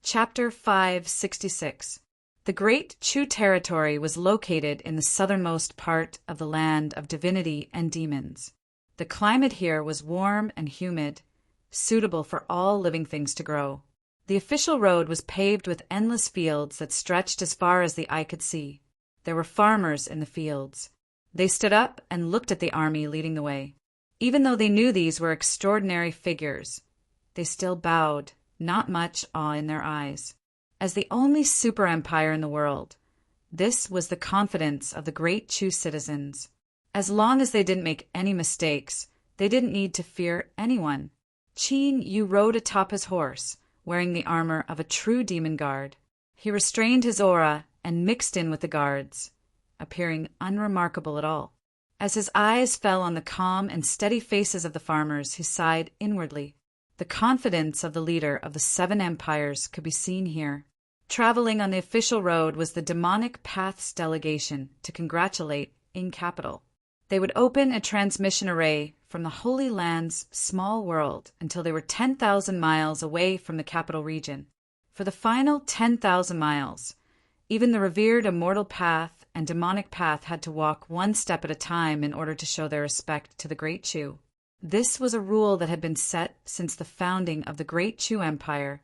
Chapter 566. The Great Chu territory was located in the southernmost part of the land of divinity and demons. The climate here was warm and humid, suitable for all living things to grow. The official road was paved with endless fields that stretched as far as the eye could see. There were farmers in the fields. They stood up and looked at the army leading the way. Even though they knew these were extraordinary figures, they still bowed, not much awe in their eyes. As the only super-empire in the world, this was the confidence of the Great Chu citizens. As long as they didn't make any mistakes, they didn't need to fear anyone. Qin Yu rode atop his horse, wearing the armor of a true demon guard. He restrained his aura and mixed in with the guards, appearing unremarkable at all. As his eyes fell on the calm and steady faces of the farmers, he sighed inwardly. The confidence of the leader of the 7 empires could be seen here. Traveling on the official road was the Demonic Paths delegation to congratulate Ing Capital. They would open a transmission array from the Holy Land's small world until they were 10,000 miles away from the capital region. For the final 10,000 miles, even the revered Immortal Path and Demonic Path had to walk one step at a time in order to show their respect to the Great Chu. This was a rule that had been set since the founding of the Great Chu Empire,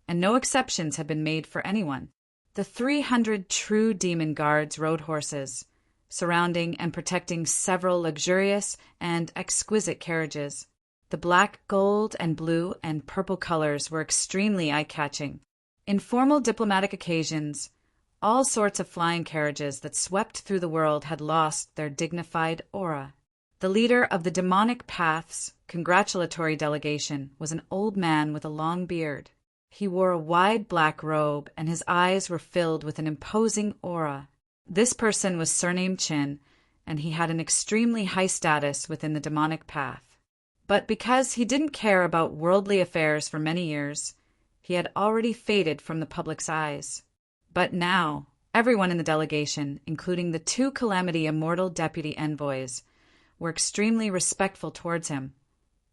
and no exceptions had been made for anyone. The 300 true demon guards rode horses, surrounding and protecting several luxurious and exquisite carriages. The black, gold, and blue and purple colors were extremely eye-catching. In formal diplomatic occasions, all sorts of flying carriages that swept through the world had lost their dignified aura. The leader of the Demonic Path's congratulatory delegation was an old man with a long beard. He wore a wide black robe, and his eyes were filled with an imposing aura. This person was surnamed Qin, and he had an extremely high status within the Demonic Path. But because he didn't care about worldly affairs for many years, he had already faded from the public's eyes. But now, everyone in the delegation, including the 2 Calamity Immortal deputy envoys, were extremely respectful towards him,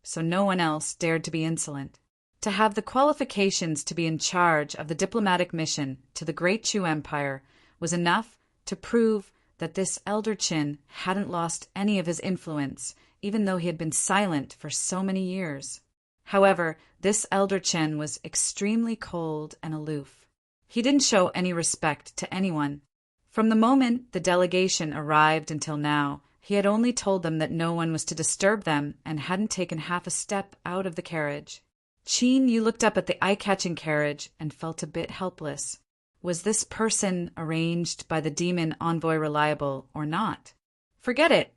so no one else dared to be insolent. To have the qualifications to be in charge of the diplomatic mission to the Great Chu Empire was enough to prove that this elder Qin hadn't lost any of his influence, even though he had been silent for so many years. However, this elder Qin was extremely cold and aloof. He didn't show any respect to anyone. From the moment the delegation arrived until now, he had only told them that no one was to disturb them and hadn't taken half a step out of the carriage. Qin Yu looked up at the eye-catching carriage and felt a bit helpless. Was this person arranged by the demon envoy reliable or not? Forget it.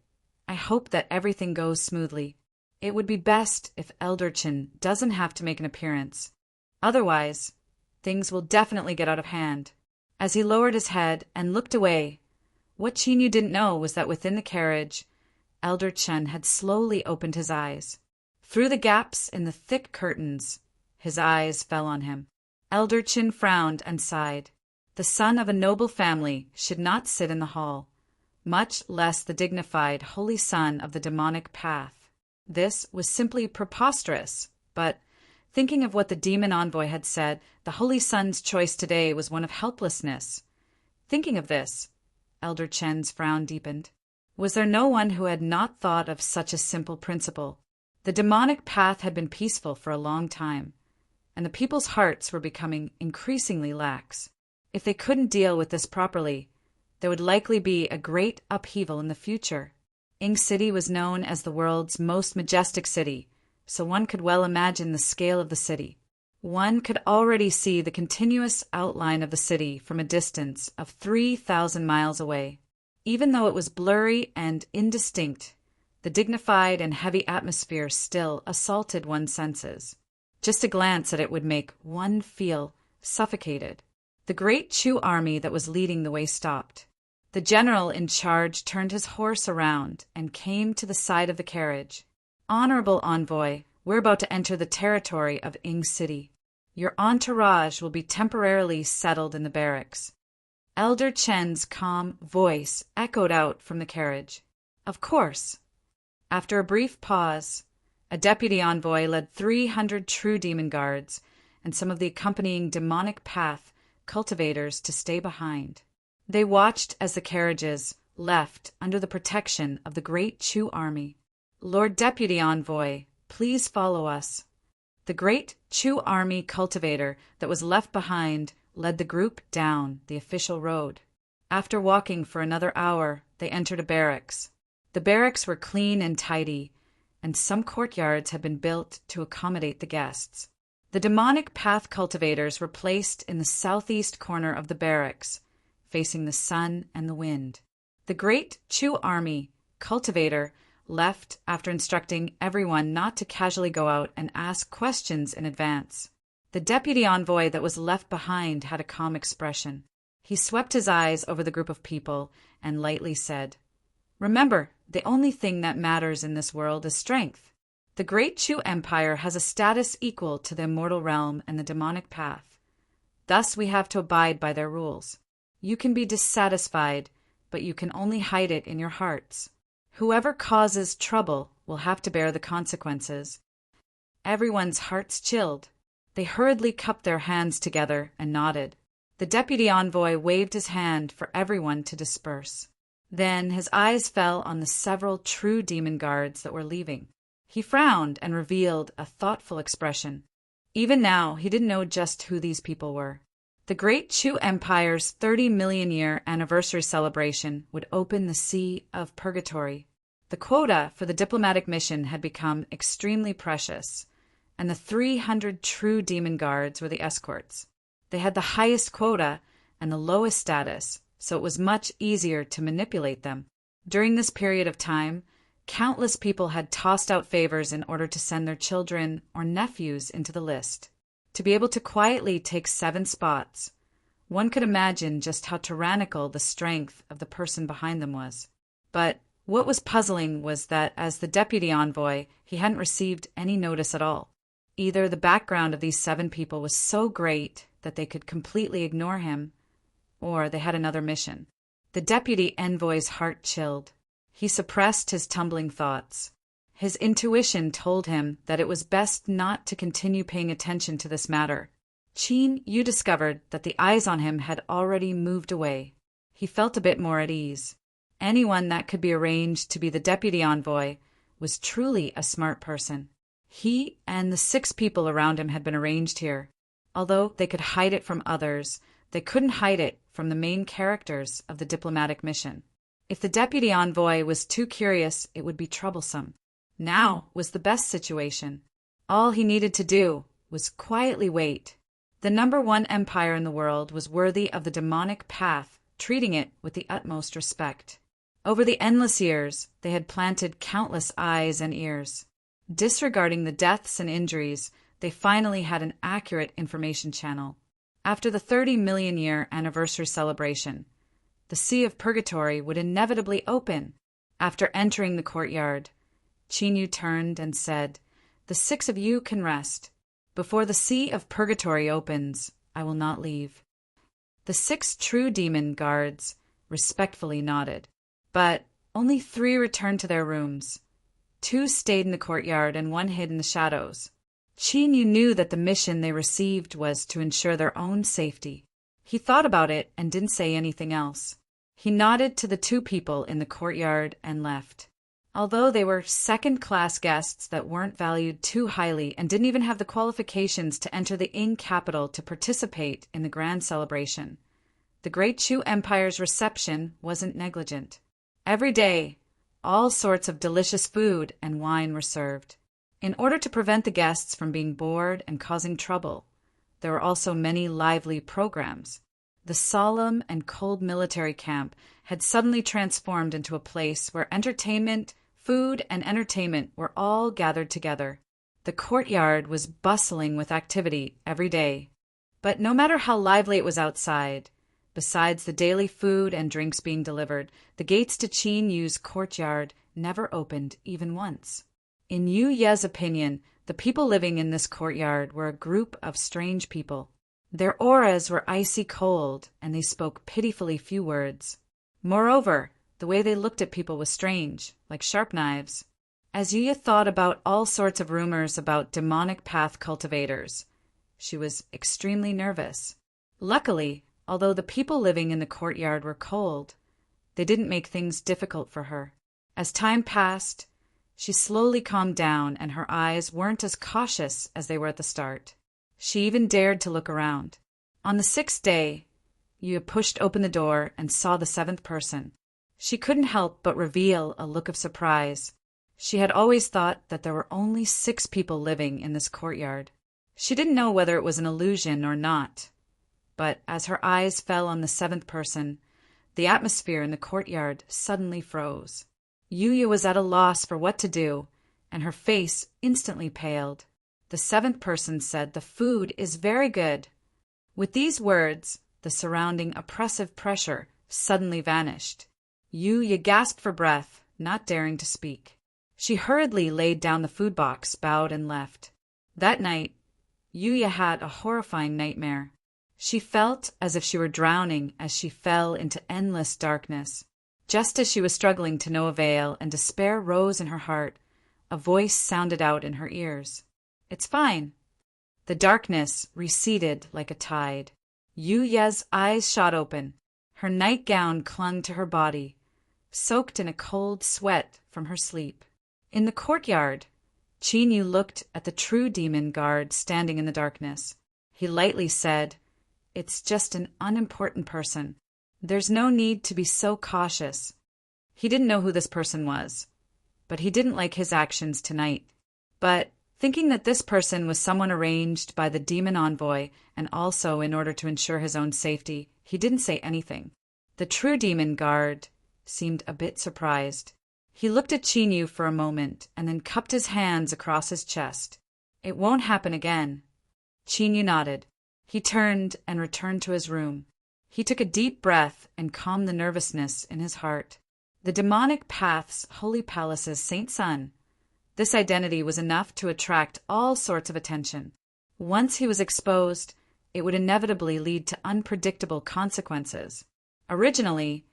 I hope that everything goes smoothly. It would be best if Elder Qin doesn't have to make an appearance. Otherwise, things will definitely get out of hand. As he lowered his head and looked away, what Qin Yu didn't know was that within the carriage, Elder Qin had slowly opened his eyes. Through the gaps in the thick curtains, his eyes fell on him. Elder Qin frowned and sighed. The son of a noble family should not sit in the hall, much less the dignified holy son of the Demonic Path. This was simply preposterous, but thinking of what the demon envoy had said, the holy son's choice today was one of helplessness. Thinking of this, Elder Qin's frown deepened. Was there no one who had not thought of such a simple principle? The Demonic Path had been peaceful for a long time, and the people's hearts were becoming increasingly lax. If they couldn't deal with this properly, there would likely be a great upheaval in the future. Ing City was known as the world's most majestic city, so one could well imagine the scale of the city. One could already see the continuous outline of the city from a distance of 3,000 miles away. Even though it was blurry and indistinct, the dignified and heavy atmosphere still assaulted one's senses. Just a glance at it would make one feel suffocated. The Great Chu army that was leading the way stopped. The general in charge turned his horse around and came to the side of the carriage. "Honorable envoy, we're about to enter the territory of Ing City. Your entourage will be temporarily settled in the barracks." Elder Qin's calm voice echoed out from the carriage. "Of course." After a brief pause, a deputy envoy led 300 true demon guards and some of the accompanying demonic path cultivators to stay behind. They watched as the carriages left under the protection of the great Chu army. "Lord Deputy Envoy, please follow us." The great Chu army cultivator that was left behind led the group down the official road. After walking for another hour, they entered a barracks. The barracks were clean and tidy, and some courtyards had been built to accommodate the guests. The demonic path cultivators were placed in the southeast corner of the barracks, facing the sun and the wind. The great Chu army cultivator left after instructing everyone not to casually go out and ask questions in advance. The deputy envoy that was left behind had a calm expression. He swept his eyes over the group of people and lightly said, "Remember, the only thing that matters in this world is strength. The great Chu Empire has a status equal to the immortal realm and the demonic path. Thus we have to abide by their rules. You can be dissatisfied, but you can only hide it in your hearts. Whoever causes trouble will have to bear the consequences." Everyone's hearts chilled. They hurriedly cupped their hands together and nodded. The deputy envoy waved his hand for everyone to disperse. Then his eyes fell on the several true demon guards that were leaving. He frowned and revealed a thoughtful expression. Even now, he didn't know just who these people were. The great Chu Empire's 30-million-year anniversary celebration would open the Sea of Purgatory. The quota for the diplomatic mission had become extremely precious, and the 300 true demon guards were the escorts. They had the highest quota and the lowest status, so it was much easier to manipulate them. During this period of time, countless people had tossed out favors in order to send their children or nephews into the list. To be able to quietly take 7 spots, one could imagine just how tyrannical the strength of the person behind them was. But what was puzzling was that as the deputy envoy, he hadn't received any notice at all. Either the background of these 7 people was so great that they could completely ignore him, or they had another mission. The deputy envoy's heart chilled. He suppressed his tumbling thoughts. His intuition told him that it was best not to continue paying attention to this matter. Qin Yu discovered that the eyes on him had already moved away. He felt a bit more at ease. Anyone that could be arranged to be the deputy envoy was truly a smart person. He and the 6 people around him had been arranged here. Although they could hide it from others, they couldn't hide it from the main characters of the diplomatic mission. If the deputy envoy was too curious, it would be troublesome. Now was the best situation. All he needed to do was quietly wait. The #1 empire in the world was worthy of the demonic path, treating it with the utmost respect. Over the endless years, they had planted countless eyes and ears. Disregarding the deaths and injuries, they finally had an accurate information channel. After the 30-million-year anniversary celebration, the Sea of Purgatory would inevitably open. After entering the courtyard, Qin Yu turned and said, "The 6 of you can rest. Before the Sea of Purgatory opens, I will not leave." The 6 true demon guards respectfully nodded, but only 3 returned to their rooms. 2 stayed in the courtyard and 1 hid in the shadows. Qin Yu knew that the mission they received was to ensure their own safety. He thought about it and didn't say anything else. He nodded to the 2 people in the courtyard and left. Although they were second-class guests that weren't valued too highly and didn't even have the qualifications to enter the Ing capital to participate in the grand celebration, the Great Chu Empire's reception wasn't negligent. Every day, all sorts of delicious food and wine were served. In order to prevent the guests from being bored and causing trouble, there were also many lively programs. The solemn and cold military camp had suddenly transformed into a place where entertainment, food, and entertainment were all gathered together. The courtyard was bustling with activity every day. But no matter how lively it was outside, besides the daily food and drinks being delivered, the gates to Qin Yu's courtyard never opened even once. In Yu Ye's opinion, the people living in this courtyard were a group of strange people. Their auras were icy cold, and they spoke pitifully few words. Moreover, the way they looked at people was strange, like sharp knives. As Yu Ye thought about all sorts of rumors about demonic path cultivators, She was extremely nervous. Luckily, although the people living in the courtyard were cold, they didn't make things difficult for her. As time passed, she slowly calmed down and her eyes weren't as cautious as they were at the start. She even dared to look around. On the 6th day, Yuya pushed open the door and saw the 7th person. She couldn't help but reveal a look of surprise. She had always thought that there were only 6 people living in this courtyard. She didn't know whether it was an illusion or not, but as her eyes fell on the 7th person, the atmosphere in the courtyard suddenly froze. Yuya was at a loss for what to do, and her face instantly paled. The 7th person said, "The food is very good." With these words, the surrounding oppressive pressure suddenly vanished. Yuya gasped for breath, not daring to speak. She hurriedly laid down the food box, bowed, and left. That night, Yuya had a horrifying nightmare. She felt as if she were drowning as she fell into endless darkness. Just as she was struggling to no avail and despair rose in her heart, a voice sounded out in her ears. "It's fine." The darkness receded like a tide. Yuya's eyes shot open. Her nightgown clung to her body, soaked in a cold sweat from her sleep. In the courtyard, Chinyu looked at the true demon guard standing in the darkness. He lightly said, "It's just an unimportant person. There's no need to be so cautious." He didn't know who this person was, but he didn't like his actions tonight. But thinking that this person was someone arranged by the demon envoy and also in order to ensure his own safety, he didn't say anything. The true demon guard seemed a bit surprised. He looked at Chinyu for a moment and then cupped his hands across his chest. "It won't happen again." Chinyu nodded. He turned and returned to his room. He took a deep breath and calmed the nervousness in his heart. The demonic path's holy palace's Saint Sun. This identity was enough to attract all sorts of attention. Once he was exposed, it would inevitably lead to unpredictable consequences. Originally,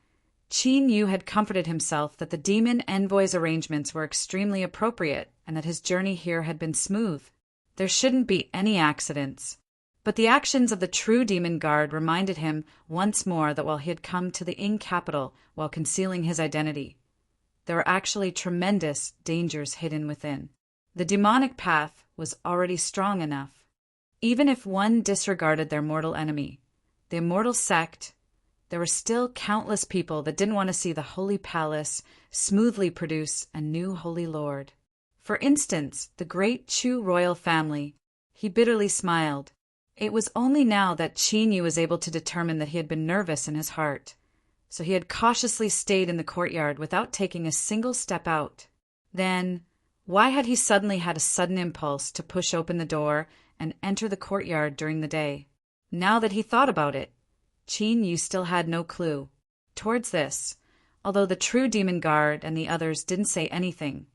Qin Yu had comforted himself that the demon envoy's arrangements were extremely appropriate and that his journey here had been smooth. There shouldn't be any accidents. But the actions of the true demon guard reminded him once more that while he had come to the Ing capital while concealing his identity, there were actually tremendous dangers hidden within. The demonic path was already strong enough. Even if one disregarded their mortal enemy, the immortal sect, there were still countless people that didn't want to see the holy palace smoothly produce a new holy lord. For instance, the great Chu royal family. He bitterly smiled. It was only now that Qin Yu was able to determine that he had been nervous in his heart, so he had cautiously stayed in the courtyard without taking a single step out. Then, why had he suddenly had a sudden impulse to push open the door and enter the courtyard during the day? Now that he thought about it, Qin Yu still had no clue. Towards this, although the true demon guard and the others didn't say anything,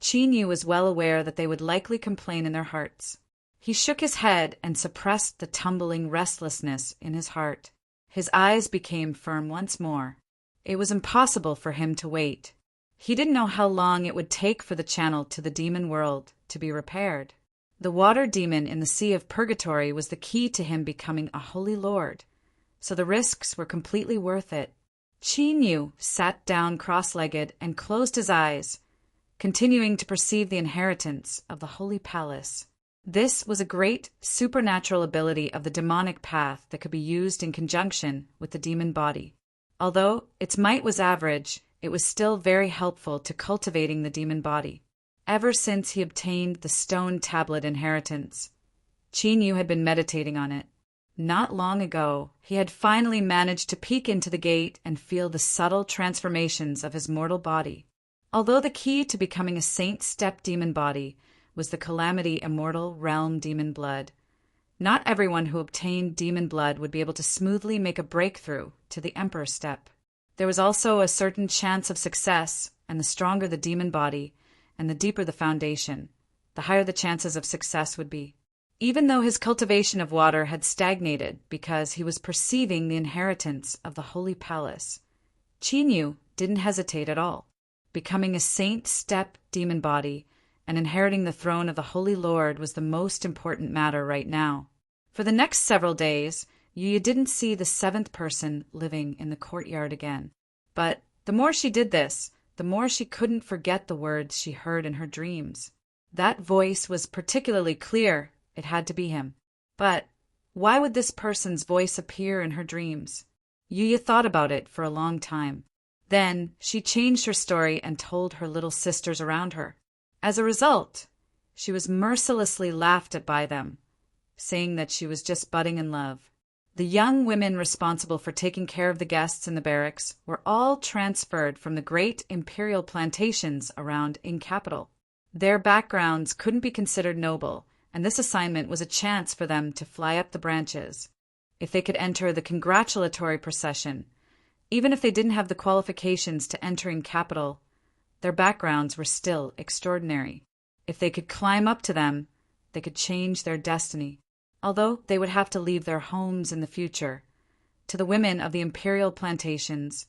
Qin Yu was well aware that they would likely complain in their hearts. He shook his head and suppressed the tumbling restlessness in his heart. His eyes became firm once more. It was impossible for him to wait. He didn't know how long it would take for the channel to the demon world to be repaired. The water demon in the Sea of Purgatory was the key to him becoming a holy lord, so the risks were completely worth it. Qin Yu sat down cross-legged and closed his eyes, continuing to perceive the inheritance of the holy palace. This was a great supernatural ability of the demonic path that could be used in conjunction with the demon body. Although its might was average, it was still very helpful to cultivating the demon body. Ever since he obtained the stone tablet inheritance, Qin Yu had been meditating on it. Not long ago, he had finally managed to peek into the gate and feel the subtle transformations of his mortal body. Although the key to becoming a saint-step demon body was the Calamity Immortal Realm demon blood, not everyone who obtained demon blood would be able to smoothly make a breakthrough to the Emperor step. There was also a certain chance of success, and the stronger the demon body and the deeper the foundation, the higher the chances of success would be. Even though his cultivation of water had stagnated because he was perceiving the inheritance of the Holy Palace, Qin Yu didn't hesitate at all. Becoming a saint-step demon body and inheriting the throne of the Holy Lord was the most important matter right now. For the next several days, Yuya didn't see the seventh person living in the courtyard again. But the more she did this, the more she couldn't forget the words she heard in her dreams. That voice was particularly clear. It had to be him. But why would this person's voice appear in her dreams? Yuya thought about it for a long time. Then she changed her story and told her little sisters around her. As a result, she was mercilessly laughed at by them, saying that she was just budding in love. The young women responsible for taking care of the guests in the barracks were all transferred from the great imperial plantations around in capital. Their backgrounds couldn't be considered noble, and this assignment was a chance for them to fly up the branches. If they could enter the congratulatory procession, even if they didn't have the qualifications to entering capital, their backgrounds were still extraordinary. If they could climb up to them, they could change their destiny. Although they would have to leave their homes in the future, to the women of the imperial plantations,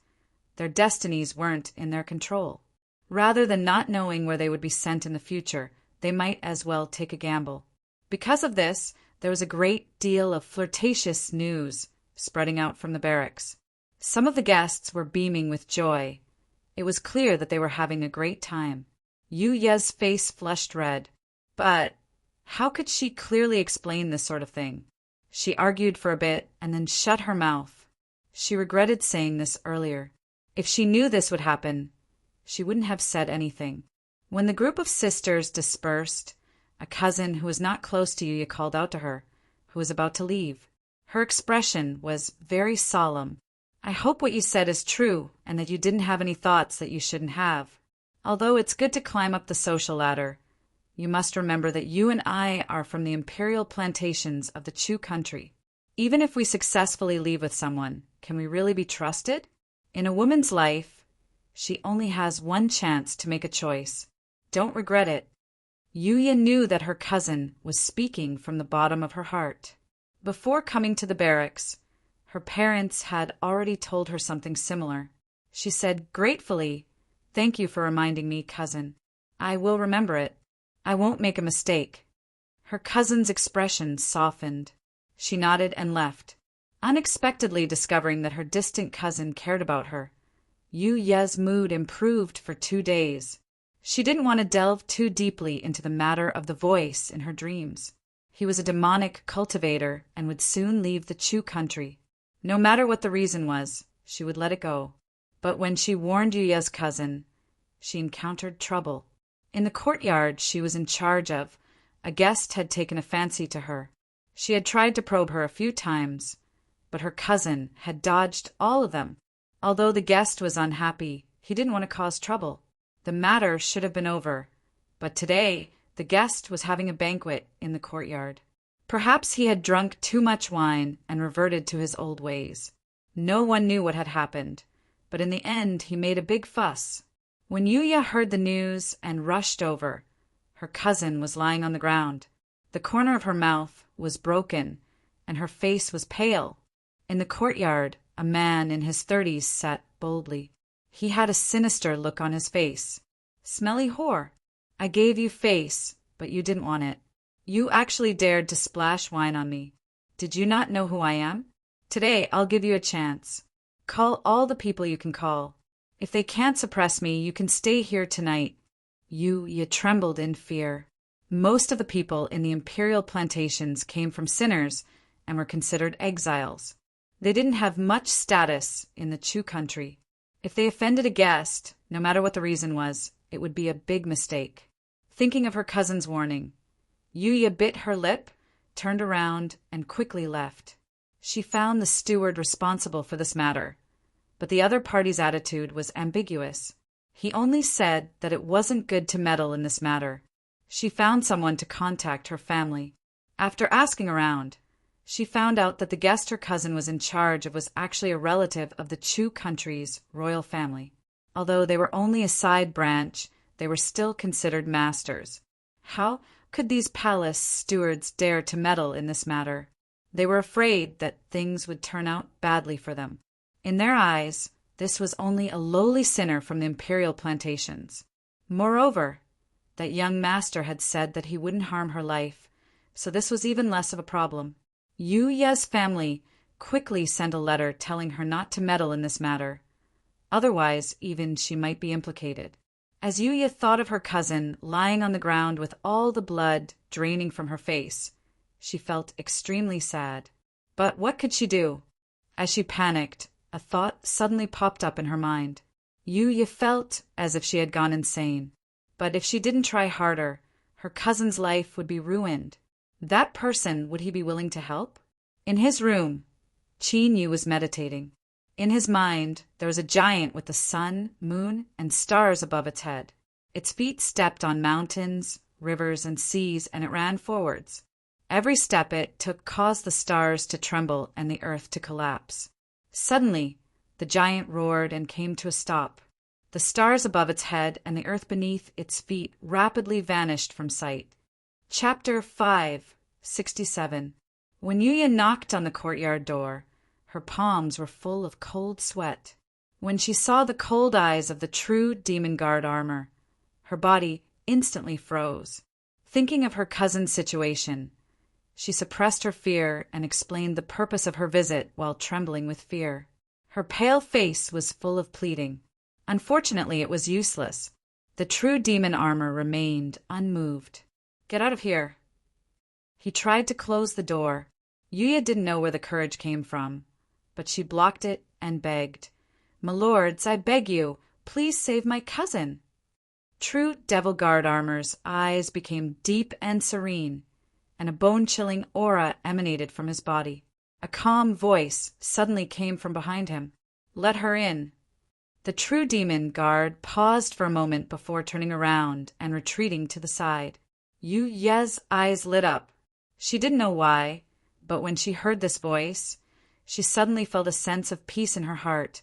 their destinies weren't in their control. Rather than not knowing where they would be sent in the future, they might as well take a gamble. Because of this, there was a great deal of flirtatious news spreading out from the barracks. Some of the guests were beaming with joy. It was clear that they were having a great time. Yuya's face flushed red. But how could she clearly explain this sort of thing? She argued for a bit and then shut her mouth. She regretted saying this earlier. If she knew this would happen, she wouldn't have said anything. When the group of sisters dispersed, a cousin who was not close to Yuya called out to her, who was about to leave. Her expression was very solemn. I hope what you said is true and that you didn't have any thoughts that you shouldn't have. Although it's good to climb up the social ladder, you must remember that you and I are from the imperial plantations of the Chu country. Even if we successfully leave with someone, can we really be trusted? In a woman's life, she only has one chance to make a choice. Don't regret it. Yuya knew that her cousin was speaking from the bottom of her heart. Before coming to the barracks, her parents had already told her something similar. She said gratefully, "Thank you for reminding me, cousin. I will remember it. I won't make a mistake." Her cousin's expression softened. She nodded and left, unexpectedly discovering that her distant cousin cared about her. Yuya's mood improved for 2 days. She didn't want to delve too deeply into the matter of the voice in her dreams. He was a demonic cultivator and would soon leave the Chu country. No matter what the reason was, she would let it go. But when she warned Yuya's cousin, she encountered trouble. In the courtyard she was in charge of, a guest had taken a fancy to her. She had tried to probe her a few times, but her cousin had dodged all of them. Although the guest was unhappy, he didn't want to cause trouble. The matter should have been over, but today the guest was having a banquet in the courtyard. Perhaps he had drunk too much wine and reverted to his old ways. No one knew what had happened, but in the end he made a big fuss. When Yuya heard the news and rushed over, her cousin was lying on the ground. The corner of her mouth was broken, and her face was pale. In the courtyard, a man in his 30s sat boldly. He had a sinister look on his face. "Smelly whore, I gave you face, but you didn't want it. You actually dared to splash wine on me. Did you not know who I am? Today I'll give you a chance. Call all the people you can call. If they can't suppress me, you can stay here tonight." Yuya trembled in fear. Most of the people in the imperial plantations came from sinners and were considered exiles. They didn't have much status in the Chu country. If they offended a guest, no matter what the reason was, it would be a big mistake. Thinking of her cousin's warning, Yuya bit her lip, turned around, and quickly left. She found the steward responsible for this matter, but the other party's attitude was ambiguous. He only said that it wasn't good to meddle in this matter. She found someone to contact her family. After asking around, she found out that the guest her cousin was in charge of was actually a relative of the Chu country's royal family. Although they were only a side branch, they were still considered masters. How could these palace stewards dare to meddle in this matter? They were afraid that things would turn out badly for them. In their eyes, this was only a lowly sinner from the imperial plantations. Moreover, that young master had said that he wouldn't harm her life, so this was even less of a problem. Yuya's family quickly sent a letter telling her not to meddle in this matter. Otherwise, even she might be implicated. As Yuya thought of her cousin lying on the ground with all the blood draining from her face, she felt extremely sad. But what could she do? As she panicked, a thought suddenly popped up in her mind. Yuya felt as if she had gone insane. But if she didn't try harder, her cousin's life would be ruined. That person, would he be willing to help? In his room, Yu was meditating. In his mind, there was a giant with the sun, moon, and stars above its head. Its feet stepped on mountains, rivers, and seas, and it ran forwards. Every step it took caused the stars to tremble and the earth to collapse. Suddenly, the giant roared and came to a stop. The stars above its head and the earth beneath its feet rapidly vanished from sight. Chapter 5:67. When Yuya knocked on the courtyard door, her palms were full of cold sweat. When she saw the cold eyes of the true demon guard armor, her body instantly froze. Thinking of her cousin's situation, she suppressed her fear and explained the purpose of her visit while trembling with fear. Her pale face was full of pleading. Unfortunately, it was useless. The true demon armor remained unmoved. "Get out of here." He tried to close the door. Yuya didn't know where the courage came from, but she blocked it and begged, "My lords, I beg you, please save my cousin." True Devil Guard Armor's eyes became deep and serene, and a bone-chilling aura emanated from his body. A calm voice suddenly came from behind him. "Let her in." The true demon guard paused for a moment before turning around and retreating to the side. Yuya's eyes lit up. She didn't know why, but when she heard this voice, she suddenly felt a sense of peace in her heart,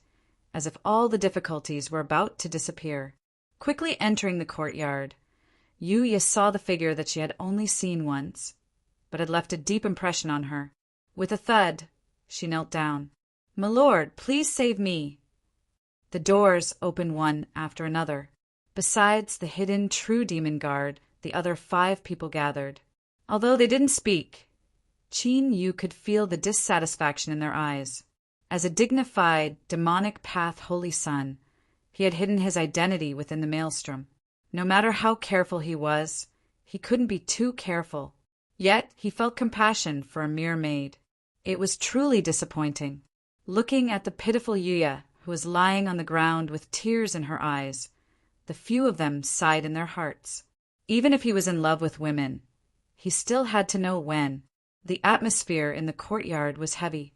as if all the difficulties were about to disappear. Quickly entering the courtyard, Yuya saw the figure that she had only seen once, but had left a deep impression on her. With a thud, she knelt down. "My lord, please save me." The doors opened one after another. Besides the hidden true demon guard, the other 5 people gathered. Although they didn't speak, Yu could feel the dissatisfaction in their eyes. As a dignified, demonic path holy son, he had hidden his identity within the maelstrom. No matter how careful he was, he couldn't be too careful. Yet he felt compassion for a mere maid. It was truly disappointing. Looking at the pitiful Yuya, who was lying on the ground with tears in her eyes, the few of them sighed in their hearts. Even if he was in love with women, he still had to know when. The atmosphere in the courtyard was heavy.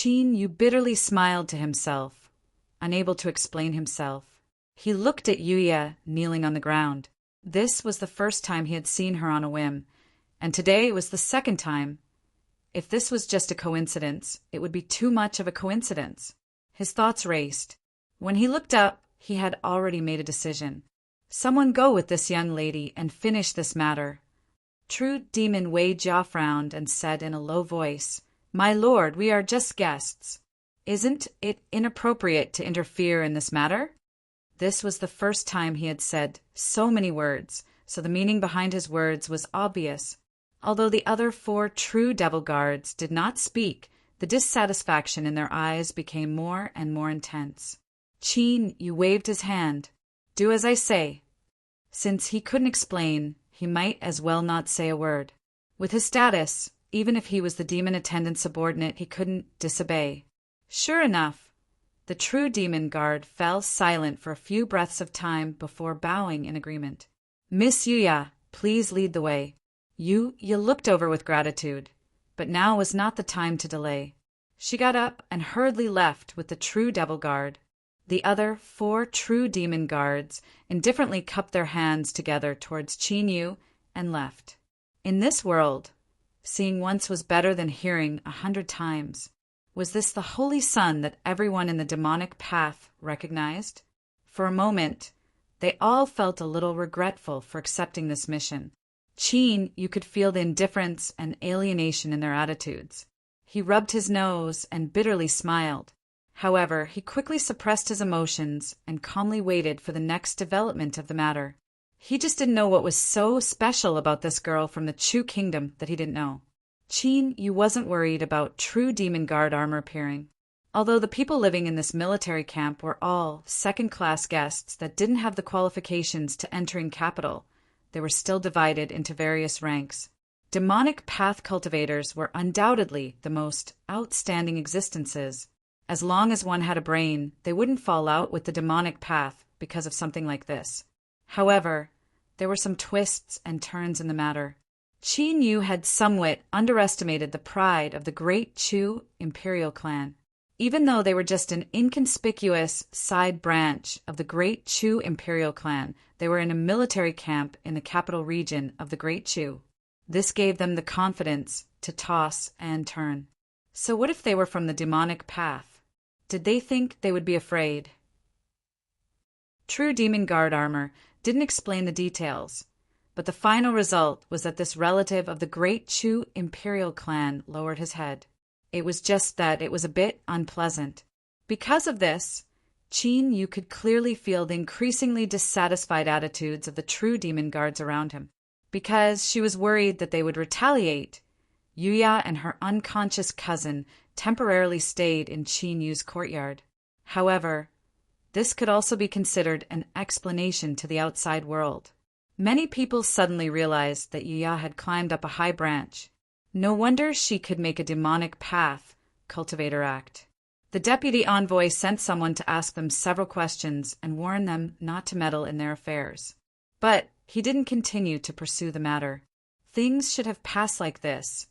Yu bitterly smiled to himself, unable to explain himself. He looked at Yuya kneeling on the ground. This was the first time he had seen her on a whim, and today was the second time. If this was just a coincidence, it would be too much of a coincidence. His thoughts raced. When he looked up, he had already made a decision. Someone go with this young lady and finish this matter. True Demon Wei Jia frowned and said in a low voice, "My lord, we are just guests. Isn't it inappropriate to interfere in this matter?" This was the first time he had said so many words, so the meaning behind his words was obvious. Although the other 4 true devil guards did not speak, the dissatisfaction in their eyes became more and more intense. Yu waved his hand. "Do as I say." Since he couldn't explain, he might as well not say a word. With his status, even if he was the demon attendant subordinate, he couldn't disobey. Sure enough, the true demon guard fell silent for a few breaths of time before bowing in agreement. "Miss Yuya, please lead the way." Yuya looked over with gratitude, but now was not the time to delay. She got up and hurriedly left with the true devil guard. The other 4 true demon guards indifferently cupped their hands together towards Yu and left. In this world, seeing once was better than hearing 100 times. Was this the holy son that everyone in the demonic path recognized? For a moment, they all felt a little regretful for accepting this mission. You could feel the indifference and alienation in their attitudes. He rubbed his nose and bitterly smiled. However, he quickly suppressed his emotions and calmly waited for the next development of the matter. He just didn't know what was so special about this girl from the Chu Kingdom that he didn't know. Qin Yu wasn't worried about true demon guard armor appearing. Although the people living in this military camp were all second-class guests that didn't have the qualifications to entering capital, they were still divided into various ranks. Demonic path cultivators were undoubtedly the most outstanding existences. As long as one had a brain, they wouldn't fall out with the demonic path because of something like this. However, there were some twists and turns in the matter. Qin Yu had somewhat underestimated the pride of the Great Chu Imperial clan. Even though they were just an inconspicuous side branch of the Great Chu Imperial clan, they were in a military camp in the capital region of the Great Chu. This gave them the confidence to toss and turn. So what if they were from the demonic path? Did they think they would be afraid? True Demon Guard armor didn't explain the details, but the final result was that this relative of the Great Chu Imperial clan lowered his head. It was just that it was a bit unpleasant. Because of this, Qin Yu could clearly feel the increasingly dissatisfied attitudes of the true demon guards around him. Because she was worried that they would retaliate, Yuya and her unconscious cousin temporarily stayed in Qin Yu's courtyard. However, this could also be considered an explanation to the outside world. Many people suddenly realized that Yuya had climbed up a high branch. No wonder she could make a demonic path cultivator act. The deputy envoy sent someone to ask them several questions and warn them not to meddle in their affairs. But he didn't continue to pursue the matter. Things should have passed like this.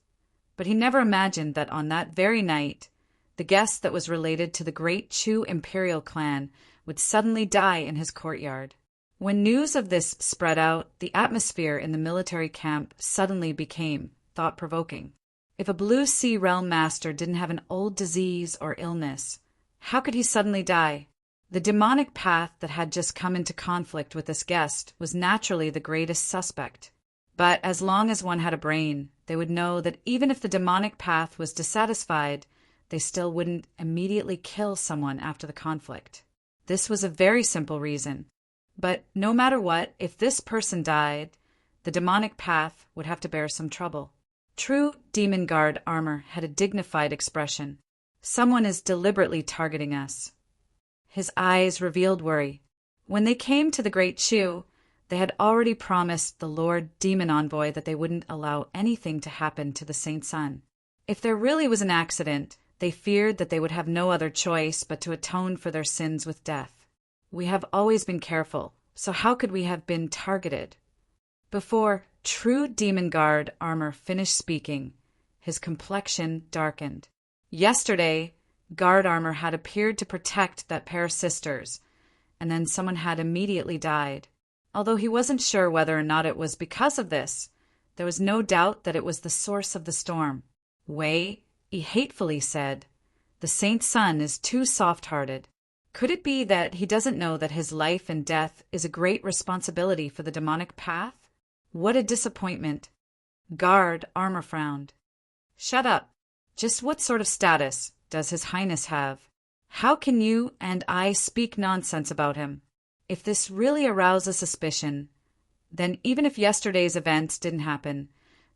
But he never imagined that on that very night, the guest that was related to the Great Chu Imperial clan would suddenly die in his courtyard. When news of this spread out, the atmosphere in the military camp suddenly became thought-provoking. If a Blue Sea Realm Master didn't have an old disease or illness, how could he suddenly die? The demonic path that had just come into conflict with this guest was naturally the greatest suspect. But as long as one had a brain, they would know that even if the demonic path was dissatisfied, they still wouldn't immediately kill someone after the conflict. This was a very simple reason. But no matter what, if this person died, the demonic path would have to bear some trouble. True Demon Guard armor had a dignified expression. Someone is deliberately targeting us. His eyes revealed worry. When they came to the Great Chu, they had already promised the Lord Demon Envoy that they wouldn't allow anything to happen to the Saint Sun. If there really was an accident, they feared that they would have no other choice but to atone for their sins with death. We have always been careful, so how could we have been targeted? Before True Demon Guard armor finished speaking, his complexion darkened. Yesterday, guard armor had appeared to protect that pair of sisters, and then someone had immediately died. Although he wasn't sure whether or not it was because of this, there was no doubt that it was the source of the storm. Wei, he hatefully said, "The Saint Sun is too soft-hearted." Could it be that he doesn't know that his life and death is a great responsibility for the demonic path? What a disappointment. Guard armor frowned. "Shut up. Just what sort of status does His Highness have? How can you and I speak nonsense about him? If this really arouses suspicion, then even if yesterday's events didn't happen,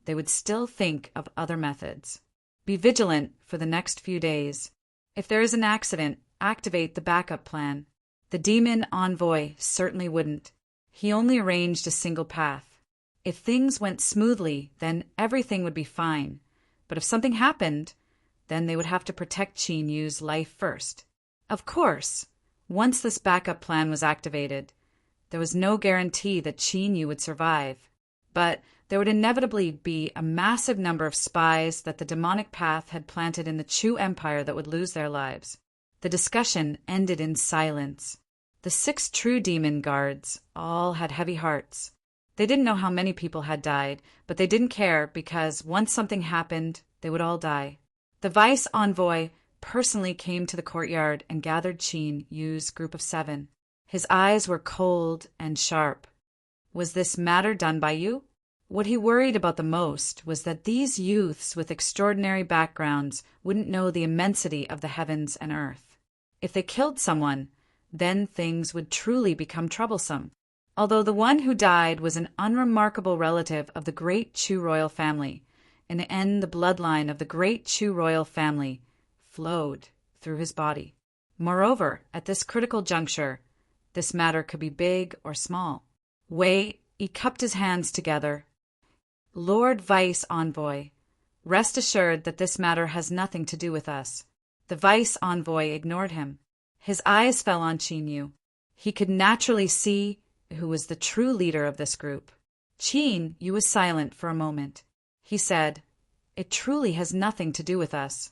they would still think of other methods. Be vigilant for the next few days. If there is an accident, activate the backup plan." The demon envoy certainly wouldn't. He only arranged a single path. If things went smoothly, then everything would be fine. But if something happened, then they would have to protect Qin Yu's life first. Of course, once this backup plan was activated, there was no guarantee that Qin Yu would survive. But there would inevitably be a massive number of spies that the demonic path had planted in the Chu Empire that would lose their lives. The discussion ended in silence. The 6 true demon guards all had heavy hearts. They didn't know how many people had died, but they didn't care because once something happened, they would all die. The vice envoy personally came to the courtyard and gathered Qin Yu's group of 7. His eyes were cold and sharp. Was this matter done by you? What he worried about the most was that these youths with extraordinary backgrounds wouldn't know the immensity of the heavens and earth. If they killed someone, then things would truly become troublesome. Although the one who died was an unremarkable relative of the great Chu royal family, and end the bloodline of the great Chu royal family flowed through his body. Moreover, at this critical juncture, this matter could be big or small. He cupped his hands together. Lord Vice Envoy, rest assured that this matter has nothing to do with us. The Vice Envoy ignored him. His eyes fell on Qin Yu. He could naturally see who was the true leader of this group. Qin Yu was silent for a moment. He said, "It truly has nothing to do with us."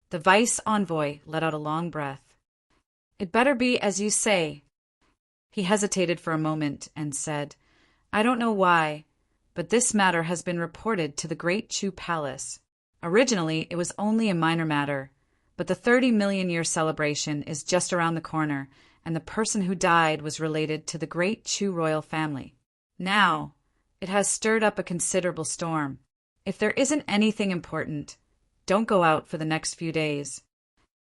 The Vice Envoy let out a long breath. "It better be as you say." He hesitated for a moment and said, "I don't know why, but this matter has been reported to the Great Chu Palace. Originally, it was only a minor matter, but the 30-million-year celebration is just around the corner, and the person who died was related to the Great Chu royal family. Now, it has stirred up a considerable storm. If there isn't anything important, don't go out for the next few days."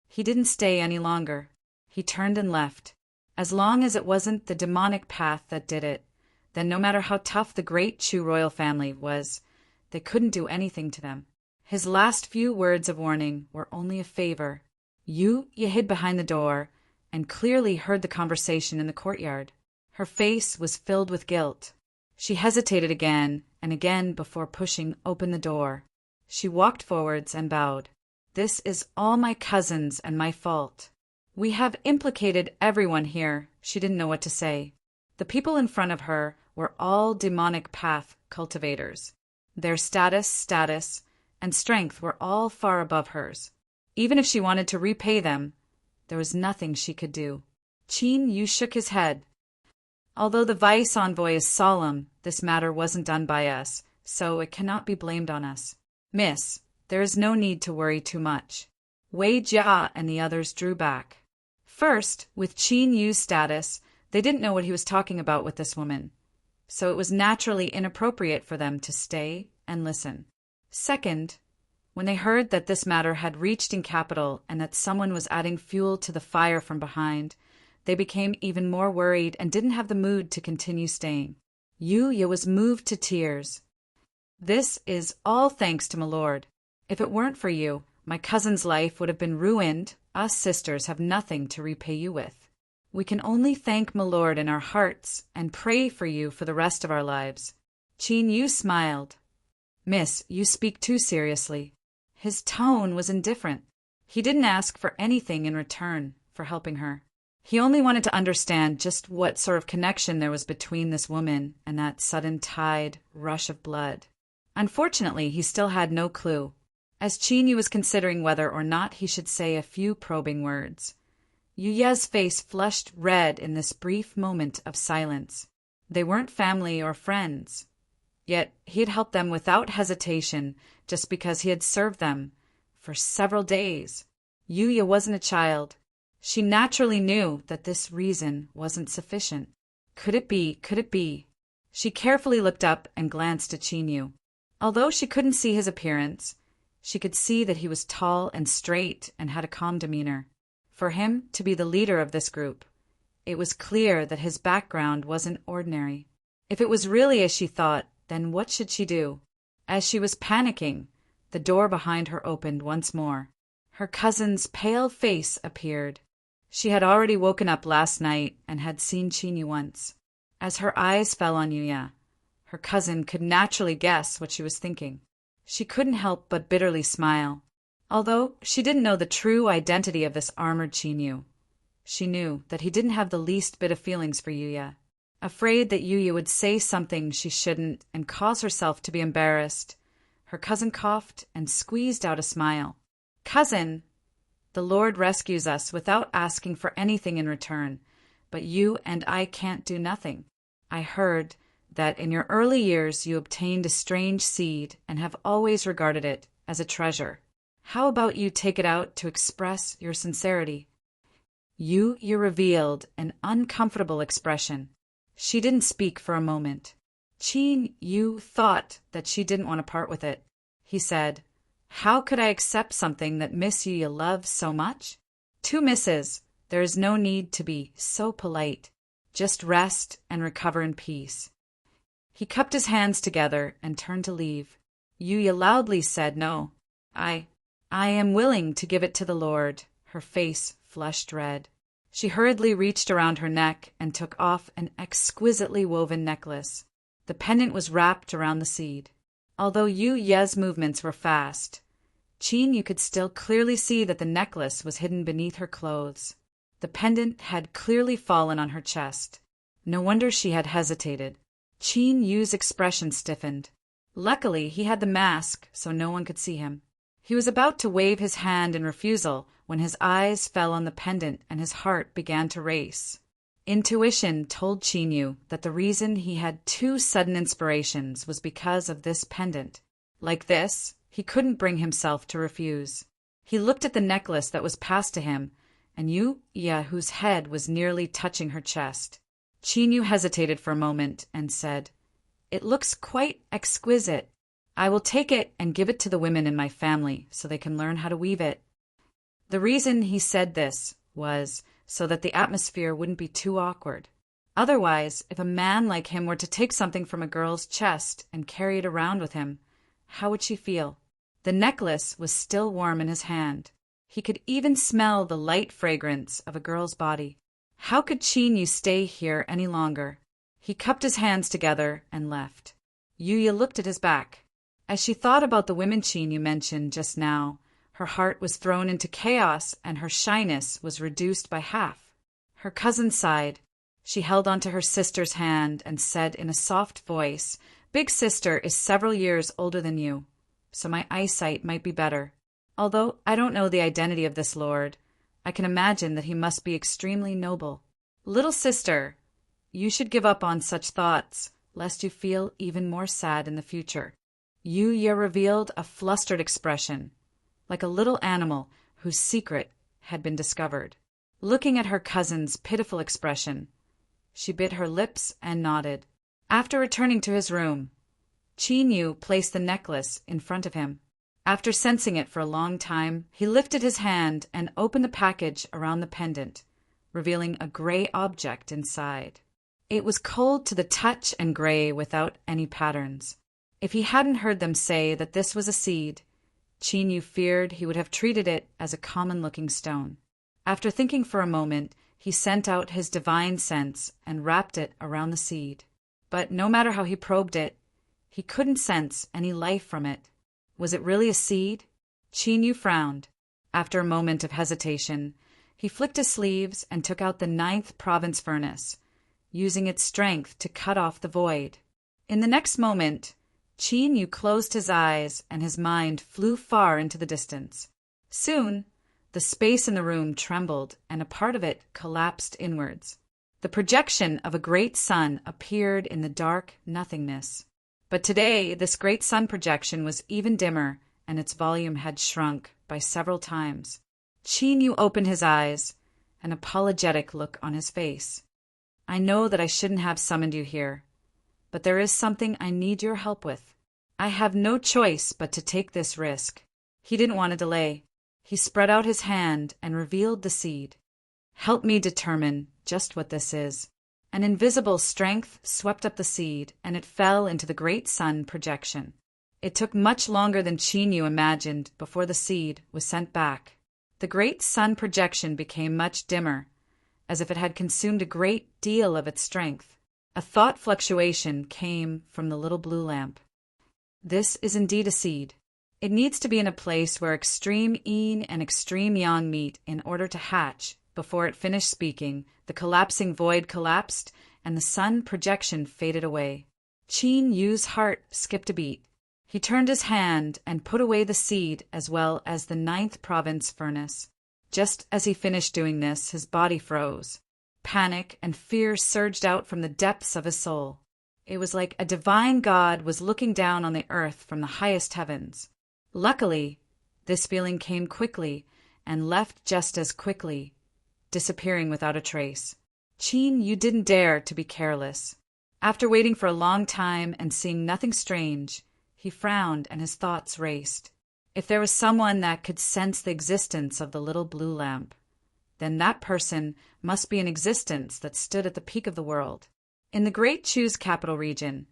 He didn't stay any longer. He turned and left. As long as it wasn't the demonic path that did it, then no matter how tough the Great Chu royal family was, they couldn't do anything to them. His last few words of warning were only a favor. Yu hid behind the door and clearly heard the conversation in the courtyard. Her face was filled with guilt. She hesitated again and again before pushing open the door. She walked forwards and bowed. "This is all my cousins and my fault. We have implicated everyone here." She didn't know what to say. The people in front of her were all demonic path cultivators. Their status, and strength were all far above hers. Even if she wanted to repay them, there was nothing she could do. Qin Yu shook his head. "Although the Vice Envoy is solemn, this matter wasn't done by us, so it cannot be blamed on us. Miss, there is no need to worry too much." Wei Jia and the others drew back. First, with Qin Yu's status, they didn't know what he was talking about with this woman, so it was naturally inappropriate for them to stay and listen. Second, when they heard that this matter had reached in capital and that someone was adding fuel to the fire from behind, they became even more worried and didn't have the mood to continue staying. Yu was moved to tears. "This is all thanks to my lord. If it weren't for you, my cousin's life would have been ruined. Us sisters have nothing to repay you with. We can only thank my lord in our hearts and pray for you for the rest of our lives." Qin Yu smiled. "Miss, you speak too seriously." His tone was indifferent. He didn't ask for anything in return for helping her. He only wanted to understand just what sort of connection there was between this woman and that sudden rush of blood. Unfortunately, he still had no clue, as Qin Yu was considering whether or not he should say a few probing words. Yuya's face flushed red in this brief moment of silence. They weren't family or friends, yet he had helped them without hesitation just because he had served them for several days. Yuya wasn't a child. She naturally knew that this reason wasn't sufficient. Could it be? Could it be? She carefully looked up and glanced at Qin Yu. Although she couldn't see his appearance, she could see that he was tall and straight and had a calm demeanor. For him to be the leader of this group, it was clear that his background wasn't ordinary. If it was really as she thought, then what should she do? As she was panicking, the door behind her opened once more. Her cousin's pale face appeared. She had already woken up last night and had seen Qin Yu once. As her eyes fell on Yuya, her cousin could naturally guess what she was thinking. She couldn't help but bitterly smile. Although she didn't know the true identity of this armored Qin Yu, she knew that he didn't have the least bit of feelings for Yuya. Afraid that Yuya would say something she shouldn't and cause herself to be embarrassed, her cousin coughed and squeezed out a smile. "Cousin, the Lord rescues us without asking for anything in return, but you and I can't do nothing. I heard that in your early years you obtained a strange seed and have always regarded it as a treasure. How about you take it out to express your sincerity?" You revealed an uncomfortable expression. She didn't speak for a moment. Qin Yu thought that she didn't want to part with it. He said, "How could I accept something that Miss Yuya loves so much? To Misses, there is no need to be so polite. Just rest and recover in peace." He cupped his hands together and turned to leave. Yuya loudly said no. I am willing to give it to the Lord. Her face flushed red. She hurriedly reached around her neck and took off an exquisitely woven necklace. The pendant was wrapped around the seed. Although Yuya's movements were fast, Yu could still clearly see that the necklace was hidden beneath her clothes. The pendant had clearly fallen on her chest. No wonder she had hesitated. Yu's expression stiffened. Luckily, he had the mask, so no one could see him. He was about to wave his hand in refusal when his eyes fell on the pendant and his heart began to race. Intuition told Yu that the reason he had two sudden inspirations was because of this pendant. Like this, he couldn't bring himself to refuse. He looked at the necklace that was passed to him, and Yuya, whose head was nearly touching her chest. Yu hesitated for a moment and said, "It looks quite exquisite. I will take it and give it to the women in my family so they can learn how to weave it." The reason he said this was so that the atmosphere wouldn't be too awkward. Otherwise, if a man like him were to take something from a girl's chest and carry it around with him, how would she feel? The necklace was still warm in his hand. He could even smell the light fragrance of a girl's body. How could Yu stay here any longer? He cupped his hands together and left. Yuya looked at his back. As she thought about the women Yu mentioned just now, her heart was thrown into chaos and her shyness was reduced by half. Her cousin sighed. She held onto her sister's hand and said in a soft voice, "Big sister is several years older than you, so my eyesight might be better. Although I don't know the identity of this lord, I can imagine that he must be extremely noble. Little sister, you should give up on such thoughts, lest you feel even more sad in the future." Yuya revealed a flustered expression, like a little animal whose secret had been discovered. Looking at her cousin's pitiful expression, she bit her lips and nodded. After returning to his room, Yu placed the necklace in front of him. After sensing it for a long time, he lifted his hand and opened the package around the pendant, revealing a gray object inside. It was cold to the touch and gray without any patterns. If he hadn't heard them say that this was a seed, Yu feared he would have treated it as a common-looking stone. After thinking for a moment, he sent out his divine sense and wrapped it around the seed. But no matter how he probed it, he couldn't sense any life from it. Was it really a seed? Yu frowned. After a moment of hesitation, he flicked his sleeves and took out the 9th province furnace, using its strength to cut off the void. In the next moment, Yu closed his eyes and his mind flew far into the distance. Soon, the space in the room trembled and a part of it collapsed inwards. The projection of a great sun appeared in the dark nothingness. But today, this great sun projection was even dimmer and its volume had shrunk by several times. Yu opened his eyes, an apologetic look on his face. "I know that I shouldn't have summoned you here, but there is something I need your help with. I have no choice but to take this risk." He didn't want to delay. He spread out his hand and revealed the seed. "Help me determine just what this is." An invisible strength swept up the seed, and it fell into the great sun projection. It took much longer than Yu imagined before the seed was sent back. The great sun projection became much dimmer, as if it had consumed a great deal of its strength. A thought fluctuation came from the little blue lamp. This is indeed a seed. It needs to be in a place where extreme yin and extreme yang meet in order to hatch. Before it finished speaking, the collapsing void collapsed, and the sun projection faded away. Yu's heart skipped a beat. He turned his hand and put away the seed as well as the 9th province furnace. Just as he finished doing this, his body froze. Panic and fear surged out from the depths of his soul. It was like a divine God was looking down on the earth from the highest heavens. Luckily, this feeling came quickly and left just as quickly, disappearing without a trace. Yu didn't dare to be careless. After waiting for a long time and seeing nothing strange, he frowned and his thoughts raced. If there was someone that could sense the existence of the little blue lamp, then that person must be an existence that stood at the peak of the world. In the Great Chu's capital region,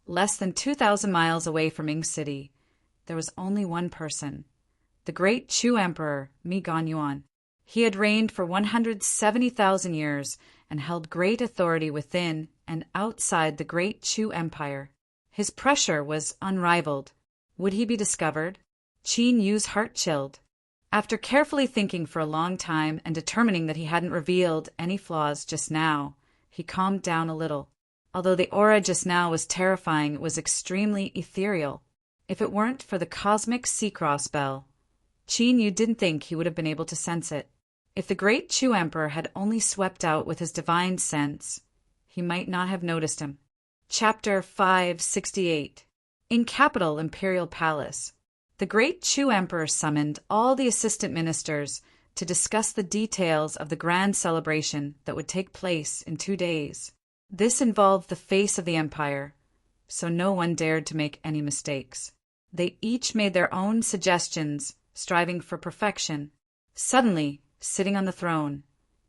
less than 2,000 miles away from Ing City, there was only one person, the great Chu Emperor Mi Ganyuan. He had reigned for 170,000 years and held great authority within and outside the great Chu Empire. His pressure was unrivaled. Would he be discovered? Qin Yu's heart chilled. After carefully thinking for a long time and determining that he hadn't revealed any flaws just now, he calmed down a little. Although the aura just now was terrifying, it was extremely ethereal. If it weren't for the cosmic sea-cross bell, Qin Yu didn't think he would have been able to sense it. If the great Chu Emperor had only swept out with his divine sense, he might not have noticed him. Chapter 568. In Capital Imperial Palace, the great Chu Emperor summoned all the assistant ministers to discuss the details of the grand celebration that would take place in 2 days. This involved the face of the empire, so no one dared to make any mistakes. They each made their own suggestions, striving for perfection. Suddenly, sitting on the throne,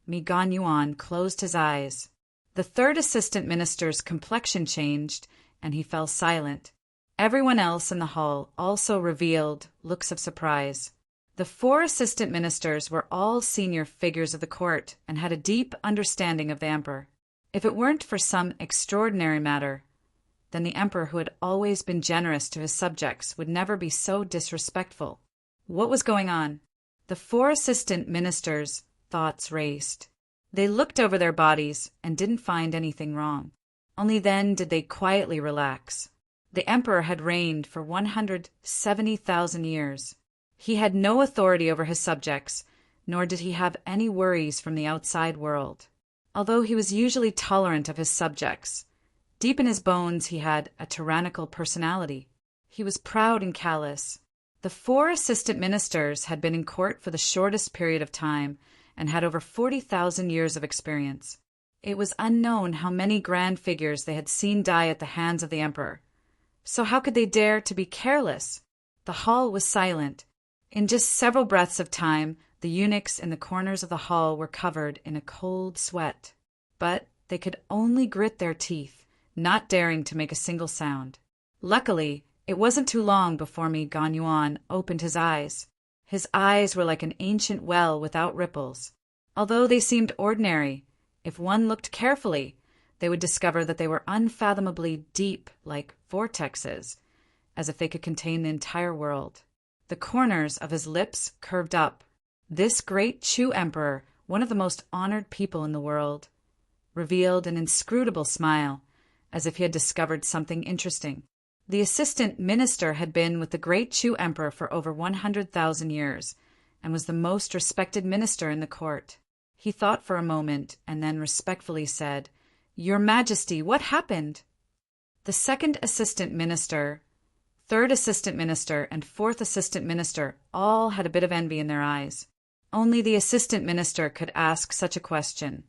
Mi Ganyuan closed his eyes. The third assistant minister's complexion changed, and he fell silent. Everyone else in the hall also revealed looks of surprise. The 4 assistant ministers were all senior figures of the court and had a deep understanding of the emperor. If it weren't for some extraordinary matter, then the emperor, who had always been generous to his subjects, would never be so disrespectful. What was going on? The 4 assistant ministers' thoughts raced. They looked over their bodies and didn't find anything wrong. Only then did they quietly relax. The emperor had reigned for 170,000 years. He had no authority over his subjects, nor did he have any worries from the outside world. Although he was usually tolerant of his subjects, deep in his bones he had a tyrannical personality. He was proud and callous. The 4 assistant ministers had been in court for the shortest period of time and had over 40,000 years of experience. It was unknown how many grand figures they had seen die at the hands of the emperor. So how could they dare to be careless? The hall was silent. In just several breaths of time, the eunuchs in the corners of the hall were covered in a cold sweat. But they could only grit their teeth, not daring to make a single sound. Luckily, it wasn't too long before Mi Ganyuan opened his eyes. His eyes were like an ancient well without ripples. Although they seemed ordinary, if one looked carefully, they would discover that they were unfathomably deep, like vortexes, as if they could contain the entire world. The corners of his lips curved up. This great Chu Emperor, one of the most honored people in the world, revealed an inscrutable smile, as if he had discovered something interesting. The assistant minister had been with the great Chu Emperor for over 100,000 years, and was the most respected minister in the court. He thought for a moment, and then respectfully said, "Your Majesty, what happened?" The second assistant minister, third assistant minister, and fourth assistant minister all had a bit of envy in their eyes. Only the assistant minister could ask such a question.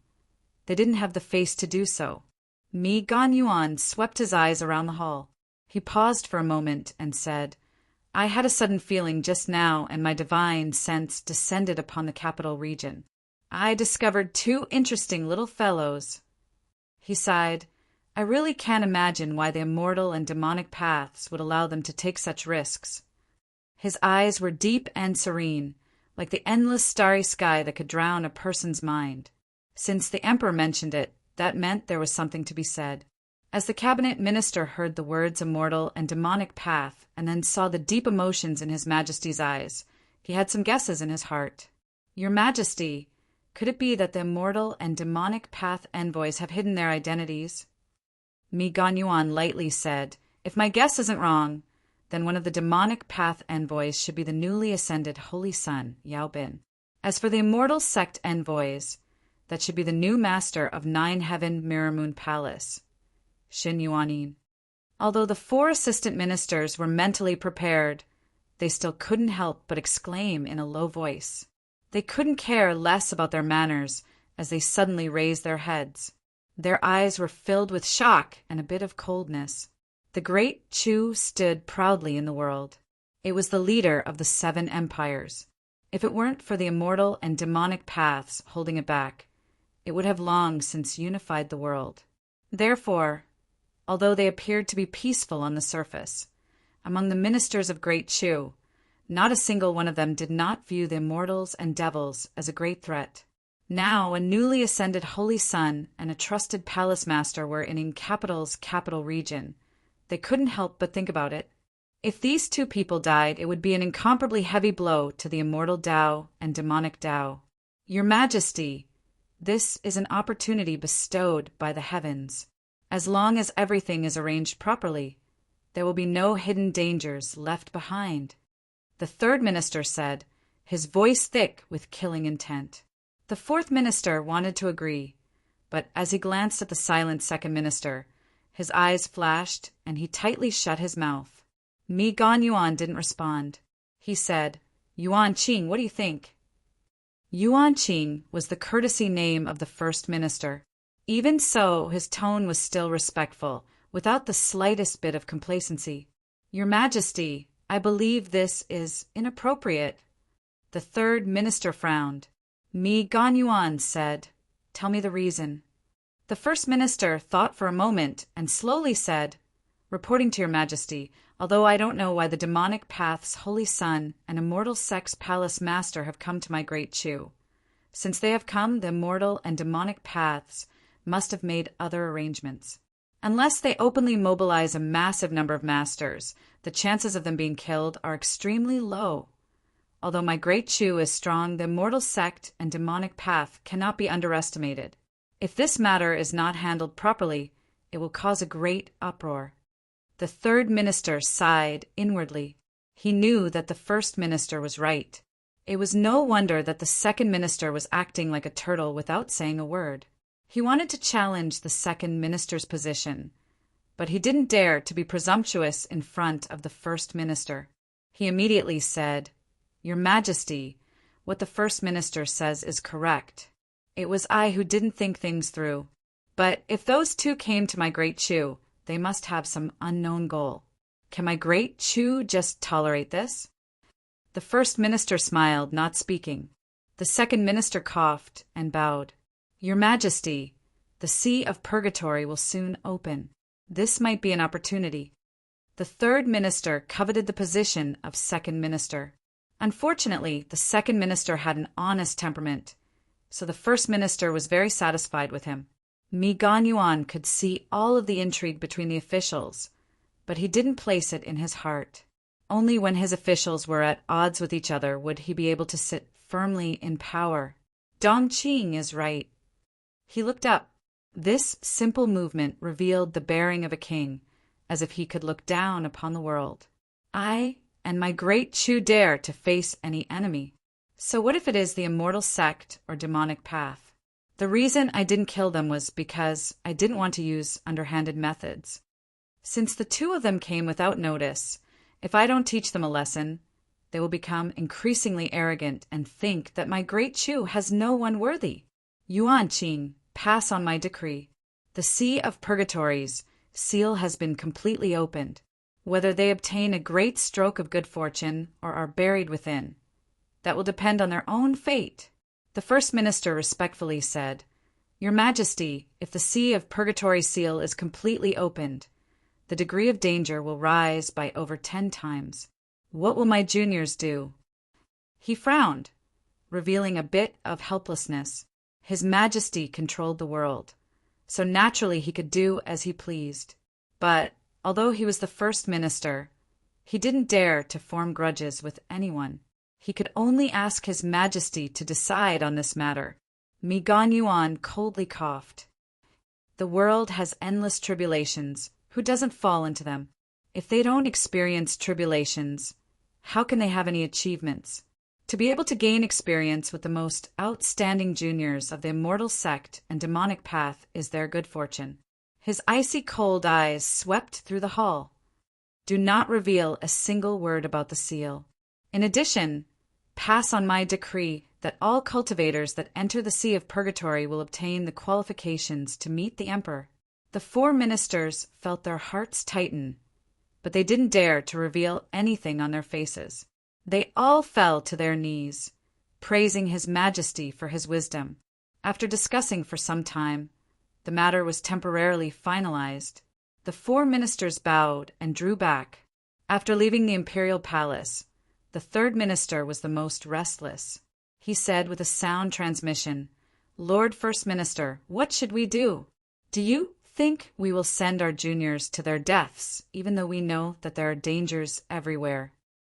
They didn't have the face to do so. Mi Ganyuan swept his eyes around the hall. He paused for a moment and said, "I had a sudden feeling just now, and my divine sense descended upon the capital region. I discovered 2 interesting little fellows." He sighed. "I really can't imagine why the immortal and demonic paths would allow them to take such risks." His eyes were deep and serene, like the endless starry sky that could drown a person's mind. Since the emperor mentioned it, that meant there was something to be said. As the cabinet minister heard the words immortal and demonic path and then saw the deep emotions in his majesty's eyes, he had some guesses in his heart. "Your Majesty, could it be that the immortal and demonic path envoys have hidden their identities?" Mi Ganyuan lightly said, "If my guess isn't wrong, then one of the demonic path envoys should be the newly ascended Holy Son, Yao Bin. As for the immortal sect envoys, that should be the new master of 9-Heaven Mirror Moon Palace, Xin Yuanin." Although the 4 assistant ministers were mentally prepared, they still couldn't help but exclaim in a low voice. They couldn't care less about their manners as they suddenly raised their heads. Their eyes were filled with shock and a bit of coldness. The great Chu stood proudly in the world. It was the leader of the 7 empires. If it weren't for the immortal and demonic paths holding it back, it would have long since unified the world. Therefore, although they appeared to be peaceful on the surface, among the ministers of Great Chu, not a single one of them did not view the immortals and devils as a great threat. Now a newly ascended holy sun and a trusted palace master were in Capital's capital region. They couldn't help but think about it. If these two people died, it would be an incomparably heavy blow to the immortal Tao and demonic Tao. Your Majesty, this is an opportunity bestowed by the heavens. As long as everything is arranged properly, there will be no hidden dangers left behind. The third minister said, his voice thick with killing intent. The fourth minister wanted to agree, but as he glanced at the silent second minister, his eyes flashed and he tightly shut his mouth. Mi Ganyuan didn't respond. He said, Yuan Qing, what do you think? Yuan Qing was the courtesy name of the first minister. Even so, his tone was still respectful, without the slightest bit of complacency. Your Majesty, I believe this is inappropriate. The third minister frowned. Mi Ganyuan said, Tell me the reason. The first minister thought for a moment and slowly said, Reporting to your Majesty, although I don't know why the demonic path's holy son and immortal sex palace master have come to my great Chu. Since they have come, the immortal and demonic paths must have made other arrangements. Unless they openly mobilize a massive number of masters, the chances of them being killed are extremely low. Although my great Chu is strong, the immortal sect and demonic path cannot be underestimated. If this matter is not handled properly, it will cause a great uproar. The third minister sighed inwardly. He knew that the first minister was right. It was no wonder that the second minister was acting like a turtle without saying a word. He wanted to challenge the second minister's position, but he didn't dare to be presumptuous in front of the first minister. He immediately said, Your Majesty, what the first minister says is correct. It was I who didn't think things through. But if those two came to my great Chu, they must have some unknown goal. Can my great Chu just tolerate this? The first minister smiled, not speaking. The second minister coughed and bowed. Your Majesty, the sea of purgatory will soon open. This might be an opportunity. The third minister coveted the position of second minister. Unfortunately, the second minister had an honest temperament, so the first minister was very satisfied with him. Mi Ganyuan could see all of the intrigue between the officials, but he didn't place it in his heart. Only when his officials were at odds with each other would he be able to sit firmly in power. Dong Qing is right. He looked up. This simple movement revealed the bearing of a king, as if he could look down upon the world. I and my great Chu dare to face any enemy. So what if it is the immortal sect or demonic path? The reason I didn't kill them was because I didn't want to use underhanded methods. Since the two of them came without notice, if I don't teach them a lesson, they will become increasingly arrogant and think that my great Chu has no one worthy. Yuan Qing, pass on my decree. The sea of purgatory's seal has been completely opened. Whether they obtain a great stroke of good fortune or are buried within, that will depend on their own fate. The first minister respectfully said, Your Majesty, if the sea of purgatory seal is completely opened, the degree of danger will rise by over 10 times. What will my juniors do? He frowned, revealing a bit of helplessness. His Majesty controlled the world, so naturally he could do as he pleased. But although he was the first minister, he didn't dare to form grudges with anyone. He could only ask His Majesty to decide on this matter. Mi Ganyuan coldly coughed. The world has endless tribulations. Who doesn't fall into them? If they don't experience tribulations, how can they have any achievements? To be able to gain experience with the most outstanding juniors of the immortal sect and demonic path is their good fortune. His icy cold eyes swept through the hall. Do not reveal a single word about the seal. In addition, pass on my decree that all cultivators that enter the sea of purgatory will obtain the qualifications to meet the emperor. The 4 ministers felt their hearts tighten, but they didn't dare to reveal anything on their faces. They all fell to their knees, praising His Majesty for his wisdom. After discussing for some time, the matter was temporarily finalized. The 4 ministers bowed and drew back. After leaving the imperial palace, the third minister was the most restless. He said with a sound transmission, "Lord First Minister, what should we do? Do you think we will send our juniors to their deaths, even though we know that there are dangers everywhere?"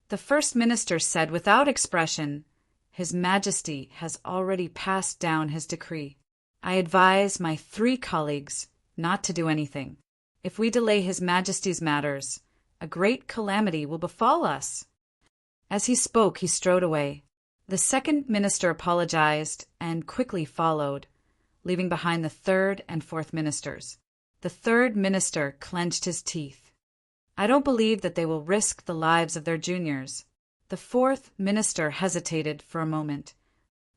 The First Minister said without expression, "His Majesty has already passed down his decree. I advise my 3 colleagues not to do anything. If we delay His Majesty's matters, a great calamity will befall us." As he spoke, he strode away. The second minister apologized and quickly followed, leaving behind the third and fourth ministers. The third minister clenched his teeth. "I don't believe that they will risk the lives of their juniors." The fourth minister hesitated for a moment.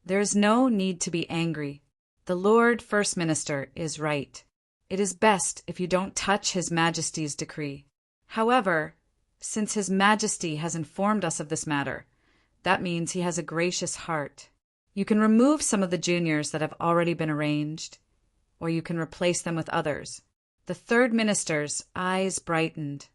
"There is no need to be angry. The Lord First Minister is right. It is best if you don't touch His Majesty's decree. However, since His Majesty has informed us of this matter, that means he has a gracious heart. You can remove some of the juniors that have already been arranged, or you can replace them with others." The third minister's eyes brightened.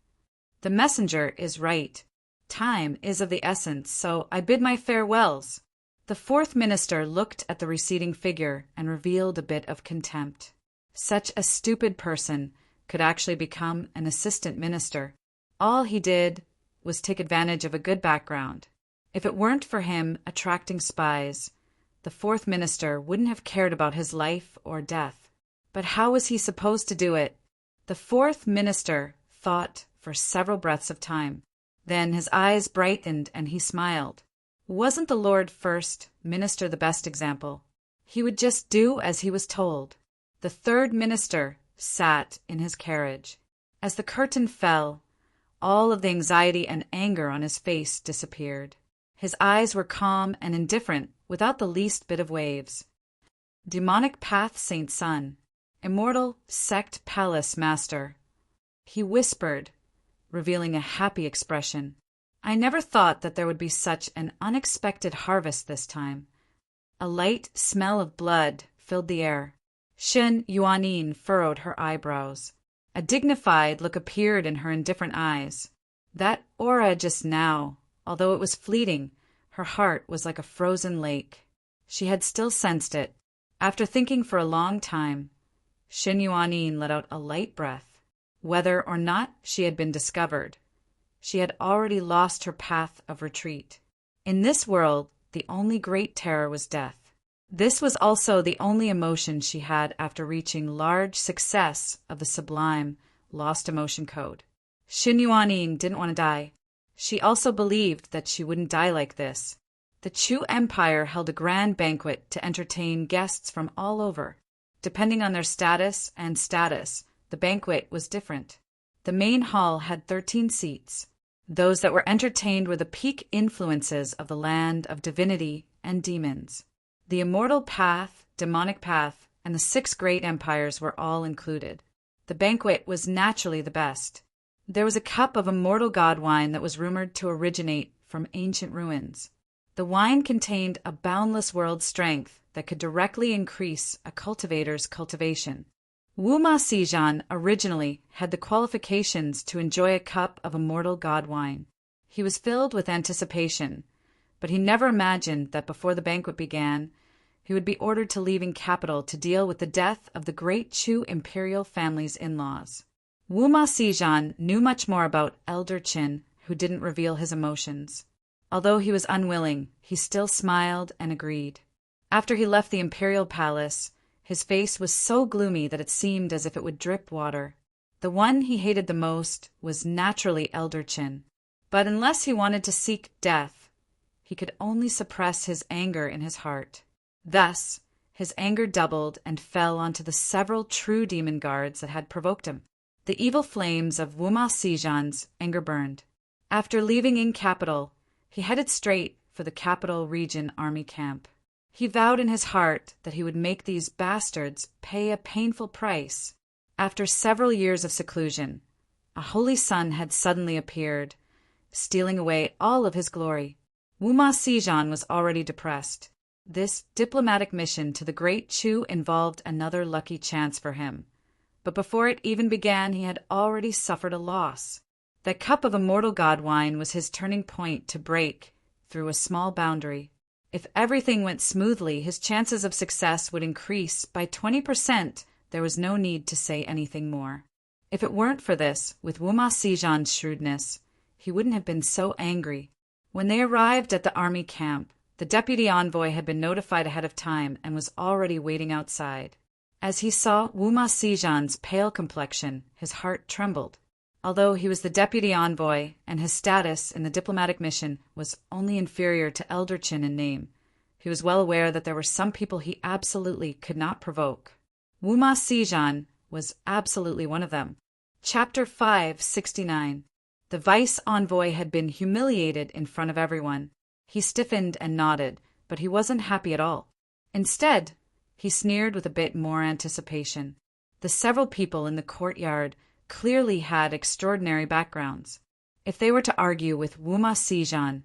"The messenger is right. Time is of the essence, so I bid my farewells." The fourth minister looked at the receding figure and revealed a bit of contempt. Such a stupid person could actually become an assistant minister. All he did was take advantage of a good background. If it weren't for him attracting spies, the fourth minister wouldn't have cared about his life or death. But how was he supposed to do it? The fourth minister thought for several breaths of time. Then his eyes brightened and he smiled. Wasn't the Lord First Minister the best example? He would just do as he was told. The third minister sat in his carriage. As the curtain fell, all of the anxiety and anger on his face disappeared. His eyes were calm and indifferent, without the least bit of waves. "Demonic path Saint Sun, immortal sect palace master," he whispered, revealing a happy expression. "I never thought that there would be such an unexpected harvest this time." A light smell of blood filled the air. Shen Yuanin furrowed her eyebrows. A dignified look appeared in her indifferent eyes. That aura just now, although it was fleeting, her heart was like a frozen lake. She had still sensed it. After thinking for a long time, Shen Yuanin let out a light breath. Whether or not she had been discovered, she had already lost her path of retreat. In this world, the only great terror was death. This was also the only emotion she had after reaching large success of the sublime lost emotion code. Shen Yuanin didn't want to die. She also believed that she wouldn't die like this. The Chu Empire held a grand banquet to entertain guests from all over. Depending on their status, the banquet was different. The main hall had 13 seats. Those that were entertained were the peak influences of the land of divinity and demons. The immortal path, demonic path, and the 6 great empires were all included. The banquet was naturally the best. There was a cup of immortal god wine that was rumored to originate from ancient ruins. The wine contained a boundless world strength that could directly increase a cultivator's cultivation. Wuma Sijan originally had the qualifications to enjoy a cup of immortal god wine. He was filled with anticipation, but he never imagined that before the banquet began, he would be ordered to leaving capital to deal with the death of the great Chu imperial family's in-laws. Wuma Sijan knew much more about Elder Qin, who didn't reveal his emotions. Although he was unwilling, he still smiled and agreed. After he left the imperial palace, his face was so gloomy that it seemed as if it would drip water. The one he hated the most was naturally Elder Qin. But unless he wanted to seek death, he could only suppress his anger in his heart. Thus, his anger doubled and fell onto the several true demon guards that had provoked him. The evil flames of Wuma Sijan's anger burned. After leaving in capital, he headed straight for the capital region army camp. He vowed in his heart that he would make these bastards pay a painful price. After several years of seclusion, a holy sun had suddenly appeared, stealing away all of his glory. Wuma Sijan was already depressed. This diplomatic mission to the Great Chu involved another lucky chance for him. But before it even began, he had already suffered a loss. That cup of immortal god wine was his turning point to break through a small boundary. If everything went smoothly, his chances of success would increase by 20%. There was no need to say anything more. If it weren't for this, with Wuma Sijan's shrewdness, he wouldn't have been so angry. When they arrived at the army camp, the deputy envoy had been notified ahead of time and was already waiting outside. As he saw Wuma Sijan's pale complexion, his heart trembled. Although he was the deputy envoy and his status in the diplomatic mission was only inferior to Elder Chin in name, he was well aware that there were some people he absolutely could not provoke. Wuma Sijan was absolutely one of them. Chapter 569. The vice envoy had been humiliated in front of everyone. He stiffened and nodded, but he wasn't happy at all. Instead, he sneered with a bit more anticipation. The several people in the courtyard clearly had extraordinary backgrounds. If they were to argue with Wuma Sijan,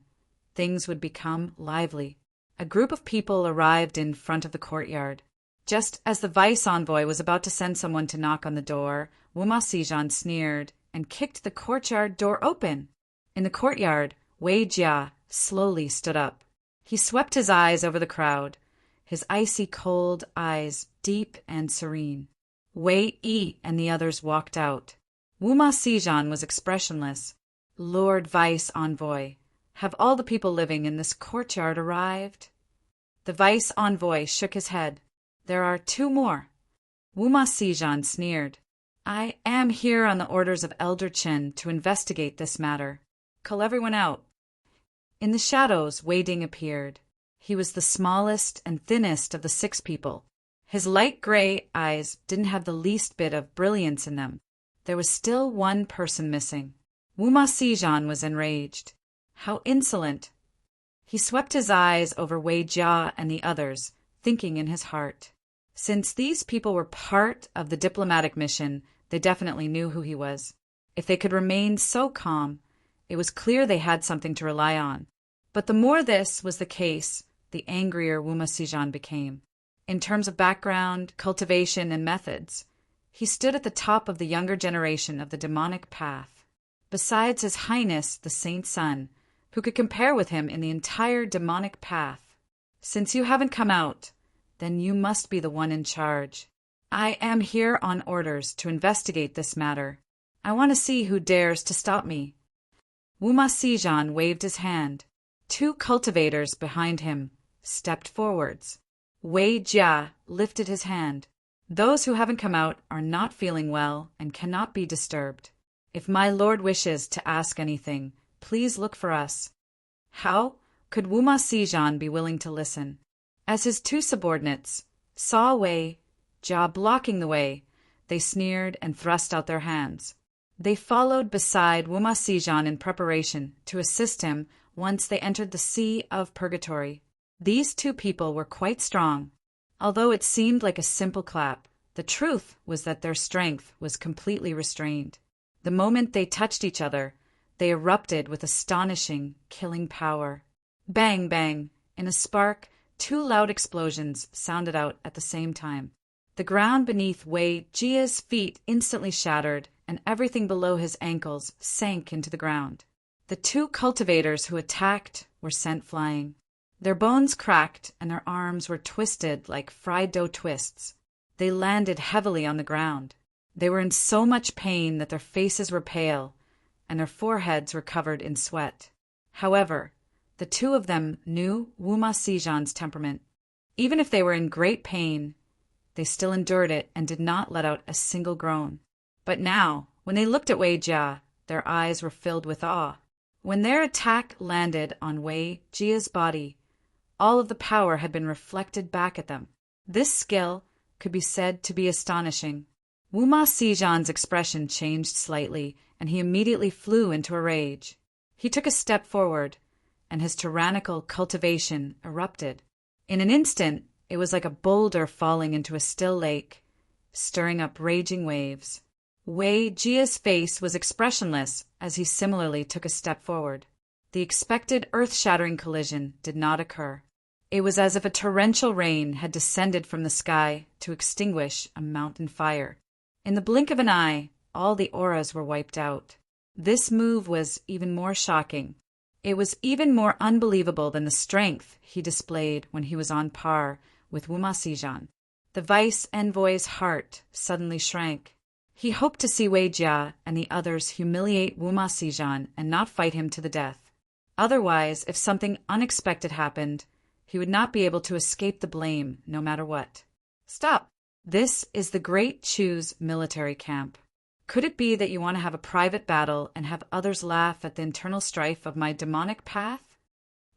things would become lively. A group of people arrived in front of the courtyard. Just as the vice envoy was about to send someone to knock on the door, Wuma Sijan sneered and kicked the courtyard door open. In the courtyard, Wei Jia slowly stood up. He swept his eyes over the crowd, his icy cold eyes deep and serene. Wei Yi and the others walked out. Wuma Sijan was expressionless. Lord Vice Envoy, have all the people living in this courtyard arrived? The Vice Envoy shook his head. There are 2 more. Wuma Sijan sneered. I am here on the orders of Elder Chin to investigate this matter. Call everyone out. In the shadows, Wei Ding appeared. He was the smallest and thinnest of the 6 people. His light gray eyes didn't have the least bit of brilliance in them. There was still one person missing. Wuma Sijan was enraged. How insolent! He swept his eyes over Wei Jia and the others, thinking in his heart. Since these people were part of the diplomatic mission, they definitely knew who he was. If they could remain so calm, it was clear they had something to rely on. But the more this was the case, the angrier Wuma Sijan became. In terms of background, cultivation, and methods, he stood at the top of the younger generation of the demonic path. Besides His Highness, the Saint Sun, who could compare with him in the entire demonic path. Since you haven't come out, then you must be the one in charge. I am here on orders to investigate this matter. I want to see who dares to stop me. Wuma Sijan waved his hand. 2 cultivators behind him stepped forwards. Wei Jia lifted his hand. Those who haven't come out are not feeling well and cannot be disturbed. If my lord wishes to ask anything, please look for us. How could Wuma Sijan be willing to listen? As his 2 subordinates saw Wei Jia blocking the way, they sneered and thrust out their hands. They followed beside Wuma Sijan in preparation to assist him once they entered the Sea of Purgatory. These 2 people were quite strong. Although it seemed like a simple clap, the truth was that their strength was completely restrained. The moment they touched each other, they erupted with astonishing, killing power. Bang, bang! In a spark, 2 loud explosions sounded out at the same time. The ground beneath Wei Jia's feet instantly shattered, and everything below his ankles sank into the ground. The 2 cultivators who attacked were sent flying. Their bones cracked and their arms were twisted like fried dough twists. They landed heavily on the ground. They were in so much pain that their faces were pale and their foreheads were covered in sweat. However, the 2 of them knew Wuma Sijan's temperament. Even if they were in great pain, they still endured it and did not let out a single groan. But now, when they looked at Wei Jia, their eyes were filled with awe. When their attack landed on Wei Jia's body, all of the power had been reflected back at them. This skill could be said to be astonishing. Wuma Sijan's expression changed slightly, and he immediately flew into a rage. He took a step forward, and his tyrannical cultivation erupted. In an instant, it was like a boulder falling into a still lake, stirring up raging waves. Wei Jia's face was expressionless as he similarly took a step forward. The expected earth-shattering collision did not occur. It was as if a torrential rain had descended from the sky to extinguish a mountain fire. In the blink of an eye, all the auras were wiped out. This move was even more shocking. It was even more unbelievable than the strength he displayed when he was on par with Wu Sijan. The vice envoy's heart suddenly shrank. He hoped to see Wei Jia and the others humiliate Wu Sijan and not fight him to the death. Otherwise, if something unexpected happened, he would not be able to escape the blame no matter what. Stop! This is the Great Chu's military camp. Could it be that you want to have a private battle and have others laugh at the internal strife of my demonic path?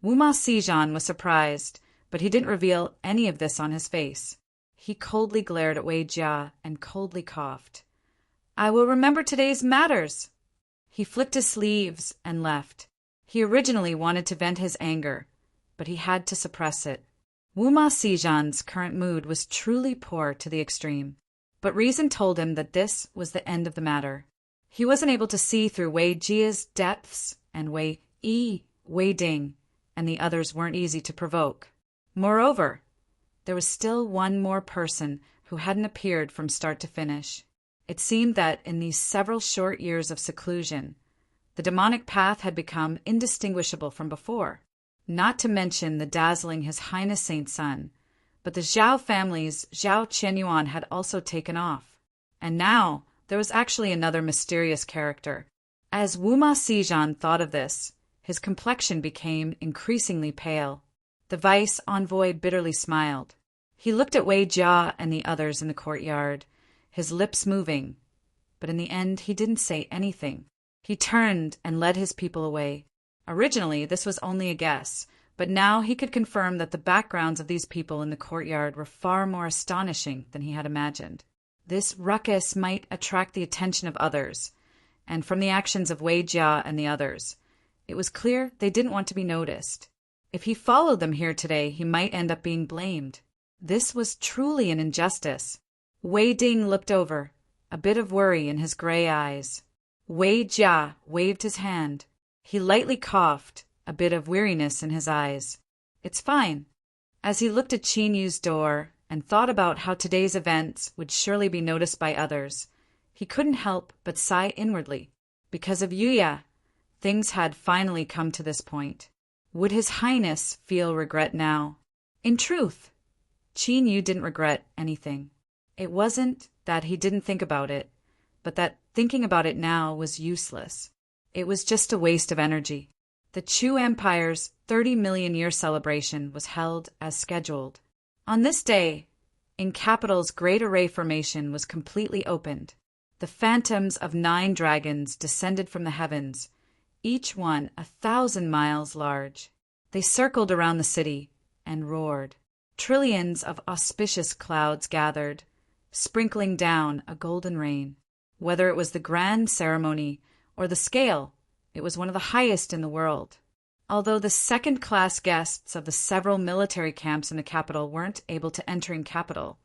Wu Sijan was surprised, but he didn't reveal any of this on his face. He coldly glared at Wei Jia and coldly coughed. I will remember today's matters. He flicked his sleeves and left. He originally wanted to vent his anger, but he had to suppress it. Wu Sijan's current mood was truly poor to the extreme, but reason told him that this was the end of the matter. He wasn't able to see through Wei Jia's depths, and Wei Ding, and the others weren't easy to provoke. Moreover, there was still one more person who hadn't appeared from start to finish. It seemed that in these several short years of seclusion, the demonic path had become indistinguishable from before. Not to mention the dazzling His Highness Saint Sun, but the Zhao family's Zhao Qianyuan had also taken off. And now there was actually another mysterious character. As Wu Sijan thought of this, his complexion became increasingly pale. The vice envoy bitterly smiled. He looked at Wei Jia and the others in the courtyard, his lips moving, but in the end he didn't say anything. He turned and led his people away. Originally, this was only a guess, but now he could confirm that the backgrounds of these people in the courtyard were far more astonishing than he had imagined. This ruckus might attract the attention of others, and from the actions of Wei Jia and the others, it was clear they didn't want to be noticed. If he followed them here today, he might end up being blamed. This was truly an injustice. Wei Ding looked over, a bit of worry in his gray eyes. Wei Jia waved his hand. He lightly coughed, a bit of weariness in his eyes. It's fine. As he looked at Qin Yu's door and thought about how today's events would surely be noticed by others, he couldn't help but sigh inwardly. Because of Yuya, things had finally come to this point. Would His Highness feel regret now? In truth, Qin Yu didn't regret anything. It wasn't that he didn't think about it, but that thinking about it now was useless. It was just a waste of energy. The Chu Empire's 30-million-year celebration was held as scheduled. On this day, in Capital's Great Array Formation was completely opened. The phantoms of 9 dragons descended from the heavens, each one 1,000 miles large. They circled around the city and roared. Trillions of auspicious clouds gathered, sprinkling down a golden rain. Whether it was the grand ceremony or the scale, it was one of the highest in the world. Although the second-class guests of the several military camps in the capital weren't able to enter in capital,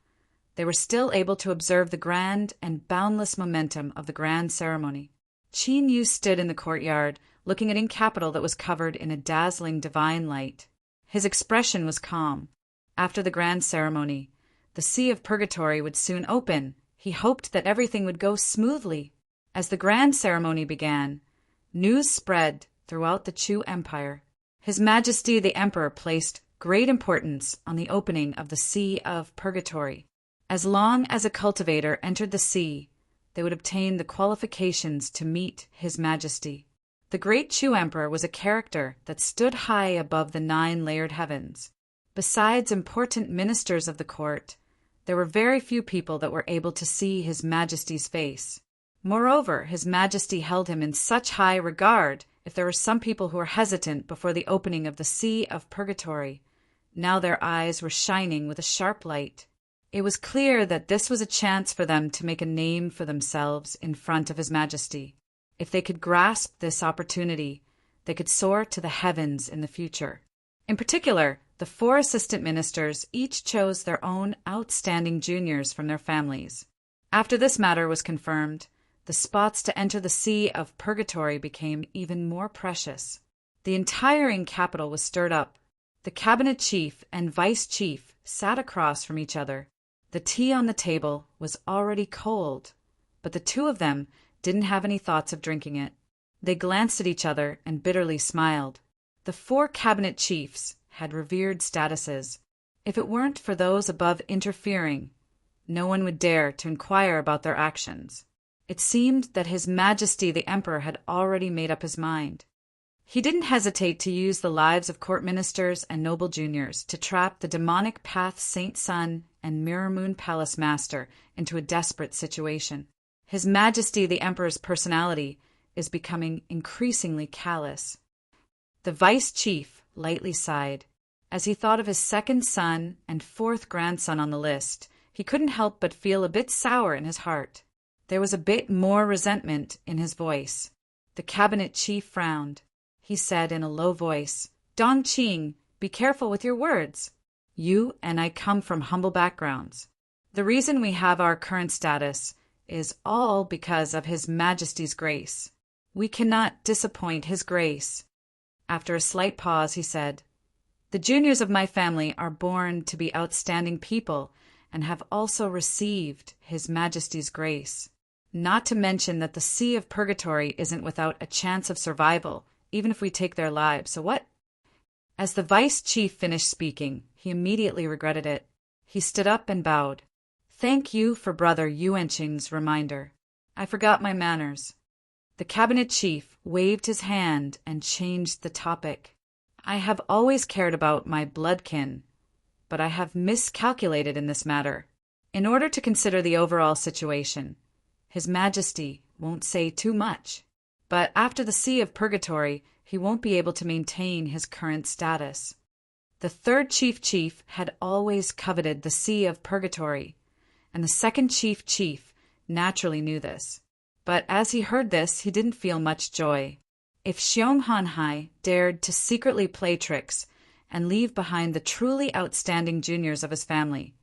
they were still able to observe the grand and boundless momentum of the grand ceremony. Qin Yu stood in the courtyard, looking at capital that was covered in a dazzling divine light. His expression was calm. After the grand ceremony, the Sea of Purgatory would soon open. He hoped that everything would go smoothly. As the grand ceremony began, news spread throughout the Chu Empire. His Majesty the Emperor placed great importance on the opening of the Sea of Purgatory. As long as a cultivator entered the sea, they would obtain the qualifications to meet His Majesty. The great Chu Emperor was a character that stood high above the 9-layered heavens. Besides important ministers of the court, there were very few people that were able to see His Majesty's face. Moreover, His Majesty held him in such high regard if there were some people who were hesitant before the opening of the Sea of Purgatory. Now their eyes were shining with a sharp light. It was clear that this was a chance for them to make a name for themselves in front of His Majesty. If they could grasp this opportunity, they could soar to the heavens in the future. In particular, the 4 assistant ministers each chose their own outstanding juniors from their families. After this matter was confirmed, the spots to enter the Sea of Purgatory became even more precious. The entire capital was stirred up. The cabinet chief and vice chief sat across from each other. The tea on the table was already cold, but the 2 of them didn't have any thoughts of drinking it. They glanced at each other and bitterly smiled. The 4 cabinet chiefs had revered statuses. If it weren't for those above interfering, no one would dare to inquire about their actions. It seemed that His Majesty the Emperor had already made up his mind. He didn't hesitate to use the lives of court ministers and noble juniors to trap the demonic Path Saint Sun and Mirror Moon Palace Master into a desperate situation. His Majesty the Emperor's personality is becoming increasingly callous. The vice chief lightly sighed. As he thought of his 2nd son and 4th grandson on the list, he couldn't help but feel a bit sour in his heart. There was a bit more resentment in his voice. The cabinet chief frowned. He said in a low voice, "Dong Qing, be careful with your words. You and I come from humble backgrounds. The reason we have our current status is all because of His Majesty's grace. We cannot disappoint His grace." After a slight pause, he said, "The juniors of my family are born to be outstanding people and have also received His Majesty's grace. Not to mention that the Sea of Purgatory isn't without a chance of survival, even if we take their lives, so what?" As the vice chief finished speaking, he immediately regretted it. He stood up and bowed. "Thank you for Brother Yuanqing's reminder. I forgot my manners." The cabinet chief waved his hand and changed the topic. "I have always cared about my bloodkin, but I have miscalculated in this matter. In order to consider the overall situation, His Majesty won't say too much. But after the Sea of Purgatory, he won't be able to maintain his current status." The 3rd chief had always coveted the Sea of Purgatory, and the 2nd chief naturally knew this. But as he heard this, he didn't feel much joy. If Xiong Hanhai dared to secretly play tricks and leave behind the truly outstanding juniors of his family,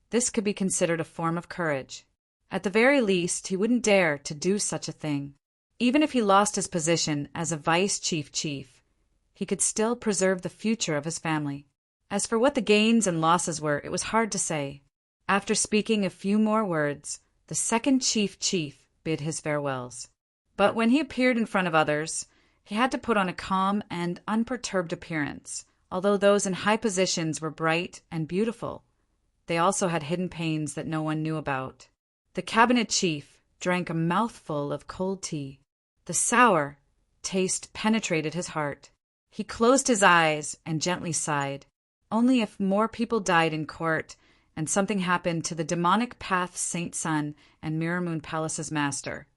this could be considered a form of courage. At the very least, he wouldn't dare to do such a thing. Even if he lost his position as a vice chief, he could still preserve the future of his family. As for what the gains and losses were, it was hard to say. After speaking a few more words, the 2nd chief bid his farewells. But when he appeared in front of others, he had to put on a calm and unperturbed appearance. Although those in high positions were bright and beautiful, they also had hidden pains that no one knew about. The cabinet chief drank a mouthful of cold tea. The sour taste penetrated his heart. He closed his eyes and gently sighed. Only if more people died in court and something happened to the demonic Path Saint Sun and Mirror Moon Palace's master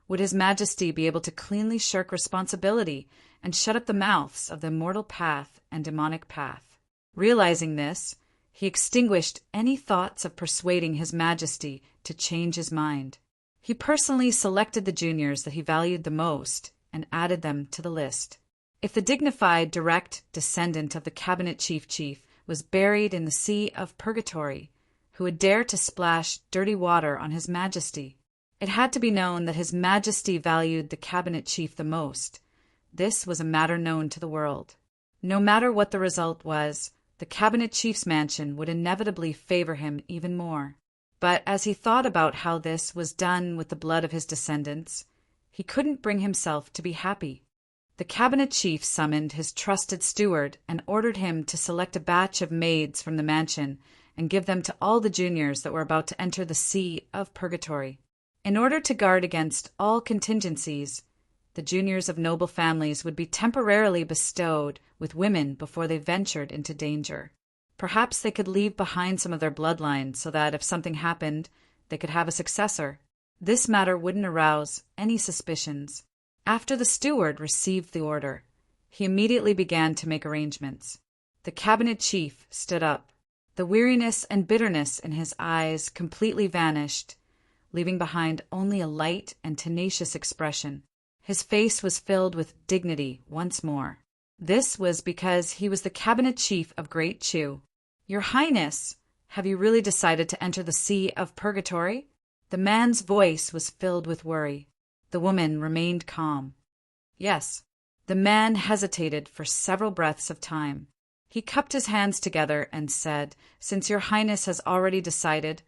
would His Majesty be able to cleanly shirk responsibility and shut up the mouths of the immortal Path and demonic Path. Realizing this, he extinguished any thoughts of persuading His Majesty to change his mind. He personally selected the juniors that he valued the most and added them to the list. If the dignified direct descendant of the cabinet chief was buried in the Sea of Purgatory, who would dare to splash dirty water on His Majesty? It had to be known that His Majesty valued the cabinet chief the most. This was a matter known to the world. No matter what the result was, the cabinet chief's mansion would inevitably favor him even more. But as he thought about how this was done with the blood of his descendants, he couldn't bring himself to be happy. The cabinet chief summoned his trusted steward and ordered him to select a batch of maids from the mansion and give them to all the juniors that were about to enter the Sea of Purgatory. In order to guard against all contingencies, the juniors of noble families would be temporarily bestowed with women before they ventured into danger. Perhaps they could leave behind some of their bloodline so that if something happened, they could have a successor. This matter wouldn't arouse any suspicions. After the steward received the order, he immediately began to make arrangements. The cabinet chief stood up. The weariness and bitterness in his eyes completely vanished, leaving behind only a light and tenacious expression. His face was filled with dignity once more. This was because he was the cabinet chief of Great Chu. "Your Highness, have you really decided to enter the Sea of Purgatory?" The man's voice was filled with worry. The woman remained calm. "Yes." The man hesitated for several breaths of time. He cupped his hands together and said, "Since your Highness has already decided,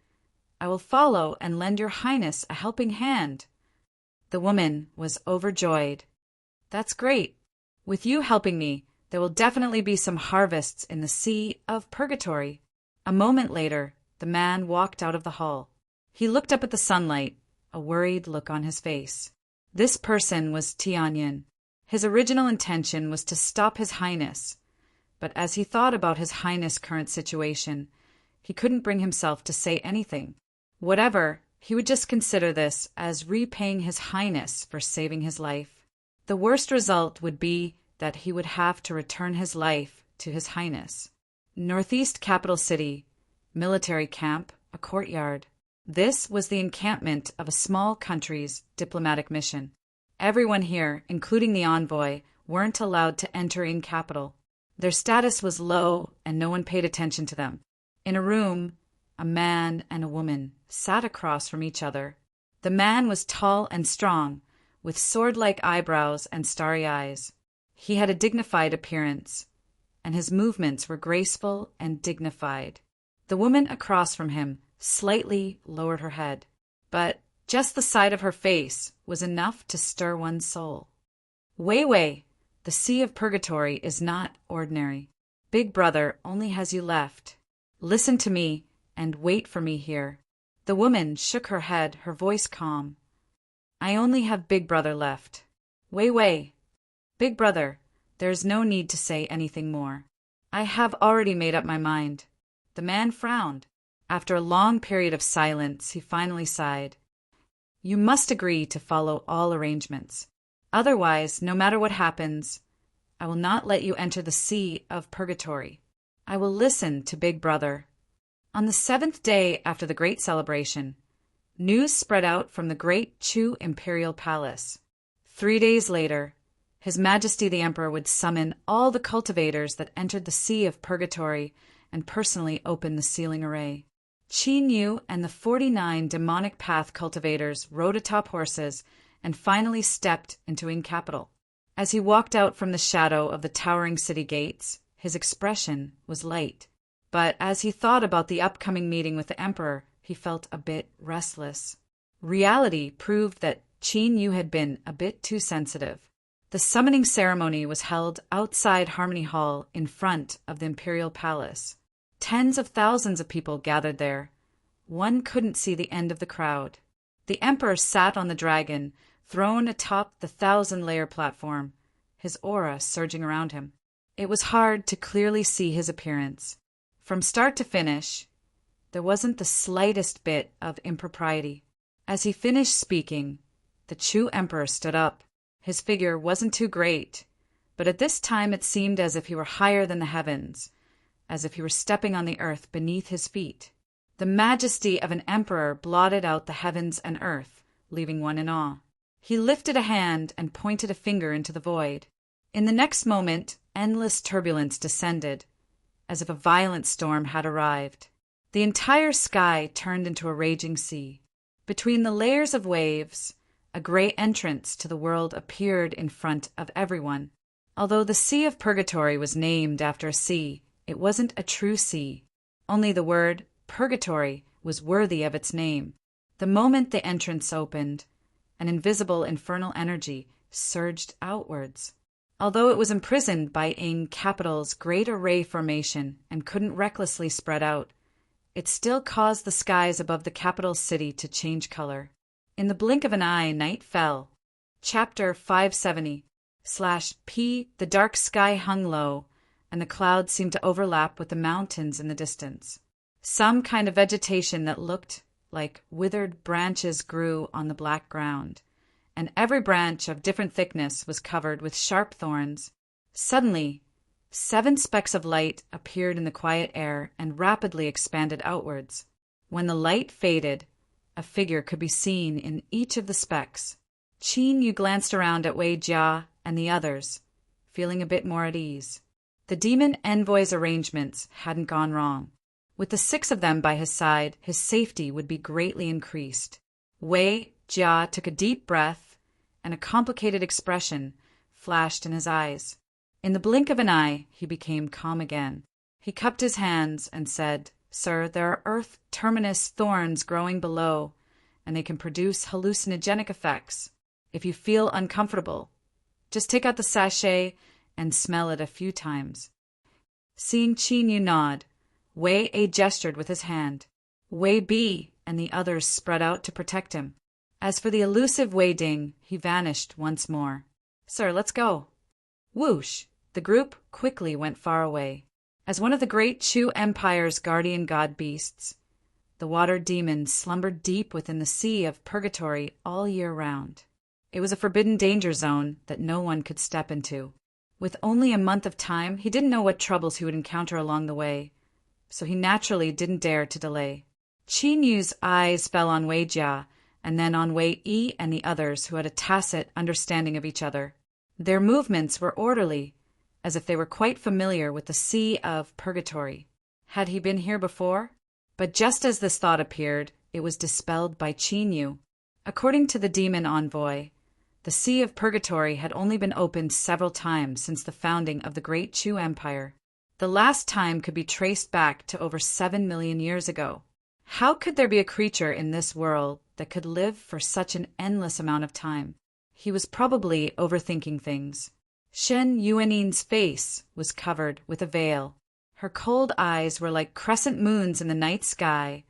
I will follow and lend your Highness a helping hand." The woman was overjoyed. That's great. With you helping me, there will definitely be some harvests in the Sea of Purgatory. A moment later, the man walked out of the hall. He looked up at the sunlight, a worried look on his face. This person was Tianyin. His original intention was to stop His Highness, but as he thought about His Highness' current situation, he couldn't bring himself to say anything. Whatever, he would just consider this as repaying His Highness for saving his life. The worst result would be that he would have to return his life to His Highness. Northeast capital city, military camp, a courtyard. This was the encampment of a small country's diplomatic mission. Everyone here, including the envoy, weren't allowed to enter in capital. Their status was low and no one paid attention to them. In a room, a man and a woman sat across from each other. The man was tall and strong, with sword-like eyebrows and starry eyes. He had a dignified appearance, and his movements were graceful and dignified. The woman across from him slightly lowered her head, but just the side of her face was enough to stir one's soul. Wei Wei, the Sea of Purgatory is not ordinary. Big Brother only has you left. Listen to me and wait for me here. The woman shook her head, her voice calm. I only have Big Brother left. Wei Wei. Big Brother, there is no need to say anything more. I have already made up my mind. The man frowned. After a long period of silence, he finally sighed. You must agree to follow all arrangements. Otherwise, no matter what happens, I will not let you enter the Sea of Purgatory. I will listen to Big Brother. On the 7th day after the great celebration, news spread out from the great Chu Imperial Palace. 3 days later, His Majesty the Emperor would summon all the cultivators that entered the Sea of Purgatory and personally open the sealing array. Qin Yu and the 49 demonic path cultivators rode atop horses and finally stepped into Ing capital. As he walked out from the shadow of the towering city gates, his expression was light. But as he thought about the upcoming meeting with the Emperor, he felt a bit restless. Reality proved that Qin Yu had been a bit too sensitive. The summoning ceremony was held outside Harmony Hall in front of the Imperial Palace. Tens of thousands of people gathered there. One couldn't see the end of the crowd. The Emperor sat on the dragon, thrown atop the 1,000-layer platform, his aura surging around him. It was hard to clearly see his appearance. From start to finish, there wasn't the slightest bit of impropriety. As he finished speaking, the Chu Emperor stood up. His figure wasn't too great, but at this time it seemed as if he were higher than the heavens, as if he were stepping on the earth beneath his feet. The majesty of an emperor blotted out the heavens and earth, leaving one in awe. He lifted a hand and pointed a finger into the void. In the next moment, endless turbulence descended, as if a violent storm had arrived. The entire sky turned into a raging sea. Between the layers of waves, a gray entrance to the world appeared in front of everyone. Although the Sea of Purgatory was named after a sea, it wasn't a true sea. Only the word purgatory was worthy of its name. The moment the entrance opened, an invisible infernal energy surged outwards. Although it was imprisoned by Ing Capital's Great Array formation and couldn't recklessly spread out, it still caused the skies above the capital city to change color. In the blink of an eye, night fell. Chapter 570/P. The dark sky hung low, and the clouds seemed to overlap with the mountains in the distance. Some kind of vegetation that looked like withered branches grew on the black ground, and every branch of different thickness was covered with sharp thorns. Suddenly, 7 specks of light appeared in the quiet air and rapidly expanded outwards. When the light faded, a figure could be seen in each of the specks. Qin Yu glanced around at Wei Jia and the others, feeling a bit more at ease. The demon envoy's arrangements hadn't gone wrong. With the 6 of them by his side, his safety would be greatly increased. Wei Jia took a deep breath, and a complicated expression flashed in his eyes. In the blink of an eye, he became calm again. He cupped his hands and said, "Sir, there are earth terminus thorns growing below, and they can produce hallucinogenic effects. If you feel uncomfortable, Just take out the sachet and smell it a few times." Seeing Qin Yu nod, Wei A gestured with his hand. Wei B and the others spread out to protect him. As for the elusive Wei Ding, he vanished once more. "Sir, let's go." Whoosh! The group quickly went far away. As one of the great Chu Empire's guardian god beasts, the water demon slumbered deep within the sea of purgatory all year round. It was a forbidden danger zone that no one could step into. With only a month of time, he didn't know what troubles he would encounter along the way, so he naturally didn't dare to delay. Qin Yu's eyes fell on Wei Jia, and then on Wei Yi and the others who had a tacit understanding of each other. Their movements were orderly, as if they were quite familiar with the sea of purgatory. Had he been here before? But just as this thought appeared, it was dispelled by Qin Yu. According to the demon envoy, the Sea of Purgatory had only been opened several times since the founding of the Great Chu Empire. The last time could be traced back to over 7 million years ago. How could there be a creature in this world that could live for such an endless amount of time? He was probably overthinking things. Shen Yuanin's face was covered with a veil. Her cold eyes were like crescent moons in the night sky,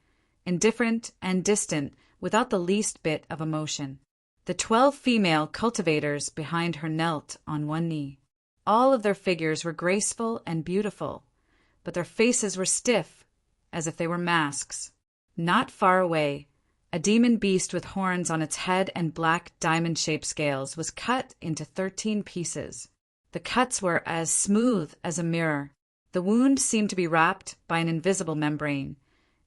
indifferent and distant without the least bit of emotion. The 12 female cultivators behind her knelt on one knee. All of their figures were graceful and beautiful, but their faces were stiff, as if they were masks. Not far away, a demon beast with horns on its head and black diamond-shaped scales was cut into 13 pieces. The cuts were as smooth as a mirror. The wound seemed to be wrapped by an invisible membrane,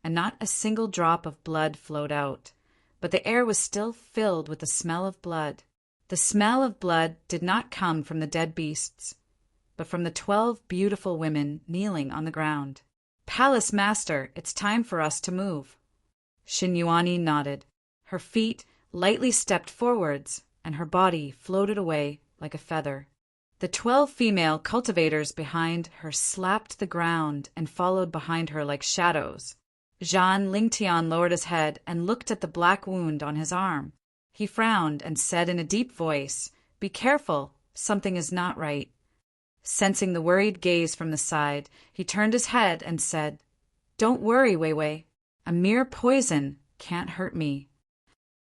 and not a single drop of blood flowed out. But the air was still filled with the smell of blood. The smell of blood did not come from the dead beasts, but from the 12 beautiful women kneeling on the ground. "Palace Master, it's time for us to move." Xinyuani nodded. Her feet lightly stepped forwards, and her body floated away like a feather. The 12 female cultivators behind her slapped the ground and followed behind her like shadows. Zhan Lingtian lowered his head and looked at the black wound on his arm. He frowned and said in a deep voice, "Be careful, something is not right." Sensing the worried gaze from the side, he turned his head and said, "Don't worry, Wei Wei. A mere poison can't hurt me."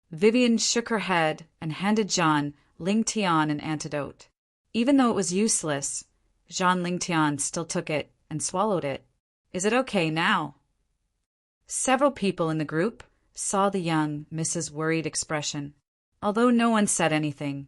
Vivian shook her head and handed Zhan Lingtian an antidote. Even though it was useless, Zhan Lingtian still took it and swallowed it. "Is it okay now?" Several people in the group saw the young Mrs. Worried expression. Although no one said anything,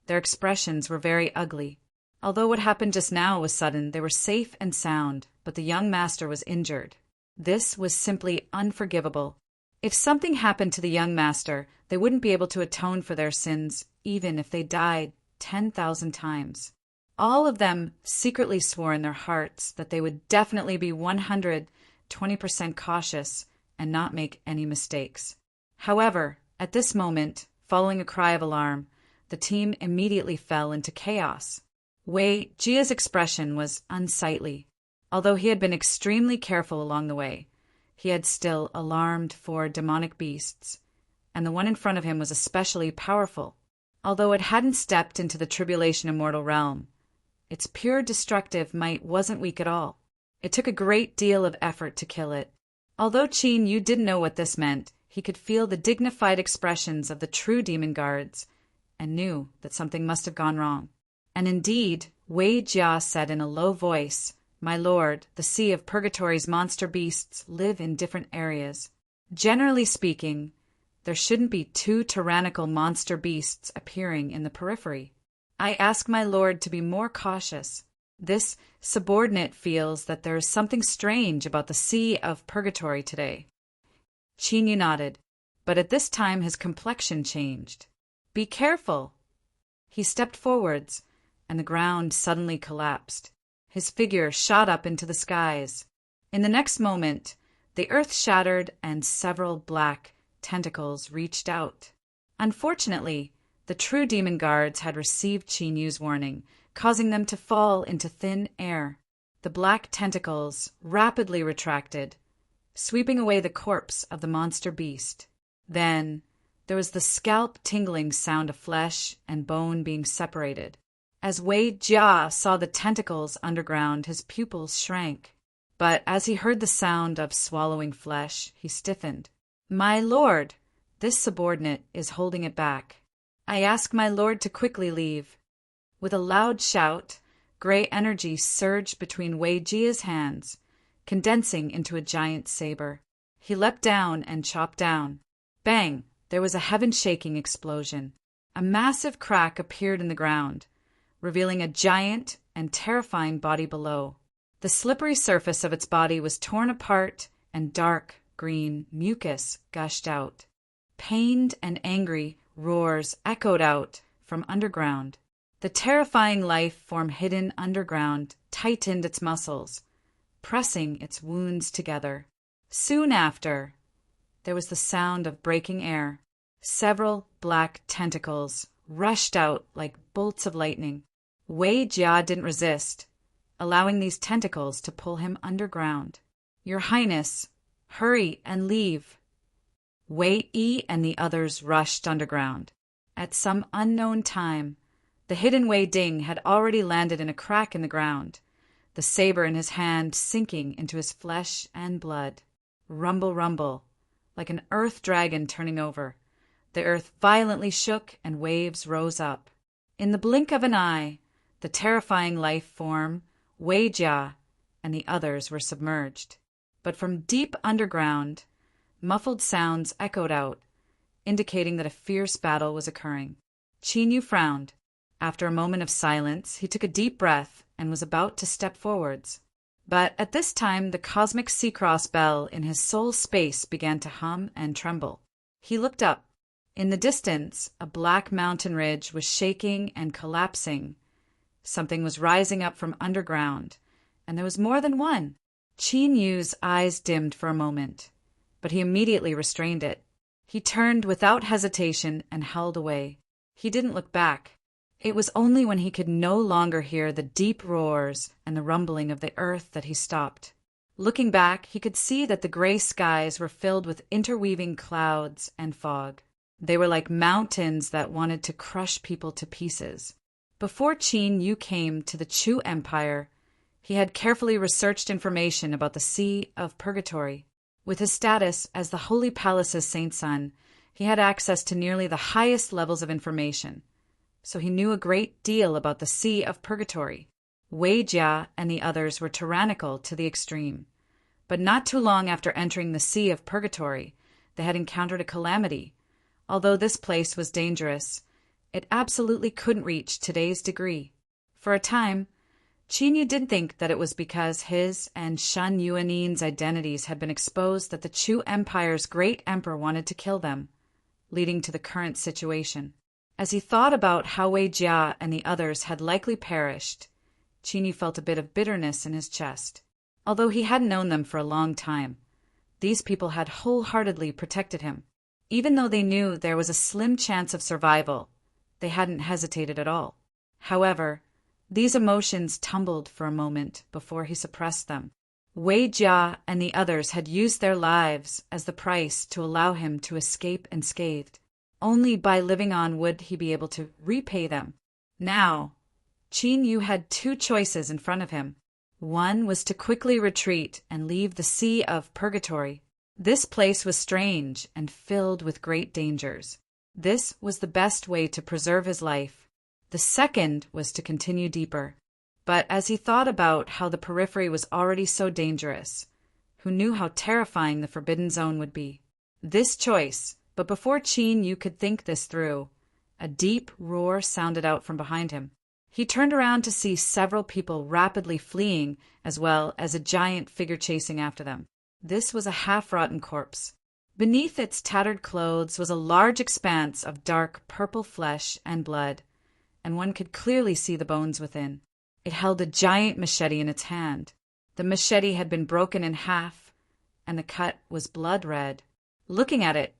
their expressions were very ugly. Although what happened just now was sudden, they were safe and sound, but the young master was injured. This was simply unforgivable. If something happened to the young master, they wouldn't be able to atone for their sins, even if they died 10,000 times. All of them secretly swore in their hearts that they would definitely be 120% cautious and not make any mistakes. However, at this moment, following a cry of alarm, the team immediately fell into chaos. Wei Jia's expression was unsightly. Although he had been extremely careful along the way, he had still alarmed 4 demonic beasts, and the one in front of him was especially powerful. Although it hadn't stepped into the tribulation immortal realm, its pure destructive might wasn't weak at all. It took a great deal of effort to kill it. Although Qin Yu didn't know what this meant, he could feel the dignified expressions of the true demon guards and knew that something must have gone wrong. And indeed, Wei Jia said in a low voice, "My lord, the Sea of Purgatory's monster beasts live in different areas. Generally speaking, there shouldn't be 2 tyrannical monster beasts appearing in the periphery. I ask my lord to be more cautious. This subordinate feels that there is something strange about the Sea of Purgatory today." Qin Yu nodded, but at this time his complexion changed. "Be careful." He stepped forwards, and the ground suddenly collapsed. His figure shot up into the skies. In the next moment, the earth shattered and several black tentacles reached out. Unfortunately, the true demon guards had received Qin Yu's warning, causing them to fall into thin air. The black tentacles rapidly retracted, sweeping away the corpse of the monster beast. Then there was the scalp-tingling sound of flesh and bone being separated. As Wei Jia saw the tentacles underground, his pupils shrank. But as he heard the sound of swallowing flesh, he stiffened. "My lord, this subordinate is holding it back. I ask my lord to quickly leave." With a loud shout, gray energy surged between Wei Jia's hands, condensing into a giant saber. He leapt down and chopped down. Bang! There was a heaven-shaking explosion. A massive crack appeared in the ground, revealing a giant and terrifying body below. The slippery surface of its body was torn apart, and dark green mucus gushed out. Pained and angry roars echoed out from underground. The terrifying life form hidden underground tightened its muscles, pressing its wounds together. Soon after, there was the sound of breaking air. Several black tentacles rushed out like bolts of lightning. Wei Jia didn't resist, allowing these tentacles to pull him underground. "Your Highness, hurry and leave." Wei Yi and the others rushed underground. At some unknown time, the hidden Wei Ding had already landed in a crack in the ground, the saber in his hand sinking into his flesh and blood. Rumble, rumble, like an earth dragon turning over. The earth violently shook and waves rose up. In the blink of an eye, the terrifying life form, Wei Jia, and the others were submerged. But from deep underground, muffled sounds echoed out, indicating that a fierce battle was occurring. Qin Yu frowned. After a moment of silence, he took a deep breath and was about to step forwards. But at this time, the cosmic Sea-Cross bell in his soul space began to hum and tremble. He looked up. In the distance, a black mountain ridge was shaking and collapsing. Something was rising up from underground, and there was more than one. Qin Yu's eyes dimmed for a moment, but he immediately restrained it. He turned without hesitation and held away. He didn't look back. It was only when he could no longer hear the deep roars and the rumbling of the earth that he stopped. Looking back, he could see that the gray skies were filled with interweaving clouds and fog. They were like mountains that wanted to crush people to pieces. Before Qin Yu came to the Chu Empire, he had carefully researched information about the Sea of Purgatory. With his status as the Holy Palace's Saint Son, he had access to nearly the highest levels of information. So he knew a great deal about the Sea of Purgatory. Wei Jia and the others were tyrannical to the extreme. But not too long after entering the Sea of Purgatory, they had encountered a calamity. Although this place was dangerous, it absolutely couldn't reach today's degree. For a time, Qin Yu did think that it was because his and Shen Yuanin's identities had been exposed that the Chu Empire's great emperor wanted to kill them, leading to the current situation. As he thought about how Wei Jia and the others had likely perished, Qin Yu felt a bit of bitterness in his chest. Although he hadn't known them for a long time, these people had wholeheartedly protected him. Even though they knew there was a slim chance of survival, they hadn't hesitated at all. However, these emotions tumbled for a moment before he suppressed them. Wei Jia and the others had used their lives as the price to allow him to escape unscathed. Only by living on would he be able to repay them. Now, Qin Yu had two choices in front of him. One was to quickly retreat and leave the Sea of Purgatory. This place was strange and filled with great dangers. This was the best way to preserve his life. The second was to continue deeper. But as he thought about how the periphery was already so dangerous, who knew how terrifying the Forbidden Zone would be? This choice, but before Qin Yu could think this through, a deep roar sounded out from behind him. He turned around to see several people rapidly fleeing, as well as a giant figure chasing after them. This was a half-rotten corpse. Beneath its tattered clothes was a large expanse of dark purple flesh and blood, and one could clearly see the bones within. It held a giant machete in its hand. The machete had been broken in half, and the cut was blood red. Looking at it,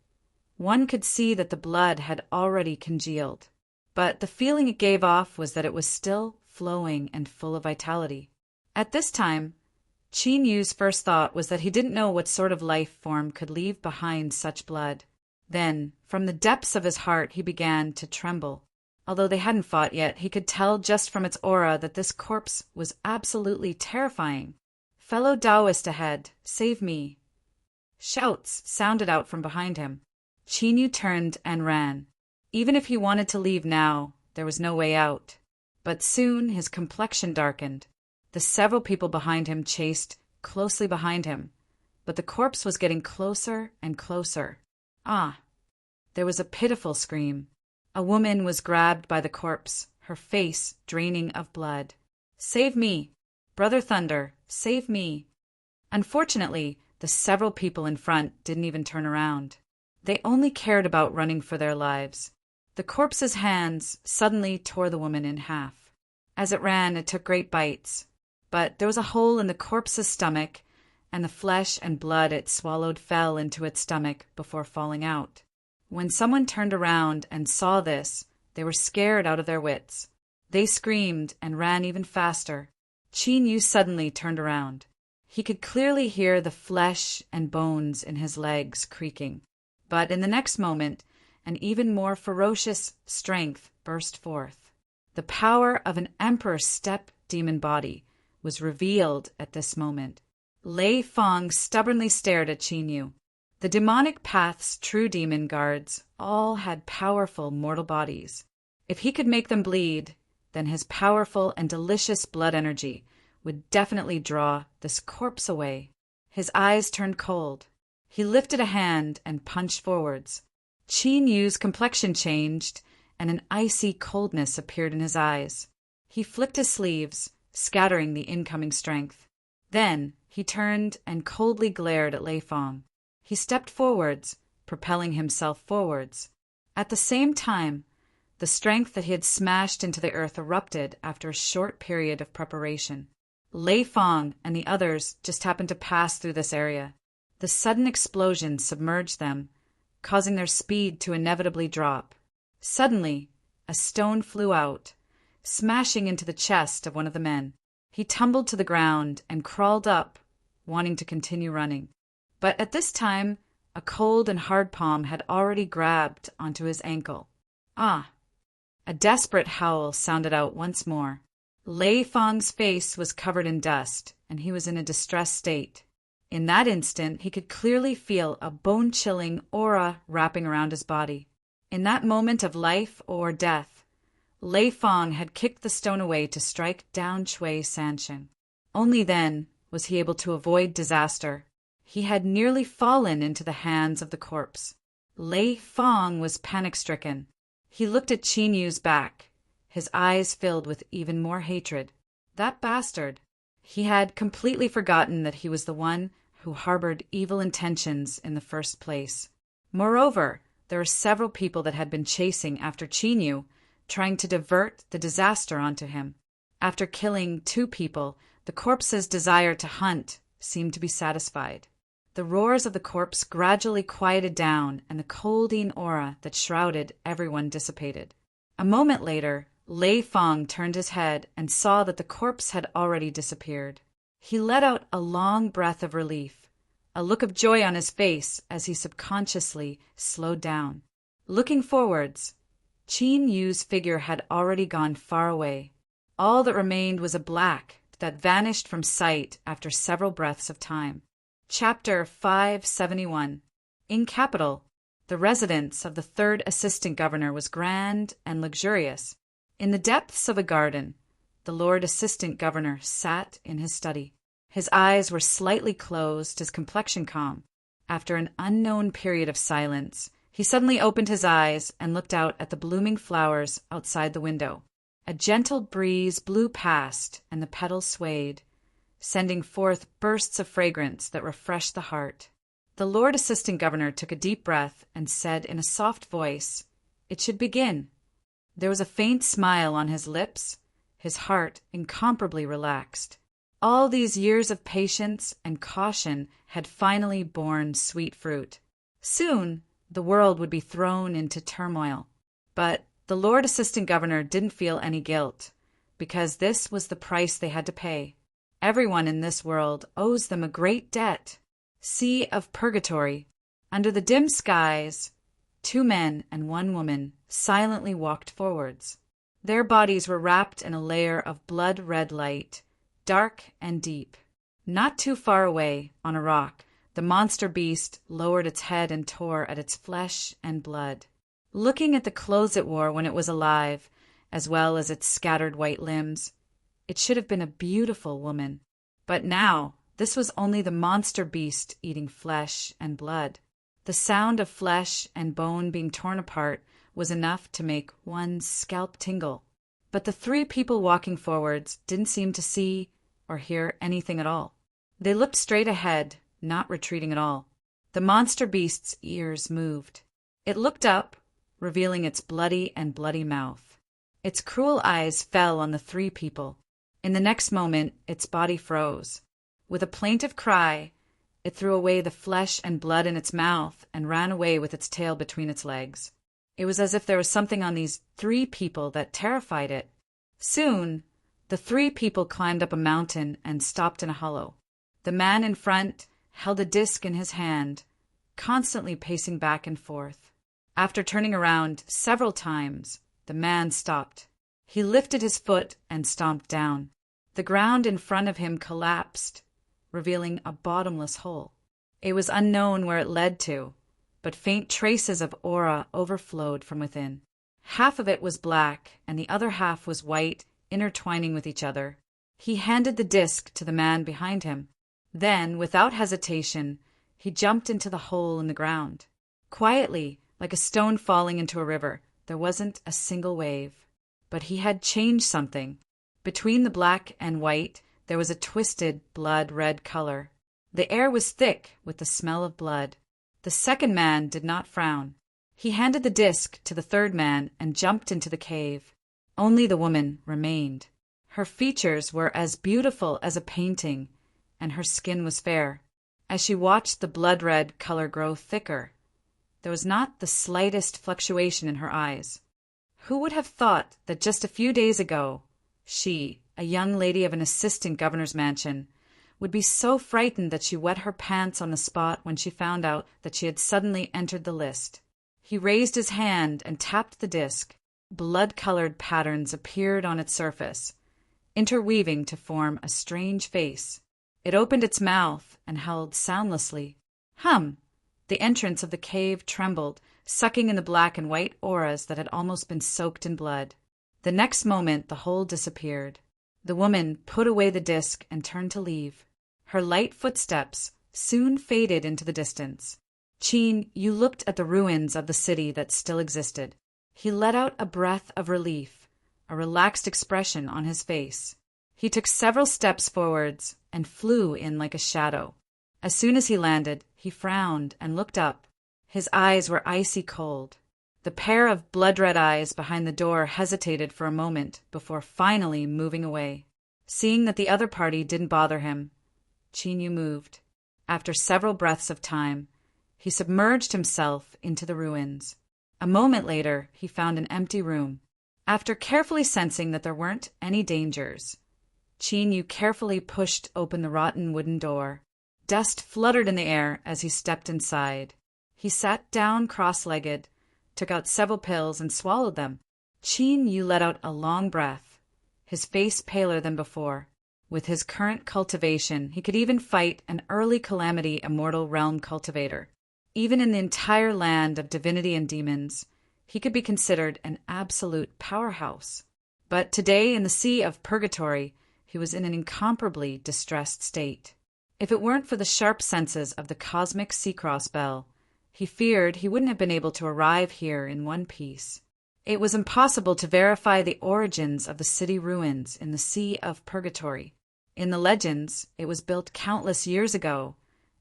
one could see that the blood had already congealed, but the feeling it gave off was that it was still flowing and full of vitality. At this time, Qin Yu's first thought was that he didn't know what sort of life form could leave behind such blood. Then, from the depths of his heart, he began to tremble. Although they hadn't fought yet, he could tell just from its aura that this corpse was absolutely terrifying. "Fellow Taoist ahead, save me." Shouts sounded out from behind him. Qinyu turned and ran. Even if he wanted to leave now, there was no way out. But soon his complexion darkened. The several people behind him chased closely behind him, but the corpse was getting closer and closer. Ah! There was a pitiful scream. A woman was grabbed by the corpse, her face draining of blood. "Save me! Brother Thunder, save me!" Unfortunately, the several people in front didn't even turn around. They only cared about running for their lives. The corpse's hands suddenly tore the woman in half. As it ran, it took great bites. But there was a hole in the corpse's stomach, and the flesh and blood it swallowed fell into its stomach before falling out. When someone turned around and saw this, they were scared out of their wits. They screamed and ran even faster. Qinyu suddenly turned around. He could clearly hear the flesh and bones in his legs creaking. But in the next moment, an even more ferocious strength burst forth. The power of an emperor step demon body was revealed at this moment. Lei Fong stubbornly stared at Qinyu. The demonic path's true demon guards all had powerful mortal bodies. If he could make them bleed, then his powerful and delicious blood energy would definitely draw this corpse away. His eyes turned cold. He lifted a hand and punched forwards. Qinyu's complexion changed, and an icy coldness appeared in his eyes. He flicked his sleeves, scattering the incoming strength. Then he turned and coldly glared at Lei Fong. He stepped forwards, propelling himself forwards. At the same time, the strength that he had smashed into the earth erupted after a short period of preparation. Lei Fong and the others just happened to pass through this area. The sudden explosion submerged them, causing their speed to inevitably drop. Suddenly, a stone flew out, smashing into the chest of one of the men. He tumbled to the ground and crawled up, wanting to continue running. But at this time, a cold and hard palm had already grabbed onto his ankle. Ah! A desperate howl sounded out once more. Lei Fong's face was covered in dust, and he was in a distressed state. In that instant, he could clearly feel a bone-chilling aura wrapping around his body. In that moment of life or death, Lei Fong had kicked the stone away to strike down Cui Sanchen. Only then was he able to avoid disaster. He had nearly fallen into the hands of the corpse. Lei Fong was panic-stricken. He looked at Qinyu's back, his eyes filled with even more hatred. That bastard! He had completely forgotten that he was the one who harbored evil intentions in the first place. Moreover, there were several people that had been chasing after Qinyu, trying to divert the disaster onto him. After killing 2 people, the corpse's desire to hunt seemed to be satisfied. The roars of the corpse gradually quieted down, and the colding aura that shrouded everyone dissipated. A moment later, Lei Fong turned his head and saw that the corpse had already disappeared. He let out a long breath of relief, a look of joy on his face as he subconsciously slowed down. Looking forwards, Qinyu's figure had already gone far away. All that remained was a black that vanished from sight after several breaths of time. Chapter 571. In Capital, the residence of the 3rd Assistant Governor was grand and luxurious. In the depths of a garden, the Lord Assistant Governor sat in his study. His eyes were slightly closed, his complexion calm. After an unknown period of silence, he suddenly opened his eyes and looked out at the blooming flowers outside the window. A gentle breeze blew past, and the petals swayed, sending forth bursts of fragrance that refreshed the heart. The Lord Assistant Governor took a deep breath and said in a soft voice, "It should begin." There was a faint smile on his lips, his heart incomparably relaxed. All these years of patience and caution had finally borne sweet fruit. Soon, the world would be thrown into turmoil. But the Lord Assistant Governor didn't feel any guilt, because this was the price they had to pay. Everyone in this world owes them a great debt. Sea of Purgatory. Under the dim skies, 2 men and 1 woman silently walked forwards. Their bodies were wrapped in a layer of blood-red light, dark and deep. Not too far away, on a rock, the monster beast lowered its head and tore at its flesh and blood. Looking at the clothes it wore when it was alive, as well as its scattered white limbs, it should have been a beautiful woman. But now, this was only the monster beast eating flesh and blood. The sound of flesh and bone being torn apart was enough to make one's scalp tingle. But the three people walking forwards didn't seem to see or hear anything at all. They looked straight ahead, not retreating at all. The monster beast's ears moved. It looked up, revealing its bloody mouth. Its cruel eyes fell on the three people. In the next moment, its body froze. With a plaintive cry, it threw away the flesh and blood in its mouth and ran away with its tail between its legs. It was as if there was something on these three people that terrified it. Soon, the three people climbed up a mountain and stopped in a hollow. The man in front held a disc in his hand, constantly pacing back and forth. After turning around several times, the man stopped. He lifted his foot and stomped down. The ground in front of him collapsed, revealing a bottomless hole. It was unknown where it led to, but faint traces of aura overflowed from within. Half of it was black, and the other half was white, intertwining with each other. He handed the disc to the man behind him. Then, without hesitation, he jumped into the hole in the ground. Quietly, like a stone falling into a river, there wasn't a single wave. But he had changed something. Between the black and white, there was a twisted blood-red color. The air was thick with the smell of blood. The second man did not frown. He handed the disc to the third man and jumped into the cave. Only the woman remained. Her features were as beautiful as a painting, and her skin was fair. As she watched the blood-red color grow thicker, there was not the slightest fluctuation in her eyes. Who would have thought that just a few days ago, she, a young lady of an assistant governor's mansion, would be so frightened that she wet her pants on the spot when she found out that she had suddenly entered the list? He raised his hand and tapped the disc. Blood-colored patterns appeared on its surface, interweaving to form a strange face. It opened its mouth and held soundlessly. Hum! The entrance of the cave trembled, sucking in the black and white auras that had almost been soaked in blood. The next moment the hole disappeared. The woman put away the disc and turned to leave. Her light footsteps soon faded into the distance. Qin, you looked at the ruins of the city that still existed. He let out a breath of relief, a relaxed expression on his face. He took several steps forwards and flew in like a shadow. As soon as he landed, he frowned and looked up. His eyes were icy cold. The pair of blood-red eyes behind the door hesitated for a moment before finally moving away. Seeing that the other party didn't bother him, Qin moved. After several breaths of time, he submerged himself into the ruins. A moment later, he found an empty room. After carefully sensing that there weren't any dangers, Qin carefully pushed open the rotten wooden door. Dust fluttered in the air as he stepped inside. He sat down cross-legged, took out several pills and swallowed them. Qin let out a long breath, his face paler than before. With his current cultivation, he could even fight an early calamity immortal realm cultivator. Even in the entire land of divinity and demons, he could be considered an absolute powerhouse. But today, in the sea of purgatory, he was in an incomparably distressed state. If it weren't for the sharp senses of the cosmic Sea-Cross bell, he feared he wouldn't have been able to arrive here in one piece. It was impossible to verify the origins of the city ruins in the Sea of Purgatory. In the legends, it was built countless years ago,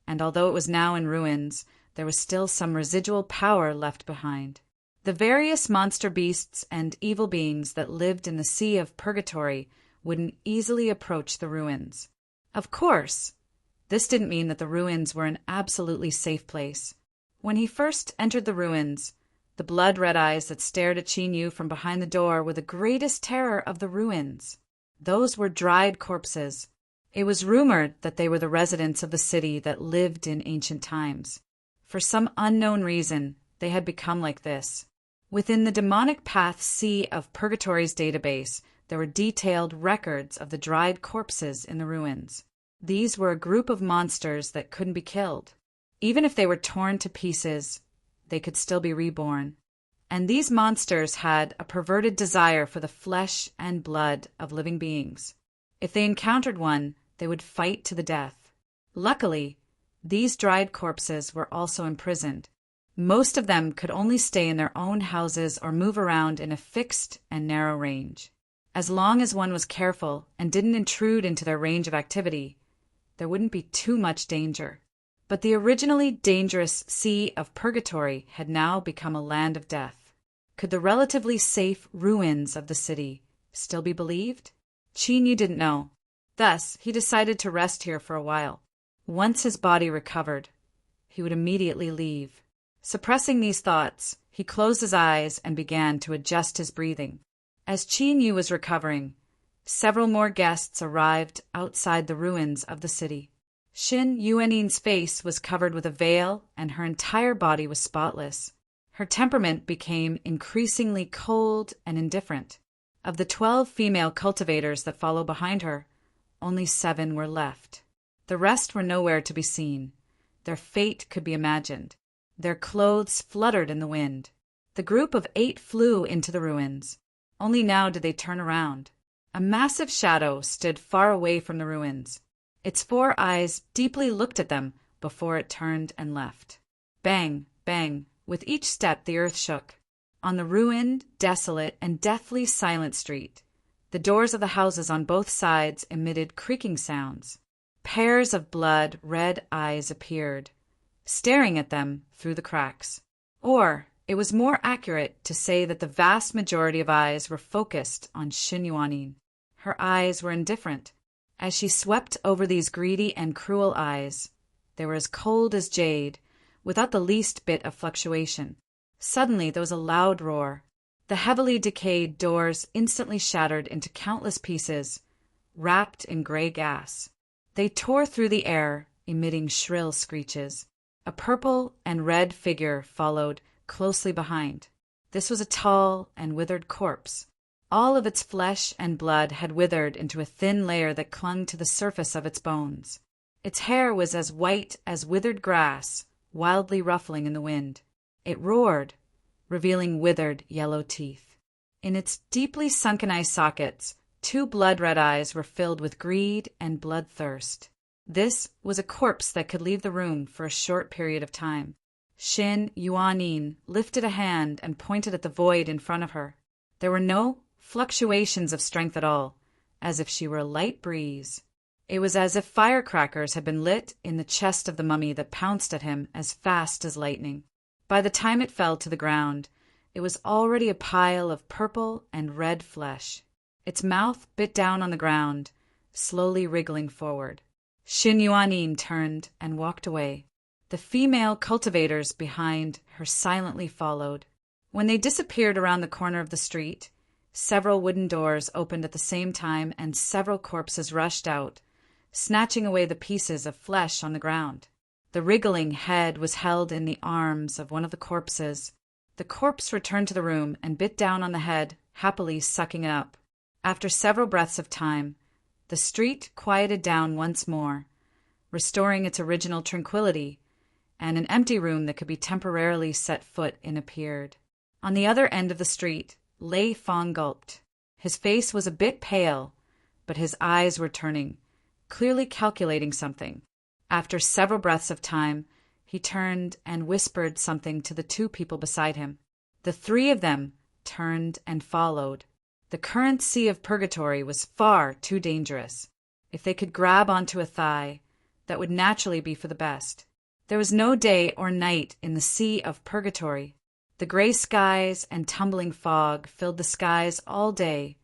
and although it was now in ruins, there was still some residual power left behind. The various monster beasts and evil beings that lived in the Sea of Purgatory wouldn't easily approach the ruins. Of course, this didn't mean that the ruins were an absolutely safe place. When he first entered the ruins, the blood-red eyes that stared at Qin from behind the door were the greatest terror of the ruins. Those were dried corpses. It was rumored that they were the residents of the city that lived in ancient times. For some unknown reason, they had become like this. Within the demonic path Sea of Purgatory's database, there were detailed records of the dried corpses in the ruins. These were a group of monsters that couldn't be killed. Even if they were torn to pieces, they could still be reborn. And these monsters had a perverted desire for the flesh and blood of living beings. If they encountered one, they would fight to the death. Luckily, these dried corpses were also imprisoned. Most of them could only stay in their own houses or move around in a fixed and narrow range. As long as one was careful and didn't intrude into their range of activity, there wouldn't be too much danger. But the originally dangerous Sea of Purgatory had now become a land of death. Could the relatively safe ruins of the city still be believed? Chinyu didn't know. Thus, he decided to rest here for a while. Once his body recovered, he would immediately leave. Suppressing these thoughts, he closed his eyes and began to adjust his breathing. As Chinyu was recovering, several more guests arrived outside the ruins of the city. Xin Yuanin's face was covered with a veil, and her entire body was spotless. Her temperament became increasingly cold and indifferent. Of the 12 female cultivators that followed behind her, only 7 were left. The rest were nowhere to be seen. Their fate could be imagined. Their clothes fluttered in the wind. The group of 8 flew into the ruins. Only now did they turn around. A massive shadow stood far away from the ruins. Its 4 eyes deeply looked at them before it turned and left. Bang, bang, with each step the earth shook. On the ruined, desolate, and deathly silent street, the doors of the houses on both sides emitted creaking sounds. Pairs of blood-red eyes appeared, staring at them through the cracks. Or, it was more accurate to say that the vast majority of eyes were focused on Xin Yuanin. Her eyes were indifferent. As she swept over these greedy and cruel eyes, they were as cold as jade, without the least bit of fluctuation. Suddenly there was a loud roar. The heavily decayed doors instantly shattered into countless pieces, wrapped in gray gas. They tore through the air, emitting shrill screeches. A purple and red figure followed closely behind. This was a tall and withered corpse. All of its flesh and blood had withered into a thin layer that clung to the surface of its bones. Its hair was as white as withered grass, wildly ruffling in the wind. It roared, revealing withered yellow teeth. In its deeply sunken eye sockets, 2 blood-red eyes were filled with greed and bloodthirst. This was a corpse that could leave the room for a short period of time. Xin Yuanin lifted a hand and pointed at the void in front of her. There were no fluctuations of strength at all, as if she were a light breeze. It was as if firecrackers had been lit in the chest of the mummy that pounced at him as fast as lightning. By the time it fell to the ground, it was already a pile of purple and red flesh. Its mouth bit down on the ground, slowly wriggling forward. Xin Yuanin turned and walked away. The female cultivators behind her silently followed. When they disappeared around the corner of the street, several wooden doors opened at the same time and several corpses rushed out, snatching away the pieces of flesh on the ground. The wriggling head was held in the arms of one of the corpses. The corpse returned to the room and bit down on the head, happily sucking it up. After several breaths of time, the street quieted down once more, restoring its original tranquility, and an empty room that could be temporarily set foot in appeared. On the other end of the street, Lei Fong gulped. His face was a bit pale, but his eyes were turning, clearly calculating something. After several breaths of time, he turned and whispered something to the 2 people beside him. The 3 of them turned and followed. The current Sea of Purgatory was far too dangerous. If they could grab onto a thigh, that would naturally be for the best. There was no day or night in the Sea of Purgatory. The gray skies and tumbling fog filled the skies all day,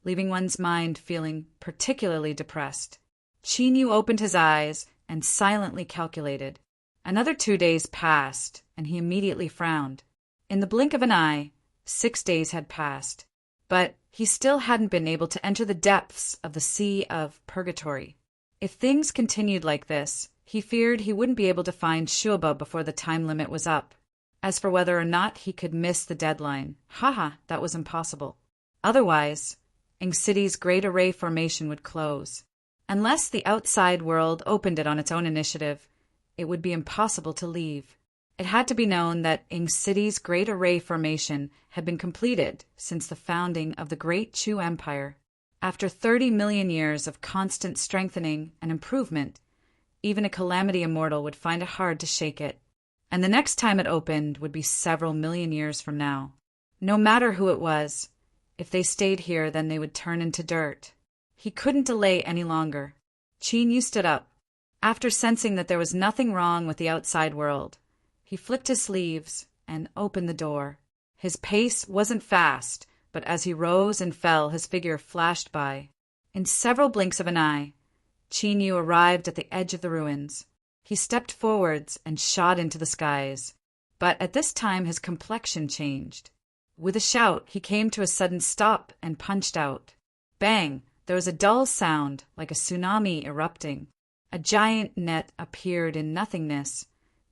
leaving one's mind feeling particularly depressed. Chinyu opened his eyes and silently calculated. Another 2 days passed, and he immediately frowned. In the blink of an eye, 6 days had passed, but he still hadn't been able to enter the depths of the Sea of Purgatory. If things continued like this, he feared he wouldn't be able to find Shuoba before the time limit was up. As for whether or not he could miss the deadline, that was impossible. Otherwise, Ing City's Great Array Formation would close. Unless the outside world opened it on its own initiative, it would be impossible to leave. It had to be known that Ing City's Great Array Formation had been completed since the founding of the Great Chu Empire. After 30 million years of constant strengthening and improvement, even a calamity immortal would find it hard to shake it. And the next time it opened would be several million years from now. No matter who it was, if they stayed here, then they would turn into dirt. He couldn't delay any longer. Qin Yu stood up. After sensing that there was nothing wrong with the outside world, he flicked his sleeves and opened the door. His pace wasn't fast, but as he rose and fell, his figure flashed by. In several blinks of an eye, Qin Yu arrived at the edge of the ruins. He stepped forwards and shot into the skies. But at this time his complexion changed. With a shout, he came to a sudden stop and punched out. Bang! There was a dull sound, like a tsunami erupting. A giant net appeared in nothingness,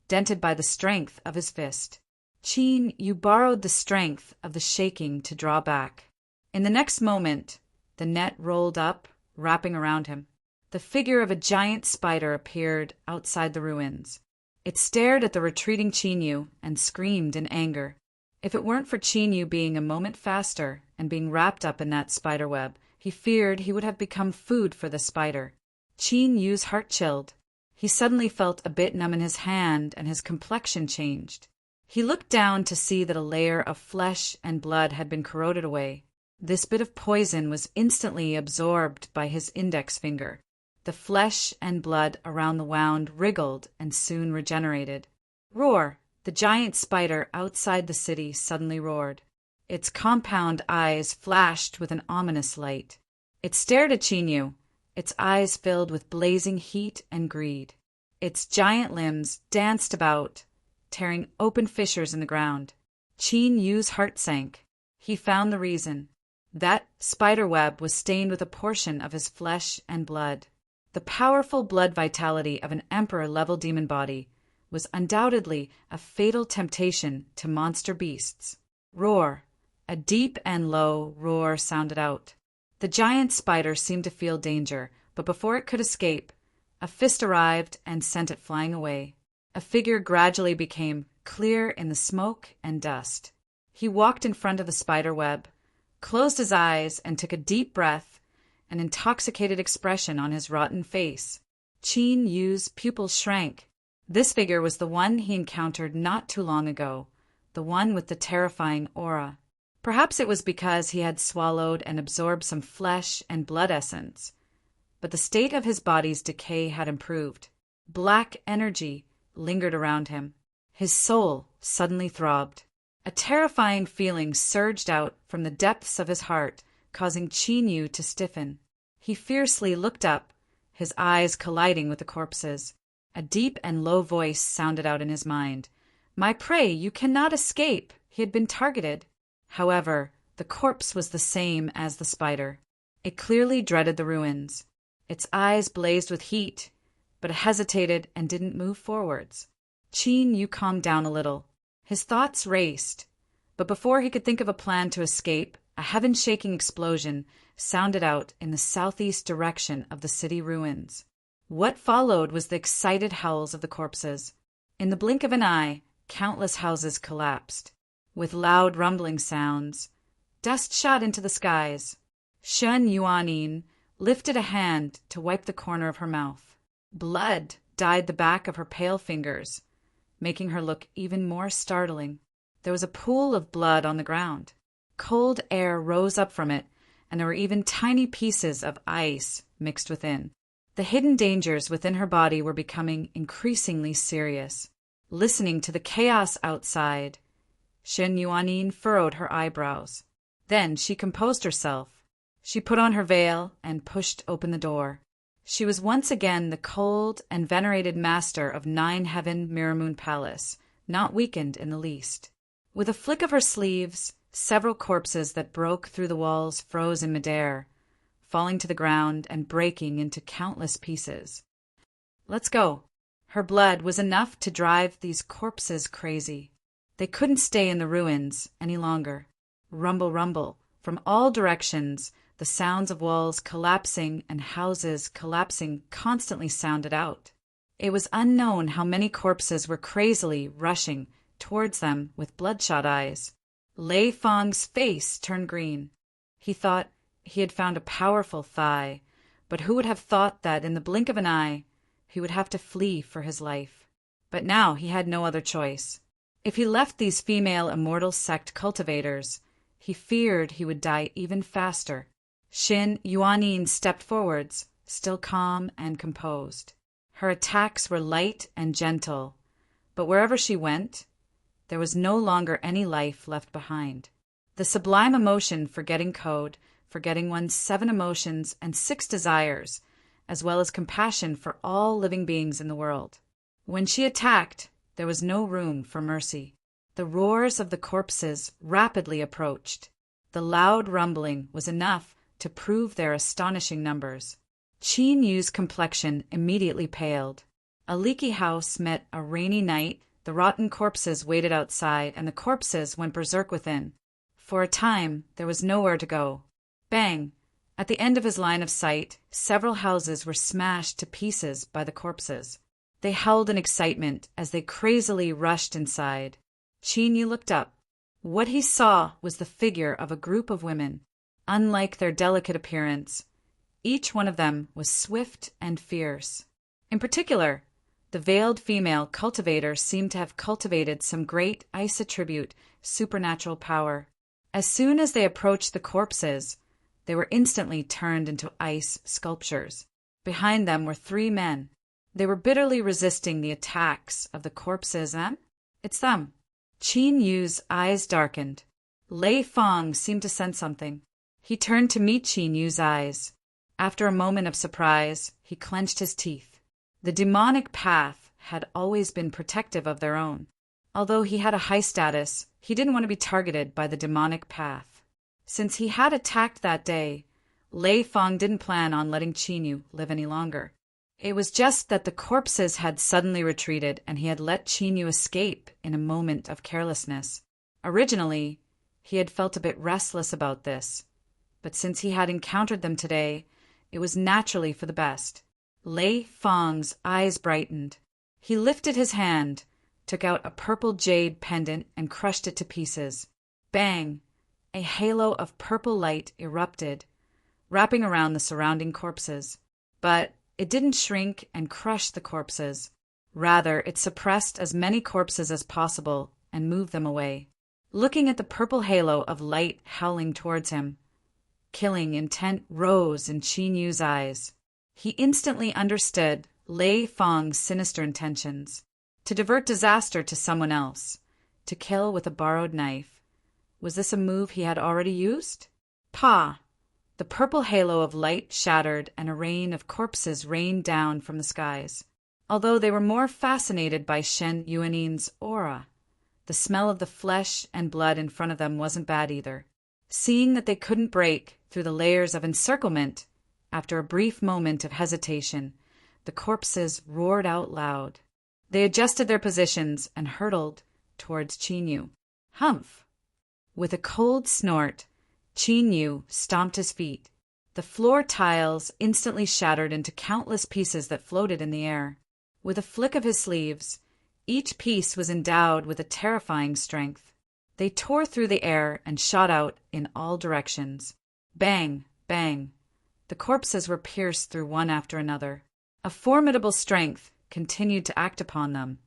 dented by the strength of his fist. Qin Yu borrowed the strength of the shaking to draw back. In the next moment, the net rolled up, wrapping around him. The figure of a giant spider appeared outside the ruins. It stared at the retreating Qin Yu and screamed in anger. If it weren't for Qin Yu being a moment faster and being wrapped up in that spider web, he feared he would have become food for the spider. Qin Yu's heart chilled. He suddenly felt a bit numb in his hand and his complexion changed. He looked down to see that a layer of flesh and blood had been corroded away. This bit of poison was instantly absorbed by his index finger. The flesh and blood around the wound wriggled and soon regenerated. Roar! The giant spider outside the city suddenly roared. Its compound eyes flashed with an ominous light. It stared at Qin Yu, its eyes filled with blazing heat and greed. Its giant limbs danced about, tearing open fissures in the ground. Qin Yu's heart sank. He found the reason. That spider web was stained with a portion of his flesh and blood. The powerful blood vitality of an emperor-level demon body was undoubtedly a fatal temptation to monster beasts. Roar! A deep and low roar sounded out. The giant spider seemed to feel danger, but before it could escape, a fist arrived and sent it flying away. A figure gradually became clear in the smoke and dust. He walked in front of the spider web, closed his eyes, and took a deep breath, an intoxicated expression on his rotten face. Qin Yu's pupils shrank. This figure was the one he encountered not too long ago, the one with the terrifying aura. Perhaps it was because he had swallowed and absorbed some flesh and blood essence, but the state of his body's decay had improved. Black energy lingered around him. His soul suddenly throbbed. A terrifying feeling surged out from the depths of his heart, causing Qin Yu to stiffen. He fiercely looked up, his eyes colliding with the corpse's. A deep and low voice sounded out in his mind. "My prey, you cannot escape!" He had been targeted. However, the corpse was the same as the spider. It clearly dreaded the ruins. Its eyes blazed with heat, but it hesitated and didn't move forwards. Qin Yu calmed down a little. His thoughts raced, but before he could think of a plan to escape, a heaven-shaking explosion sounded out in the southeast direction of the city ruins. What followed was the excited howls of the corpses. In the blink of an eye, countless houses collapsed. With loud rumbling sounds, dust shot into the skies. Shen Yuanin lifted a hand to wipe the corner of her mouth. Blood dyed the back of her pale fingers, making her look even more startling. There was a pool of blood on the ground. Cold air rose up from it, and there were even tiny pieces of ice mixed within. The hidden dangers within her body were becoming increasingly serious. Listening to the chaos outside, Shen Yuanin furrowed her eyebrows. Then she composed herself. She put on her veil and pushed open the door. She was once again the cold and venerated master of Nine Heaven Mirrormoon Palace, not weakened in the least. With a flick of her sleeves, several corpses that broke through the walls froze in midair, falling to the ground and breaking into countless pieces. "Let's go." Her blood was enough to drive these corpses crazy. They couldn't stay in the ruins any longer. Rumble, rumble. From all directions, the sounds of walls collapsing and houses collapsing constantly sounded out. It was unknown how many corpses were crazily rushing towards them with bloodshot eyes. Lei Feng's face turned green. He thought he had found a powerful thigh, but who would have thought that in the blink of an eye he would have to flee for his life? But now he had no other choice. If he left these female immortal sect cultivators, he feared he would die even faster. Xin Yuanin stepped forwards, still calm and composed. Her attacks were light and gentle, but wherever she went, there was no longer any life left behind. The sublime emotion forgetting code, forgetting one's 7 emotions and 6 desires, as well as compassion for all living beings in the world. When she attacked, there was no room for mercy. The roars of the corpses rapidly approached. The loud rumbling was enough to prove their astonishing numbers. Qin Yu's complexion immediately paled. A leaky house met a rainy night. The rotten corpses waited outside, and the corpses went berserk within. For a time, there was nowhere to go. Bang! At the end of his line of sight, several houses were smashed to pieces by the corpses. They howled in excitement as they crazily rushed inside. Qin Yu looked up. What he saw was the figure of a group of women. Unlike their delicate appearance, each one of them was swift and fierce. In particular, the veiled female cultivator seemed to have cultivated some great ice-attribute supernatural power. As soon as they approached the corpses, they were instantly turned into ice sculptures. Behind them were 3 men. They were bitterly resisting the attacks of the corpses. It's them. Qin Yu's eyes darkened. Lei Feng seemed to sense something. He turned to meet Qin Yu's eyes. After a moment of surprise, he clenched his teeth. The demonic path had always been protective of their own. Although he had a high status, he didn't want to be targeted by the demonic path. Since he had attacked that day, Lei Feng didn't plan on letting Qin Yu live any longer. It was just that the corpses had suddenly retreated and he had let Qin Yu escape in a moment of carelessness. Originally, he had felt a bit restless about this, but since he had encountered them today, it was naturally for the best. Lei Feng's eyes brightened. He lifted his hand, took out a purple jade pendant and crushed it to pieces. Bang! A halo of purple light erupted, wrapping around the surrounding corpses. But it didn't shrink and crush the corpses. Rather, it suppressed as many corpses as possible and moved them away. Looking at the purple halo of light howling towards him, killing intent rose in Qin Yu's eyes. He instantly understood Lei Feng's sinister intentions. To divert disaster to someone else. To kill with a borrowed knife. Was this a move he had already used? Pa! The purple halo of light shattered and a rain of corpses rained down from the skies. Although they were more fascinated by Shen Yuanin's aura, the smell of the flesh and blood in front of them wasn't bad either. Seeing that they couldn't break through the layers of encirclement, after a brief moment of hesitation, the corpses roared out loud. They adjusted their positions and hurtled towards Qin Yu. Humph! With a cold snort, Qin Yu stomped his feet. The floor tiles instantly shattered into countless pieces that floated in the air. With a flick of his sleeves, each piece was endowed with a terrifying strength. They tore through the air and shot out in all directions. Bang! Bang! The corpses were pierced through one after another. A formidable strength continued to act upon them,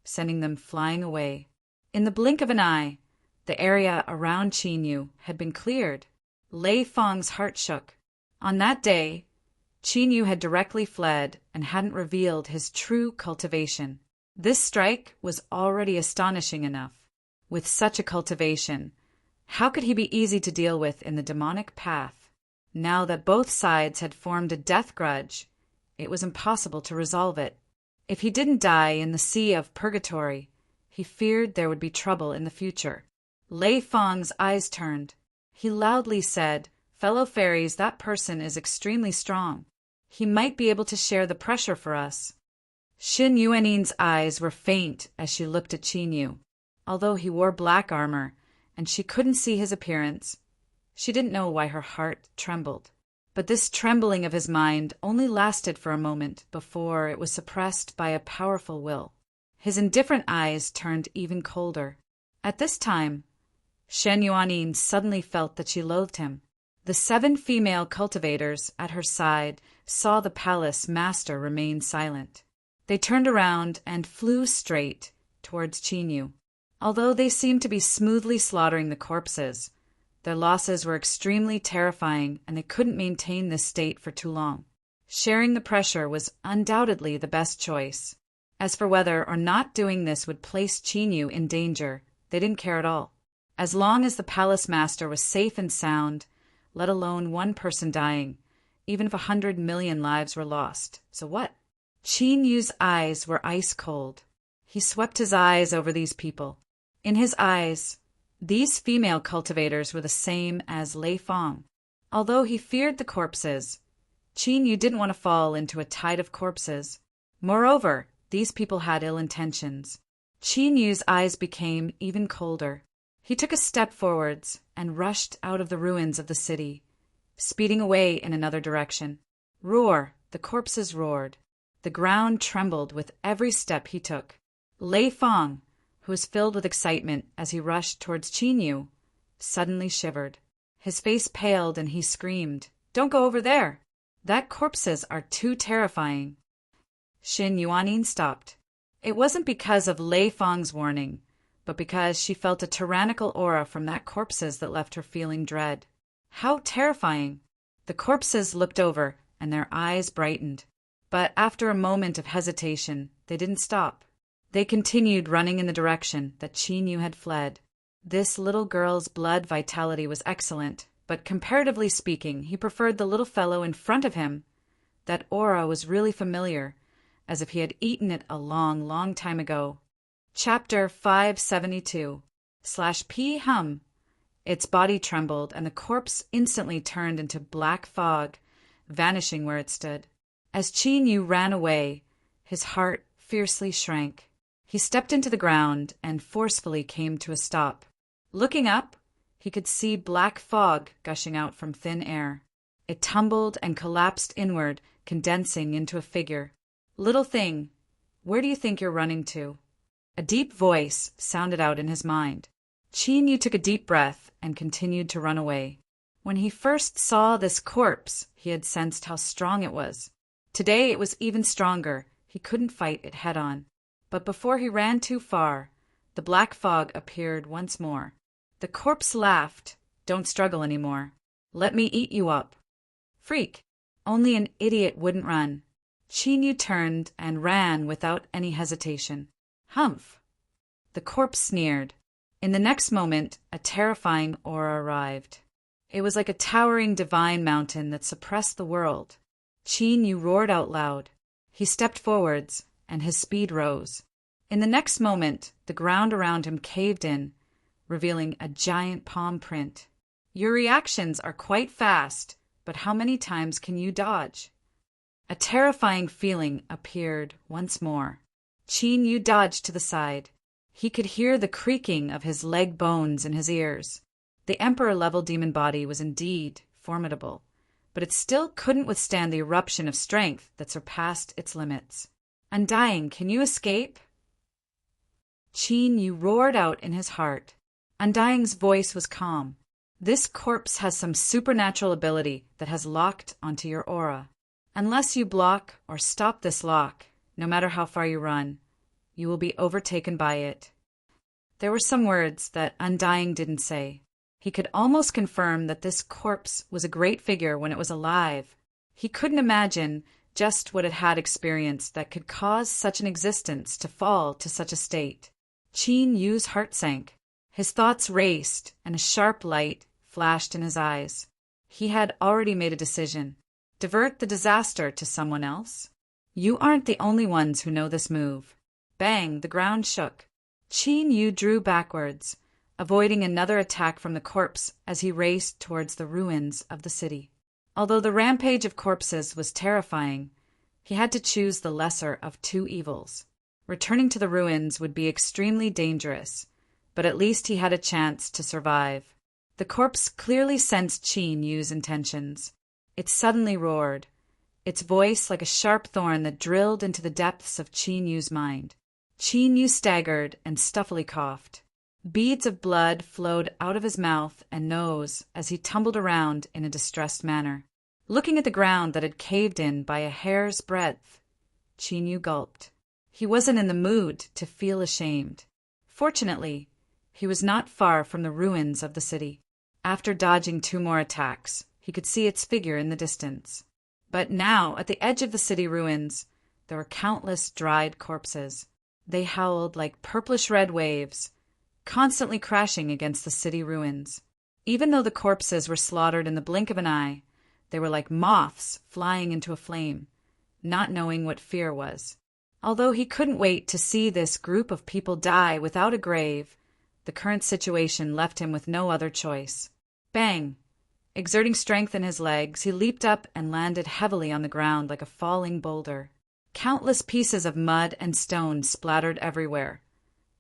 sending them flying away. In the blink of an eye, the area around Qin Yu had been cleared. Lei Feng's heart shook. On that day, Qin Yu had directly fled and hadn't revealed his true cultivation. This strike was already astonishing enough. With such a cultivation, how could he be easy to deal with in the demonic path? Now that both sides had formed a death grudge, it was impossible to resolve it. If he didn't die in the sea of purgatory, he feared there would be trouble in the future. Lei Feng's eyes turned. He loudly said, "Fellow fairies, that person is extremely strong. He might be able to share the pressure for us." Xin Yuanin's eyes were faint as she looked at Qin Yu. although he wore black armor and she couldn't see his appearance. She didn't know why her heart trembled. But this trembling of his mind only lasted for a moment before it was suppressed by a powerful will. His indifferent eyes turned even colder. At this time, Shen Yuanyin suddenly felt that she loathed him. The 7 female cultivators at her side saw the palace master remain silent. They turned around and flew straight towards Qinyu. Although they seemed to be smoothly slaughtering the corpses, their losses were extremely terrifying and they couldn't maintain this state for too long. Sharing the pressure was undoubtedly the best choice. As for whether or not doing this would place Qinyu in danger, they didn't care at all. As long as the palace master was safe and sound, let alone one person dying, even if 100 million lives were lost. So what? Qinyu's eyes were ice cold. He swept his eyes over these people. In his eyes, these female cultivators were the same as Lei Fong. Although he feared the corpses, Qinyu didn't want to fall into a tide of corpses. Moreover, these people had ill intentions. Qinyu's eyes became even colder. He took a step forwards and rushed out of the ruins of the city, speeding away in another direction. Roar! The corpses roared. The ground trembled with every step he took. Lei Fong, who was filled with excitement as he rushed towards Qinyu, suddenly shivered. His face paled and he screamed, "Don't go over there! That corpses are too terrifying." Shen Yuanyin stopped. It wasn't because of Lei Fong's warning, but because she felt a tyrannical aura from that corpses that left her feeling dread. How terrifying! The corpses looked over and their eyes brightened. But after a moment of hesitation, they didn't stop. They continued running in the direction that Qinyu had fled. This little girl's blood vitality was excellent, but comparatively speaking, he preferred the little fellow in front of him. That aura was really familiar, as if he had eaten it a long, long time ago. Chapter 572/P Hum. Its body trembled, and the corpse instantly turned into black fog, vanishing where it stood. As Qinyu ran away, his heart fiercely shrank. He stepped into the ground and forcefully came to a stop. Looking up, he could see black fog gushing out from thin air. It tumbled and collapsed inward, condensing into a figure. "Little thing, where do you think you're running to?" A deep voice sounded out in his mind. Qinyu took a deep breath and continued to run away. When he first saw this corpse, he had sensed how strong it was. Today it was even stronger. He couldn't fight it head-on. But before he ran too far, the black fog appeared once more. The corpse laughed. "Don't struggle anymore. Let me eat you up." Freak! Only an idiot wouldn't run. Qinyu turned and ran without any hesitation. "Humph!" The corpse sneered. In the next moment, a terrifying aura arrived. It was like a towering divine mountain that suppressed the world. Qinyu roared out loud. He stepped forwards, and his speed rose. In the next moment, the ground around him caved in, revealing a giant palm print. "Your reactions are quite fast, but how many times can you dodge?" A terrifying feeling appeared once more. Qinyu dodged to the side. He could hear the creaking of his leg bones in his ears. The Emperor-level demon body was indeed formidable, but it still couldn't withstand the eruption of strength that surpassed its limits. "Undying, can you escape?" Qinyu roared out in his heart. Undying's voice was calm. "This corpse has some supernatural ability that has locked onto your aura. Unless you block or stop this lock, no matter how far you run, you will be overtaken by it." There were some words that Undying didn't say. He could almost confirm that this corpse was a great figure when it was alive. He couldn't imagine just what it had experienced that could cause such an existence to fall to such a state. Qinyu's heart sank. His thoughts raced, and a sharp light flashed in his eyes. He had already made a decision. Divert the disaster to someone else? You aren't the only ones who know this move. Bang! The ground shook. Qinyu drew backwards, avoiding another attack from the corpse as he raced towards the ruins of the city. Although the rampage of corpses was terrifying, he had to choose the lesser of two evils. Returning to the ruins would be extremely dangerous, but at least he had a chance to survive. The corpse clearly sensed Qin Yu's intentions. It suddenly roared, its voice like a sharp thorn that drilled into the depths of Qin Yu's mind. Qin Yu staggered and stuffily coughed. Beads of blood flowed out of his mouth and nose as he tumbled around in a distressed manner. Looking at the ground that had caved in by a hair's breadth, Qin Yu gulped. He wasn't in the mood to feel ashamed. Fortunately, he was not far from the ruins of the city. After dodging 2 more attacks, he could see its figure in the distance. But now, at the edge of the city ruins, there were countless dried corpses. They howled like purplish-red waves, constantly crashing against the city ruins. Even though the corpses were slaughtered in the blink of an eye, they were like moths flying into a flame, not knowing what fear was. Although he couldn't wait to see this group of people die without a grave, the current situation left him with no other choice. Bang! Exerting strength in his legs, he leaped up and landed heavily on the ground like a falling boulder. Countless pieces of mud and stone splattered everywhere,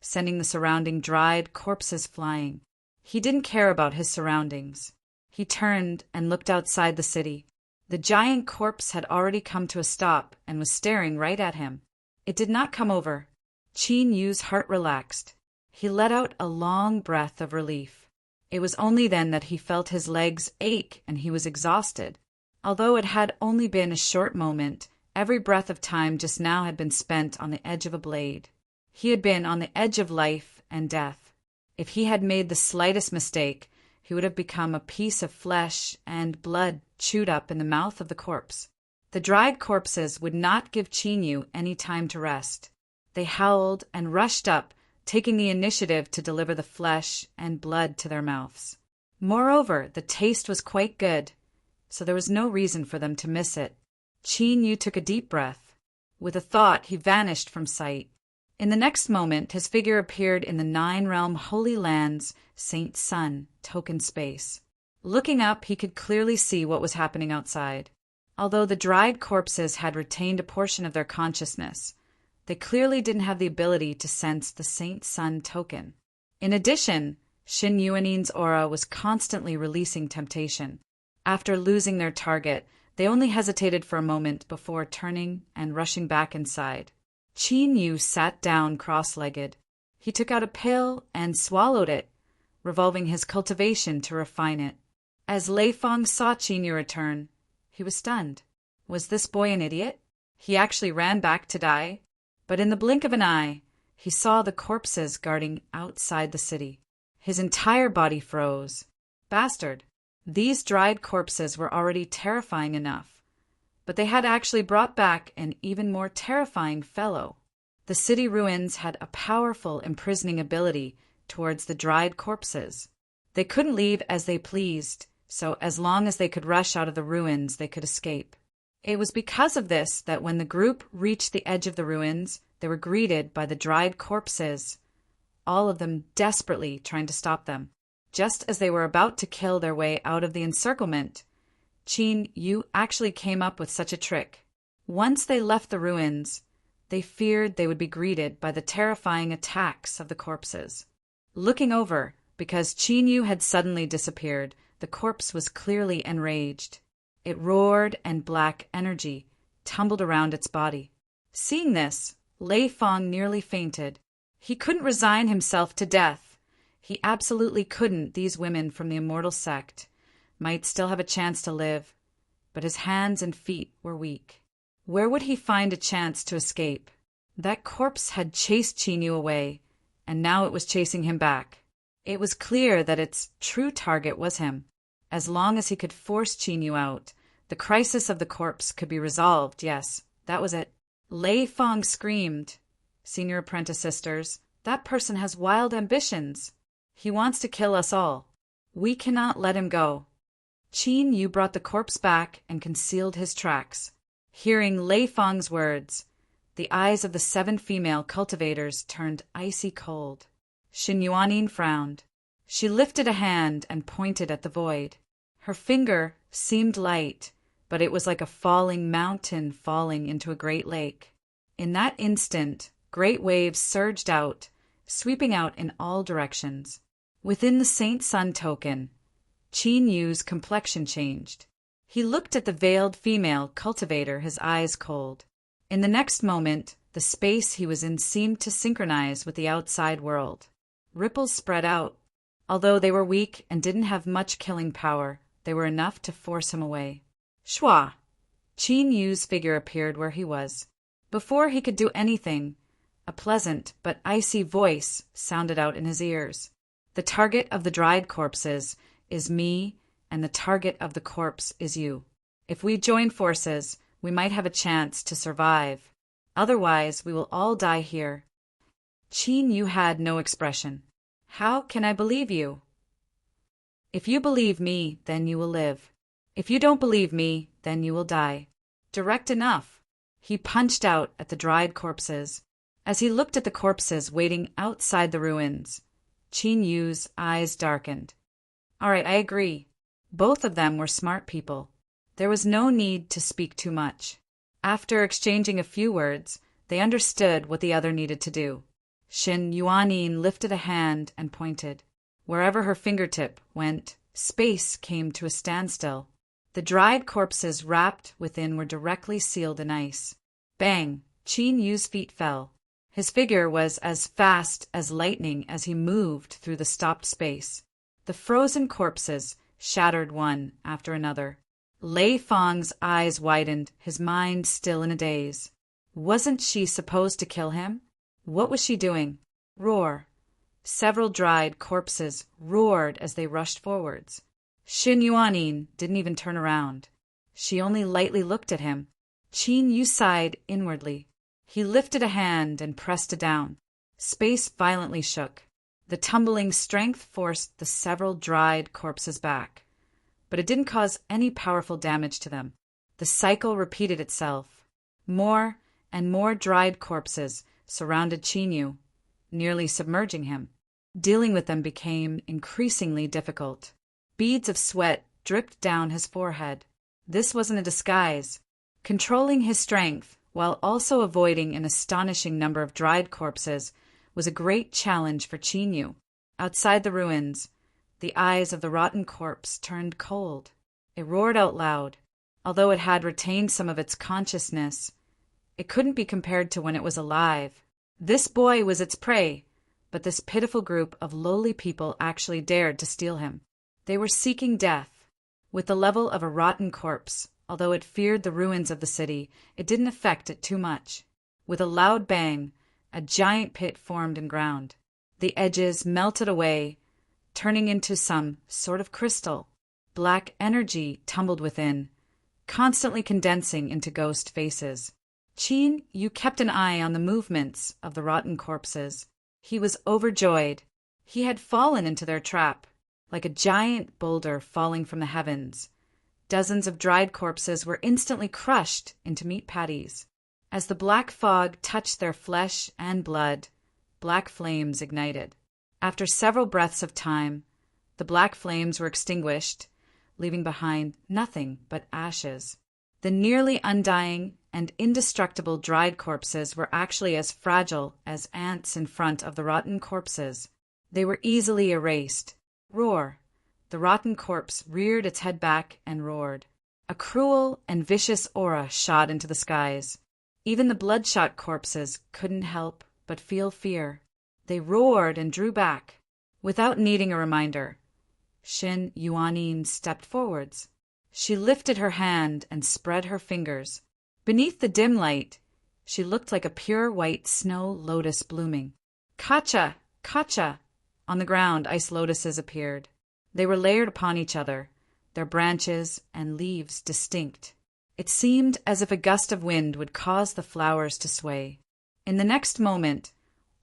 sending the surrounding dried corpses flying. He didn't care about his surroundings. He turned and looked outside the city. The giant corpse had already come to a stop and was staring right at him. It did not come over. Qin Yu's heart relaxed. He let out a long breath of relief. It was only then that he felt his legs ache and he was exhausted. Although it had only been a short moment, every breath of time just now had been spent on the edge of a blade. He had been on the edge of life and death. If he had made the slightest mistake, he would have become a piece of flesh and blood chewed up in the mouth of the corpse. The dried corpses would not give Qin Yu any time to rest. They howled and rushed up, taking the initiative to deliver the flesh and blood to their mouths. Moreover, the taste was quite good, so there was no reason for them to miss it. Qin Yu took a deep breath. With a thought, he vanished from sight. In the next moment, his figure appeared in the 9-realm Holy Land's Saint Sun token space. Looking up, he could clearly see what was happening outside. Although the dried corpses had retained a portion of their consciousness, they clearly didn't have the ability to sense the Saint Sun token. In addition, Xin Yuanin's aura was constantly releasing temptation. After losing their target, they only hesitated for a moment before turning and rushing back inside. Qin Yu sat down cross-legged. He took out a pill and swallowed it, revolving his cultivation to refine it. As Lei Feng saw Qin Yu return, he was stunned. Was this boy an idiot? He actually ran back to die? But in the blink of an eye, he saw the corpses guarding outside the city. His entire body froze. Bastard! These dried corpses were already terrifying enough, but they had actually brought back an even more terrifying fellow. The city ruins had a powerful imprisoning ability towards the dried corpses. They couldn't leave as they pleased, so as long as they could rush out of the ruins, they could escape. It was because of this that when the group reached the edge of the ruins, they were greeted by the dried corpses, all of them desperately trying to stop them. Just as they were about to kill their way out of the encirclement, Qin Yu actually came up with such a trick. Once they left the ruins, they feared they would be greeted by the terrifying attacks of the corpses. Looking over, because Qin Yu had suddenly disappeared, the corpse was clearly enraged. It roared and black energy tumbled around its body. Seeing this, Lei Feng nearly fainted. He couldn't resign himself to death. He absolutely couldn't. These women from the immortal sect might still have a chance to live, but his hands and feet were weak. Where would he find a chance to escape? That corpse had chased Qin Yu away, and now it was chasing him back. It was clear that its true target was him. As long as he could force Qin Yu out, the crisis of the corpse could be resolved. Yes, that was it. Lei Feng screamed, "Senior apprentice sisters, that person has wild ambitions. He wants to kill us all. We cannot let him go." Qin Yu brought the corpse back and concealed his tracks. Hearing Lei Feng's words, the eyes of the 7 female cultivators turned icy cold. Xin Yuanin frowned. She lifted a hand and pointed at the void. Her finger seemed light, but it was like a falling mountain falling into a great lake. In that instant, great waves surged out, sweeping out in all directions. Within the Saint Sun token, Qin Yu's complexion changed. He looked at the veiled female cultivator, his eyes cold. In the next moment, the space he was in seemed to synchronize with the outside world. Ripples spread out. Although they were weak and didn't have much killing power, they were enough to force him away. Shua! Qin Yu's figure appeared where he was. Before he could do anything, a pleasant but icy voice sounded out in his ears. The target of the dried corpses is me, and the target of the corpse is you. If we join forces, we might have a chance to survive. Otherwise, we will all die here. Qin Yu had no expression. How can I believe you? If you believe me, then you will live. If you don't believe me, then you will die. Direct enough. He punched out at the dried corpses. As he looked at the corpses waiting outside the ruins, Qin Yu's eyes darkened. All right, I agree. Both of them were smart people. There was no need to speak too much. After exchanging a few words, they understood what the other needed to do. Xin Yuanin lifted a hand and pointed. Wherever her fingertip went, space came to a standstill. The dried corpses wrapped within were directly sealed in ice. Bang! Qin Yu's feet fell. His figure was as fast as lightning as he moved through the stopped space. The frozen corpses shattered one after another. Lei Feng's eyes widened, his mind still in a daze. Wasn't she supposed to kill him? What was she doing? Roar! Several dried corpses roared as they rushed forwards. Xin Yuanin didn't even turn around. She only lightly looked at him. Qin Yu sighed inwardly. He lifted a hand and pressed it down. Space violently shook. The tumbling strength forced the several dried corpses back. But it didn't cause any powerful damage to them. The cycle repeated itself. More and more dried corpses surrounded Qin Yu, nearly submerging him. Dealing with them became increasingly difficult. Beads of sweat dripped down his forehead. This wasn't a disguise. Controlling his strength, while also avoiding an astonishing number of dried corpses, was a great challenge for Qin Yu. Outside the ruins, the eyes of the rotten corpse turned cold. It roared out loud. Although it had retained some of its consciousness, it couldn't be compared to when it was alive. This boy was its prey, but this pitiful group of lowly people actually dared to steal him. They were seeking death. With the level of a rotten corpse, although it feared the ruins of the city, it didn't affect it too much. With a loud bang, a giant pit formed in ground. The edges melted away, turning into some sort of crystal. Black energy tumbled within, constantly condensing into ghost faces. Qin Yu kept an eye on the movements of the rotten corpses. He was overjoyed. He had fallen into their trap, like a giant boulder falling from the heavens. Dozens of dried corpses were instantly crushed into meat patties. As the black fog touched their flesh and blood, black flames ignited. After several breaths of time, the black flames were extinguished, leaving behind nothing but ashes. The nearly undying and indestructible dried corpses were actually as fragile as ants in front of the rotten corpses. They were easily erased. Roar! The rotten corpse reared its head back and roared. A cruel and vicious aura shot into the skies. Even the bloodshot corpses couldn't help but feel fear. They roared and drew back. Without needing a reminder, Xin Yuanin stepped forwards. She lifted her hand and spread her fingers. Beneath the dim light, she looked like a pure white snow lotus blooming. Kacha! Kacha! On the ground, ice lotuses appeared. They were layered upon each other, their branches and leaves distinct. It seemed as if a gust of wind would cause the flowers to sway. In the next moment,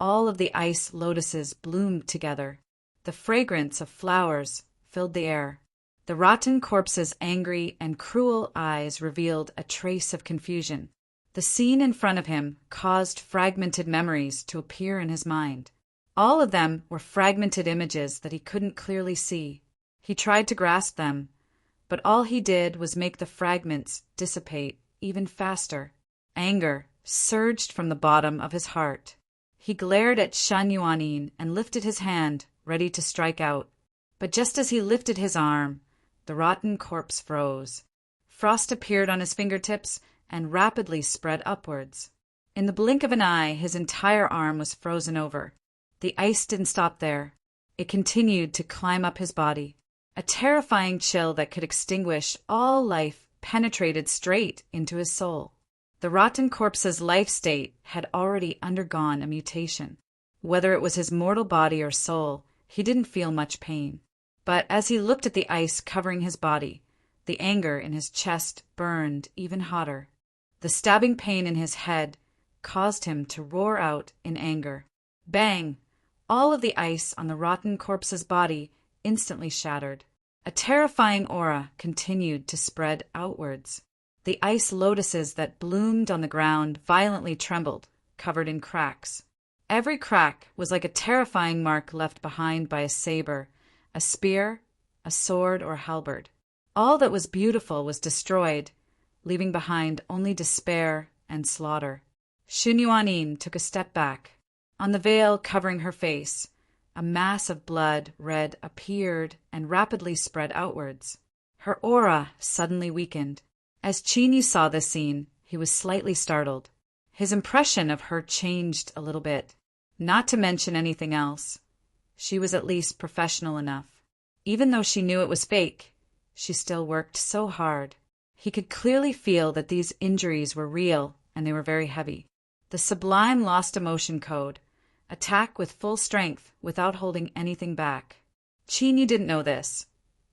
all of the ice lotuses bloomed together. The fragrance of flowers filled the air. The rotten corpse's angry and cruel eyes revealed a trace of confusion. The scene in front of him caused fragmented memories to appear in his mind. All of them were fragmented images that he couldn't clearly see. He tried to grasp them, but all he did was make the fragments dissipate even faster. Anger surged from the bottom of his heart. He glared at Shen Yuanin and lifted his hand, ready to strike out. But just as he lifted his arm, the rotten corpse froze. Frost appeared on his fingertips and rapidly spread upwards. In the blink of an eye, his entire arm was frozen over. The ice didn't stop there. It continued to climb up his body. A terrifying chill that could extinguish all life penetrated straight into his soul. The rotten corpse's life state had already undergone a mutation. Whether it was his mortal body or soul, he didn't feel much pain. But as he looked at the ice covering his body, the anger in his chest burned even hotter. The stabbing pain in his head caused him to roar out in anger. Bang! All of the ice on the rotten corpse's body instantly shattered. A terrifying aura continued to spread outwards. The ice lotuses that bloomed on the ground violently trembled, covered in cracks. Every crack was like a terrifying mark left behind by a saber, a spear, a sword, or halberd. All that was beautiful was destroyed, leaving behind only despair and slaughter. Shen Yuanin took a step back. On the veil covering her face, a mass of blood red appeared and rapidly spread outwards. Her aura suddenly weakened. As Qin Yu saw this scene, he was slightly startled. His impression of her changed a little bit. Not to mention anything else, she was at least professional enough. Even though she knew it was fake, she still worked so hard. He could clearly feel that these injuries were real and they were very heavy. The sublime lost emotion code. Attack with full strength without holding anything back. Qin Yu didn't know this,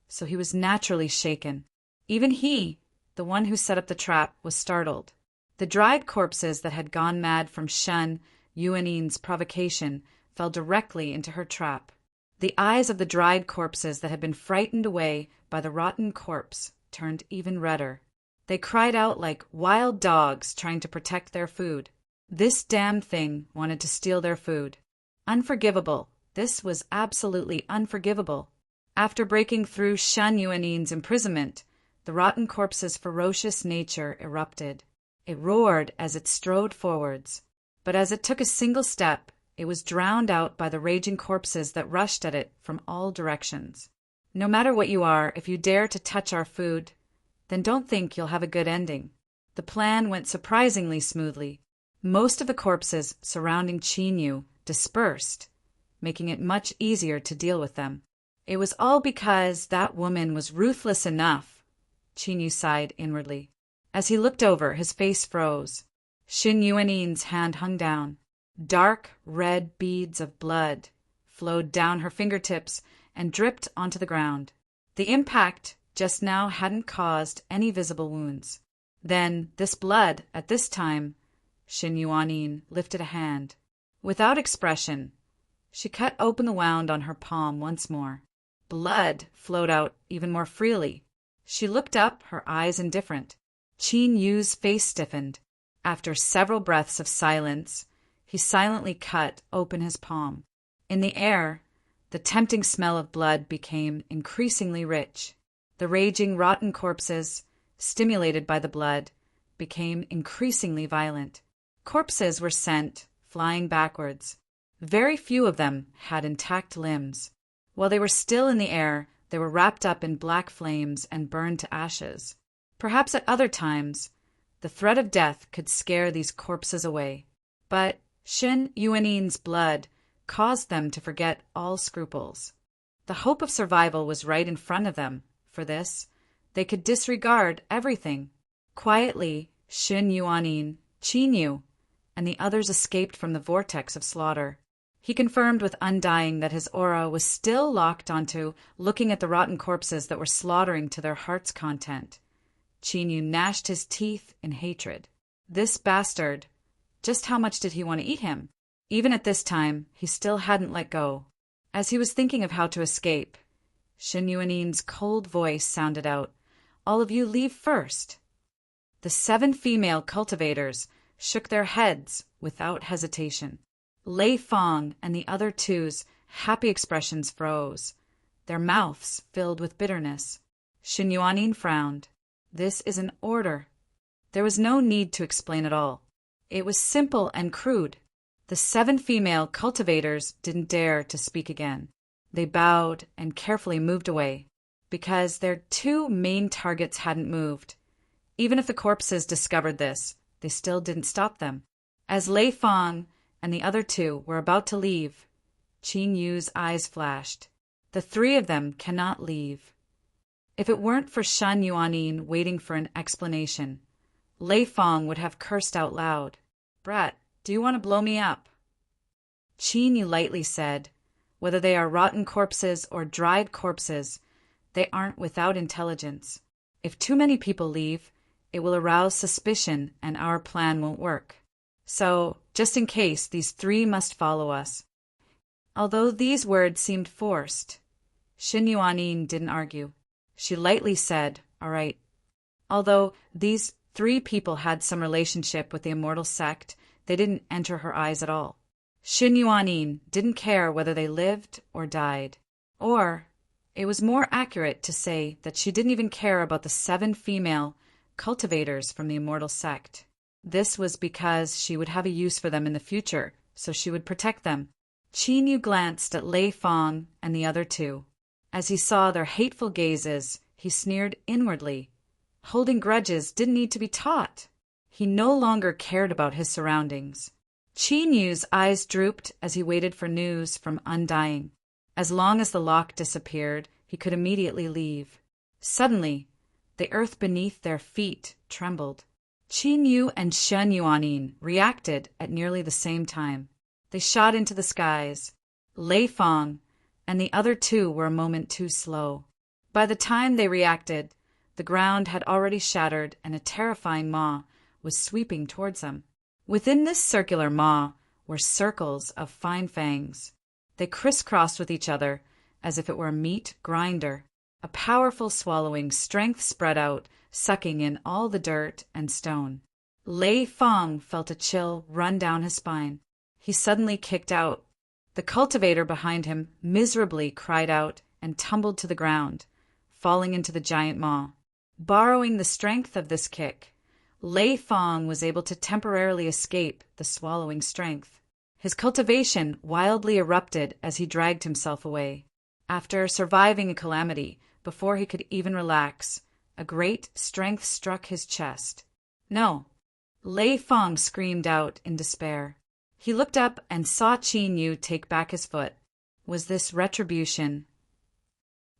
so he was naturally shaken. Even he, the one who set up the trap, was startled. The dried corpses that had gone mad from Shen Yuanin's provocation fell directly into her trap. The eyes of the dried corpses that had been frightened away by the rotten corpse turned even redder. They cried out like wild dogs trying to protect their food. This damned thing wanted to steal their food. Unforgivable. This was absolutely unforgivable. After breaking through Shen Yuanin's imprisonment, the rotten corpse's ferocious nature erupted. It roared as it strode forwards. But as it took a single step, it was drowned out by the raging corpses that rushed at it from all directions. No matter what you are, if you dare to touch our food, then don't think you'll have a good ending. The plan went surprisingly smoothly. Most of the corpses surrounding Qin Yu dispersed, making it much easier to deal with them. It was all because that woman was ruthless enough, Qin Yu sighed inwardly. As he looked over, his face froze. Shen Yuanin's hand hung down. Dark red beads of blood flowed down her fingertips and dripped onto the ground. The impact just now hadn't caused any visible wounds. Then this blood, at this time, Shen Yuanin lifted a hand. Without expression, she cut open the wound on her palm once more. Blood flowed out even more freely. She looked up, her eyes indifferent. Qin Yu's face stiffened. After several breaths of silence, he silently cut open his palm. In the air, the tempting smell of blood became increasingly rich. The raging, rotten corpses, stimulated by the blood, became increasingly violent. Corpses were sent flying backwards. Very few of them had intact limbs. While they were still in the air, they were wrapped up in black flames and burned to ashes. Perhaps at other times, the threat of death could scare these corpses away. But Shen Yuanin's blood caused them to forget all scruples. The hope of survival was right in front of them. For this, they could disregard everything. Quietly, Shen Yuanin, Qin Yu, and the others escaped from the vortex of slaughter. He confirmed with undying that his aura was still locked onto looking at the rotten corpses that were slaughtering to their heart's content. Qin Yu gnashed his teeth in hatred. This bastard, just how much did he want to eat him? Even at this time, he still hadn't let go. As he was thinking of how to escape, Shen Yuanin's cold voice sounded out, "All of you leave first." The 7 female cultivators shook their heads without hesitation. Lei Fong and the other two's happy expressions froze, their mouths filled with bitterness. Shen Yuanin frowned. This is an order. There was no need to explain at all. It was simple and crude. The 7 female cultivators didn't dare to speak again. They bowed and carefully moved away, because their 2 main targets hadn't moved. Even if the corpses discovered this, they still didn't stop them. As Lei Fong and the other 2 were about to leave, Qin Yu's eyes flashed. The 3 of them cannot leave. If it weren't for Shen Yuanin waiting for an explanation, Lei Fong would have cursed out loud. "Brat, do you want to blow me up?" Qin Yu lightly said, "Whether they are rotten corpses or dried corpses, they aren't without intelligence. If too many people leave, it will arouse suspicion and our plan won't work. So, just in case, these 3 must follow us." Although these words seemed forced, Shen Yuanin didn't argue. She lightly said, "All right." Although these 3 people had some relationship with the immortal sect, they didn't enter her eyes at all. Shen Yuanin didn't care whether they lived or died. Or, it was more accurate to say that she didn't even care about the 7 female cultivators from the immortal sect. This was because she would have a use for them in the future, so she would protect them. Qin Yu glanced at Lei Fong and the other 2. As he saw their hateful gazes, he sneered inwardly. Holding grudges didn't need to be taught. He no longer cared about his surroundings. Qin Yu's eyes drooped as he waited for news from Undying. As long as the lock disappeared, he could immediately leave. Suddenly, the earth beneath their feet trembled. Qin Yu and Shen Yuanin reacted at nearly the same time. They shot into the skies. Lei Fong and the other 2 were a moment too slow. By the time they reacted, the ground had already shattered and a terrifying maw was sweeping towards them. Within this circular maw were circles of fine fangs. They crisscrossed with each other as if it were a meat grinder. A powerful swallowing strength spread out, sucking in all the dirt and stone. Lei Fong felt a chill run down his spine. He suddenly kicked out. The cultivator behind him miserably cried out and tumbled to the ground, falling into the giant maw. Borrowing the strength of this kick, Lei Fong was able to temporarily escape the swallowing strength. His cultivation wildly erupted as he dragged himself away. After surviving a calamity, before he could even relax, a great strength struck his chest. "No!" Lei Fong screamed out in despair. He looked up and saw Qin Yu take back his foot. Was this retribution?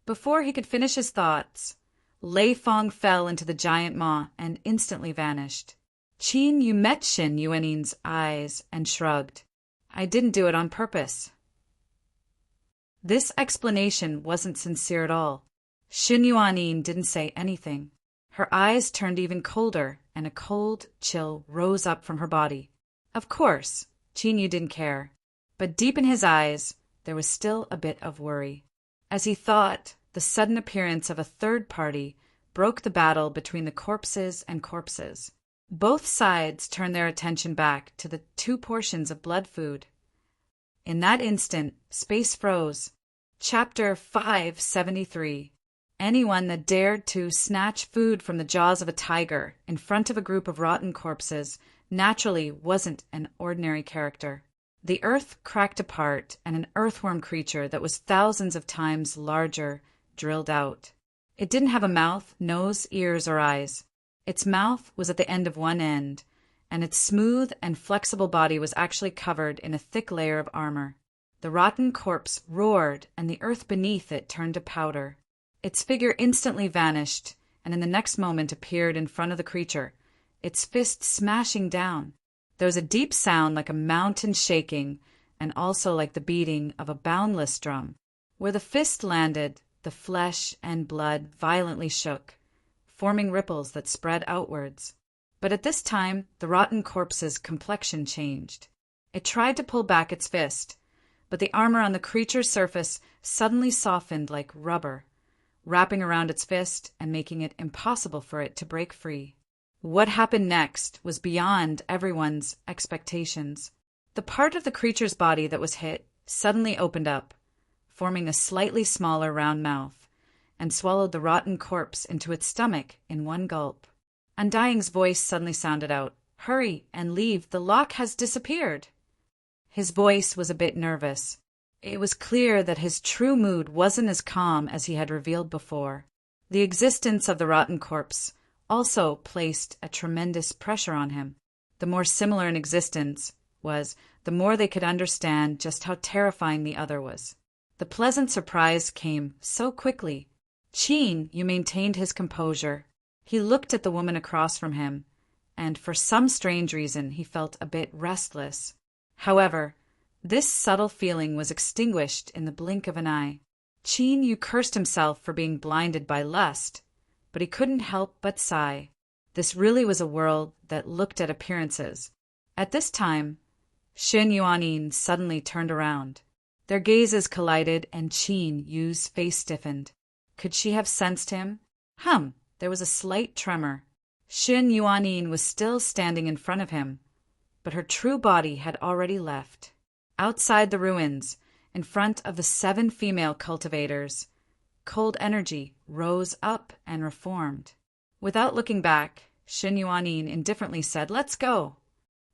Before he could finish his thoughts, Lei Fong fell into the giant maw and instantly vanished. Qin Yu met Shen Yuanin's eyes and shrugged. "I didn't do it on purpose." This explanation wasn't sincere at all. Shen Yuanin didn't say anything. Her eyes turned even colder, and a cold chill rose up from her body. Of course, Qin Yu didn't care, but deep in his eyes there was still a bit of worry. As he thought, the sudden appearance of a third party broke the battle between the corpses and corpses. Both sides turned their attention back to the 2 portions of blood food. In that instant, space froze. Chapter 573. Anyone that dared to snatch food from the jaws of a tiger in front of a group of rotten corpses naturally wasn't an ordinary character. The earth cracked apart and an earthworm creature that was thousands of times larger drilled out. It didn't have a mouth, nose, ears, or eyes. Its mouth was at the end of one end, and its smooth and flexible body was actually covered in a thick layer of armor. The rotten corpse roared, and the earth beneath it turned to powder. Its figure instantly vanished, and in the next moment appeared in front of the creature, its fist smashing down. There was a deep sound like a mountain shaking, and also like the beating of a boundless drum. Where the fist landed, the flesh and blood violently shook, forming ripples that spread outwards. But at this time, the rotten corpse's complexion changed. It tried to pull back its fist, but the armor on the creature's surface suddenly softened like rubber, wrapping around its fist and making it impossible for it to break free. What happened next was beyond everyone's expectations. The part of the creature's body that was hit suddenly opened up, forming a slightly smaller round mouth, and swallowed the rotten corpse into its stomach in one gulp. Undying's voice suddenly sounded out, "Hurry and leave, the lock has disappeared." His voice was a bit nervous. It was clear that his true mood wasn't as calm as he had revealed before. The existence of the rotten corpse also placed a tremendous pressure on him. The more similar an existence was, the more they could understand just how terrifying the other was. The pleasant surprise came so quickly. Qin Yu maintained his composure. He looked at the woman across from him, and for some strange reason he felt a bit restless. However, this subtle feeling was extinguished in the blink of an eye. Qin Yu cursed himself for being blinded by lust, but he couldn't help but sigh. This really was a world that looked at appearances. At this time, Shen Yuanin suddenly turned around. Their gazes collided, and Qin Yu's face stiffened. Could she have sensed him? There was a slight tremor. Shen Yuanin was still standing in front of him, but her true body had already left. Outside the ruins, in front of the 7 female cultivators, cold energy rose up and reformed. Without looking back, Shen Yuanin indifferently said, "Let's go."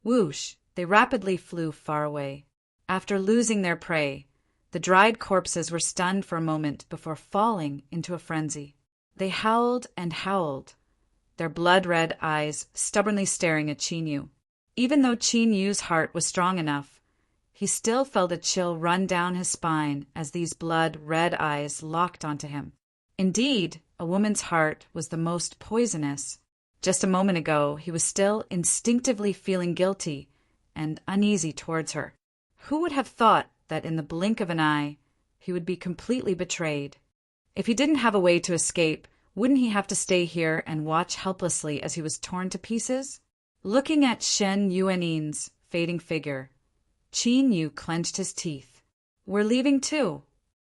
Whoosh! They rapidly flew far away. After losing their prey, the dried corpses were stunned for a moment before falling into a frenzy. They howled and howled, their blood-red eyes stubbornly staring at Qin Yu. Even though Qin Yu's heart was strong enough, he still felt a chill run down his spine as these blood-red eyes locked onto him. Indeed, a woman's heart was the most poisonous. Just a moment ago, he was still instinctively feeling guilty and uneasy towards her. Who would have thought that in the blink of an eye, he would be completely betrayed? If he didn't have a way to escape, wouldn't he have to stay here and watch helplessly as he was torn to pieces? Looking at Shen Yuanin's fading figure, Qin Yu clenched his teeth. "We're leaving too.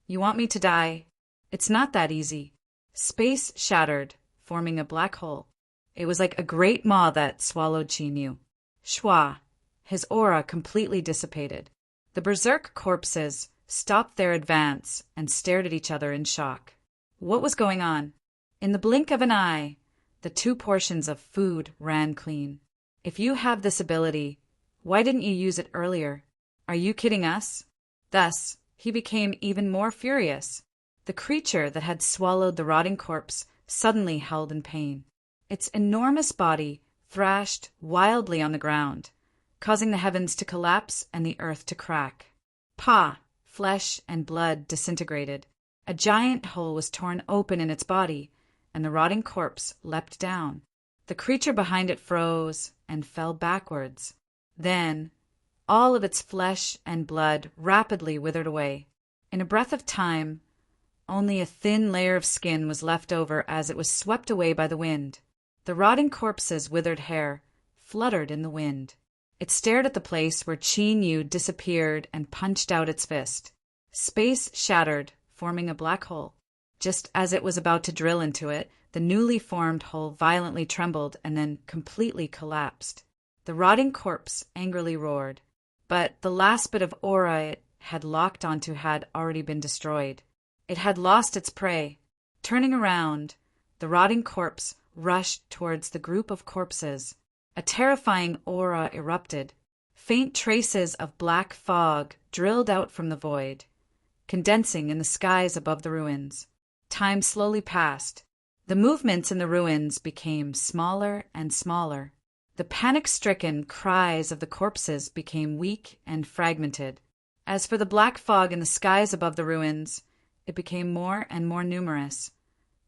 You want me to die? It's not that easy." Space shattered, forming a black hole. It was like a great maw that swallowed Qin Yu. Shwa! His aura completely dissipated. The berserk corpses stopped their advance and stared at each other in shock. What was going on? In the blink of an eye, the 2 portions of food ran clean. If you have this ability, why didn't you use it earlier? Are you kidding us? Thus, he became even more furious. The creature that had swallowed the rotting corpse suddenly howled in pain. Its enormous body thrashed wildly on the ground, causing the heavens to collapse and the earth to crack. Flesh and blood disintegrated. A giant hole was torn open in its body, and the rotting corpse leapt down. The creature behind it froze and fell backwards. Then, all of its flesh and blood rapidly withered away. In a breath of time, only a thin layer of skin was left over as it was swept away by the wind. The rotting corpse's withered hair fluttered in the wind. It stared at the place where Qin Yu disappeared and punched out its fist. Space shattered, forming a black hole. Just as it was about to drill into it, the newly formed hole violently trembled and then completely collapsed. The rotting corpse angrily roared, but the last bit of aura it had locked onto had already been destroyed. It had lost its prey. Turning around, the rotting corpse rushed towards the group of corpses. A terrifying aura erupted. Faint traces of black fog drilled out from the void, condensing in the skies above the ruins. Time slowly passed. The movements in the ruins became smaller and smaller. The panic-stricken cries of the corpses became weak and fragmented. As for the black fog in the skies above the ruins, it became more and more numerous,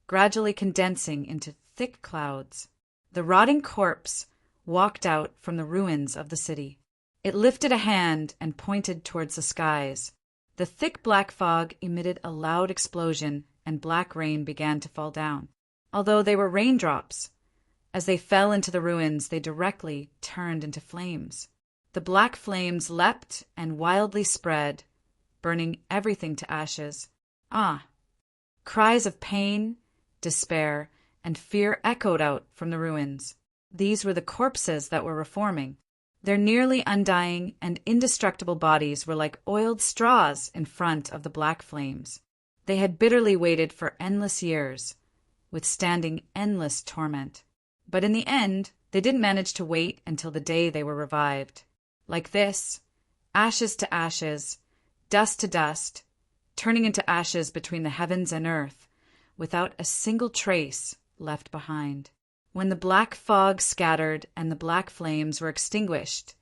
gradually condensing into thick clouds. The rotting corpse walked out from the ruins of the city. It lifted a hand and pointed towards the skies. The thick black fog emitted a loud explosion, and black rain began to fall down. Although they were raindrops, as they fell into the ruins, they directly turned into flames. The black flames leapt and wildly spread, burning everything to ashes. Cries of pain, despair, and fear echoed out from the ruins. These were the corpses that were reforming. Their nearly undying and indestructible bodies were like oiled straws in front of the black flames. They had bitterly waited for endless years, withstanding endless torment. But in the end, they didn't manage to wait until the day they were revived. Like this, ashes to ashes, dust to dust, turning into ashes between the heavens and earth, without a single trace left behind. When the black fog scattered and the black flames were extinguished,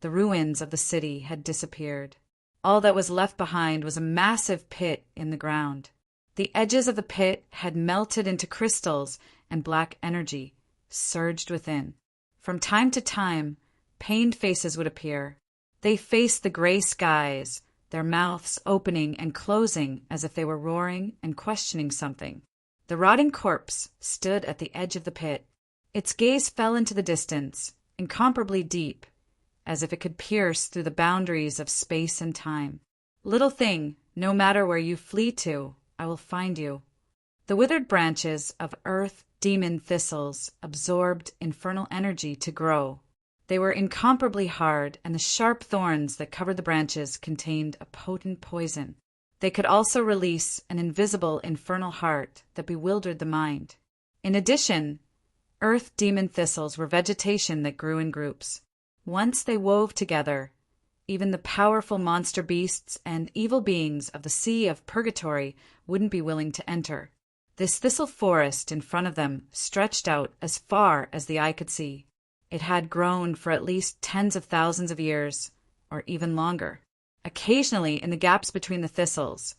the ruins of the city had disappeared. All that was left behind was a massive pit in the ground. The edges of the pit had melted into crystals, and black energy surged within. From time to time, pained faces would appear. They faced the gray skies, their mouths opening and closing as if they were roaring and questioning something. The rotting corpse stood at the edge of the pit. Its gaze fell into the distance, incomparably deep, as if it could pierce through the boundaries of space and time. Little thing, no matter where you flee to, I will find you. The withered branches of earth demon thistles absorbed infernal energy to grow. They were incomparably hard, and the sharp thorns that covered the branches contained a potent poison. They could also release an invisible infernal heart that bewildered the mind. In addition, earth demon thistles were vegetation that grew in groups. Once they wove together, even the powerful monster beasts and evil beings of the Sea of Purgatory wouldn't be willing to enter. This thistle forest in front of them stretched out as far as the eye could see. It had grown for at least tens of thousands of years, or even longer. Occasionally, in the gaps between the thistles,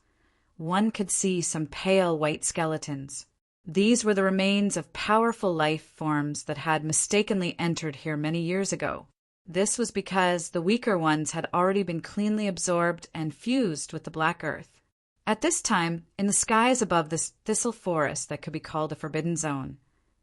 one could see some pale white skeletons. These were the remains of powerful life forms that had mistakenly entered here many years ago. This was because the weaker ones had already been cleanly absorbed and fused with the black earth. At this time, in the skies above this thistle forest that could be called a forbidden zone,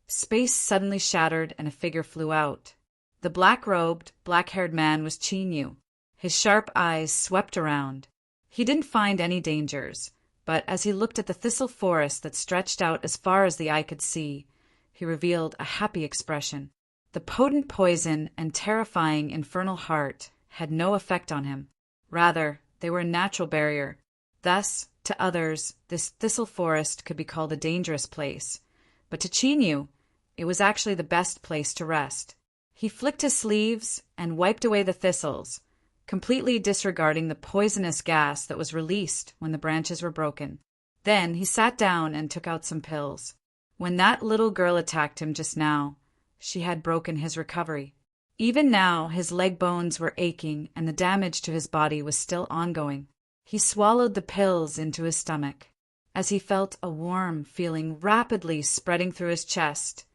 space suddenly shattered and a figure flew out. The black-robed, black-haired man was Chinyu. His sharp eyes swept around. He didn't find any dangers, but as he looked at the thistle forest that stretched out as far as the eye could see, he revealed a happy expression. The potent poison and terrifying infernal heart had no effect on him. Rather, they were a natural barrier. Thus, to others, this thistle forest could be called a dangerous place, but to Chinyu, it was actually the best place to rest. He flicked his sleeves and wiped away the thistles, completely disregarding the poisonous gas that was released when the branches were broken. Then he sat down and took out some pills. When that little girl attacked him just now, she had broken his recovery. Even now, his leg bones were aching and the damage to his body was still ongoing. He swallowed the pills into his stomach. As he felt a warm feeling rapidly spreading through his chest,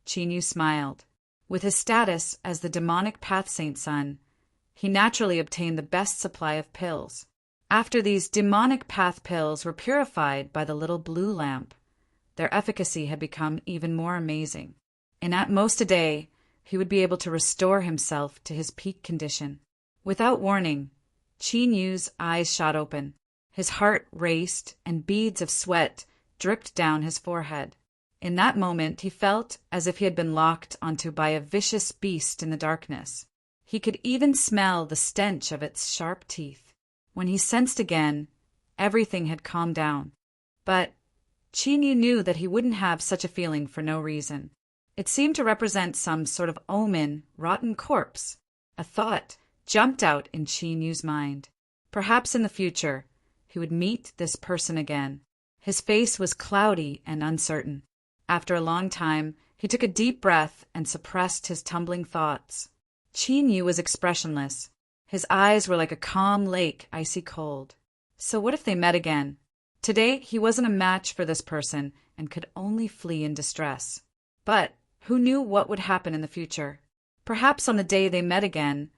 Chinyu smiled. With his status as the demonic Path Saint son, he naturally obtained the best supply of pills. After these demonic path pills were purified by the little blue lamp, their efficacy had become even more amazing. And at most a day, he would be able to restore himself to his peak condition. Without warning, Chinyu's eyes shot open. His heart raced, and beads of sweat dripped down his forehead. In that moment, he felt as if he had been locked onto by a vicious beast in the darkness. He could even smell the stench of its sharp teeth. When he sensed again, everything had calmed down. But Chinyu knew that he wouldn't have such a feeling for no reason. It seemed to represent some sort of omen, rotten corpse. A thought jumped out in Chinyu's mind. Perhaps in the future, he would meet this person again. His face was cloudy and uncertain. After a long time, he took a deep breath and suppressed his tumbling thoughts. Chinyu was expressionless. His eyes were like a calm lake, icy cold. So what if they met again? Today, he wasn't a match for this person and could only flee in distress. But who knew what would happen in the future? Perhaps on the day they met again,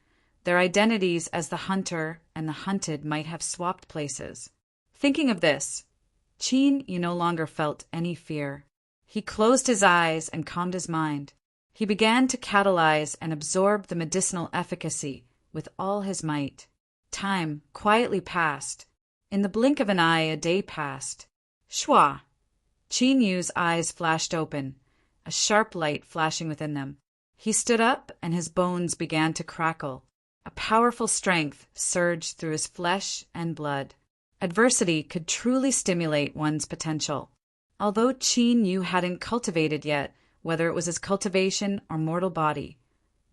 their identities as the hunter and the hunted might have swapped places. Thinking of this, Chinyu no longer felt any fear. He closed his eyes and calmed his mind. He began to catalyze and absorb the medicinal efficacy with all his might. Time quietly passed. In the blink of an eye, a day passed. Shwa! Chinyu's eyes flashed open, a sharp light flashing within them. He stood up and his bones began to crackle. A powerful strength surged through his flesh and blood. Adversity could truly stimulate one's potential. Although Chinyu hadn't cultivated yet, whether it was his cultivation or mortal body,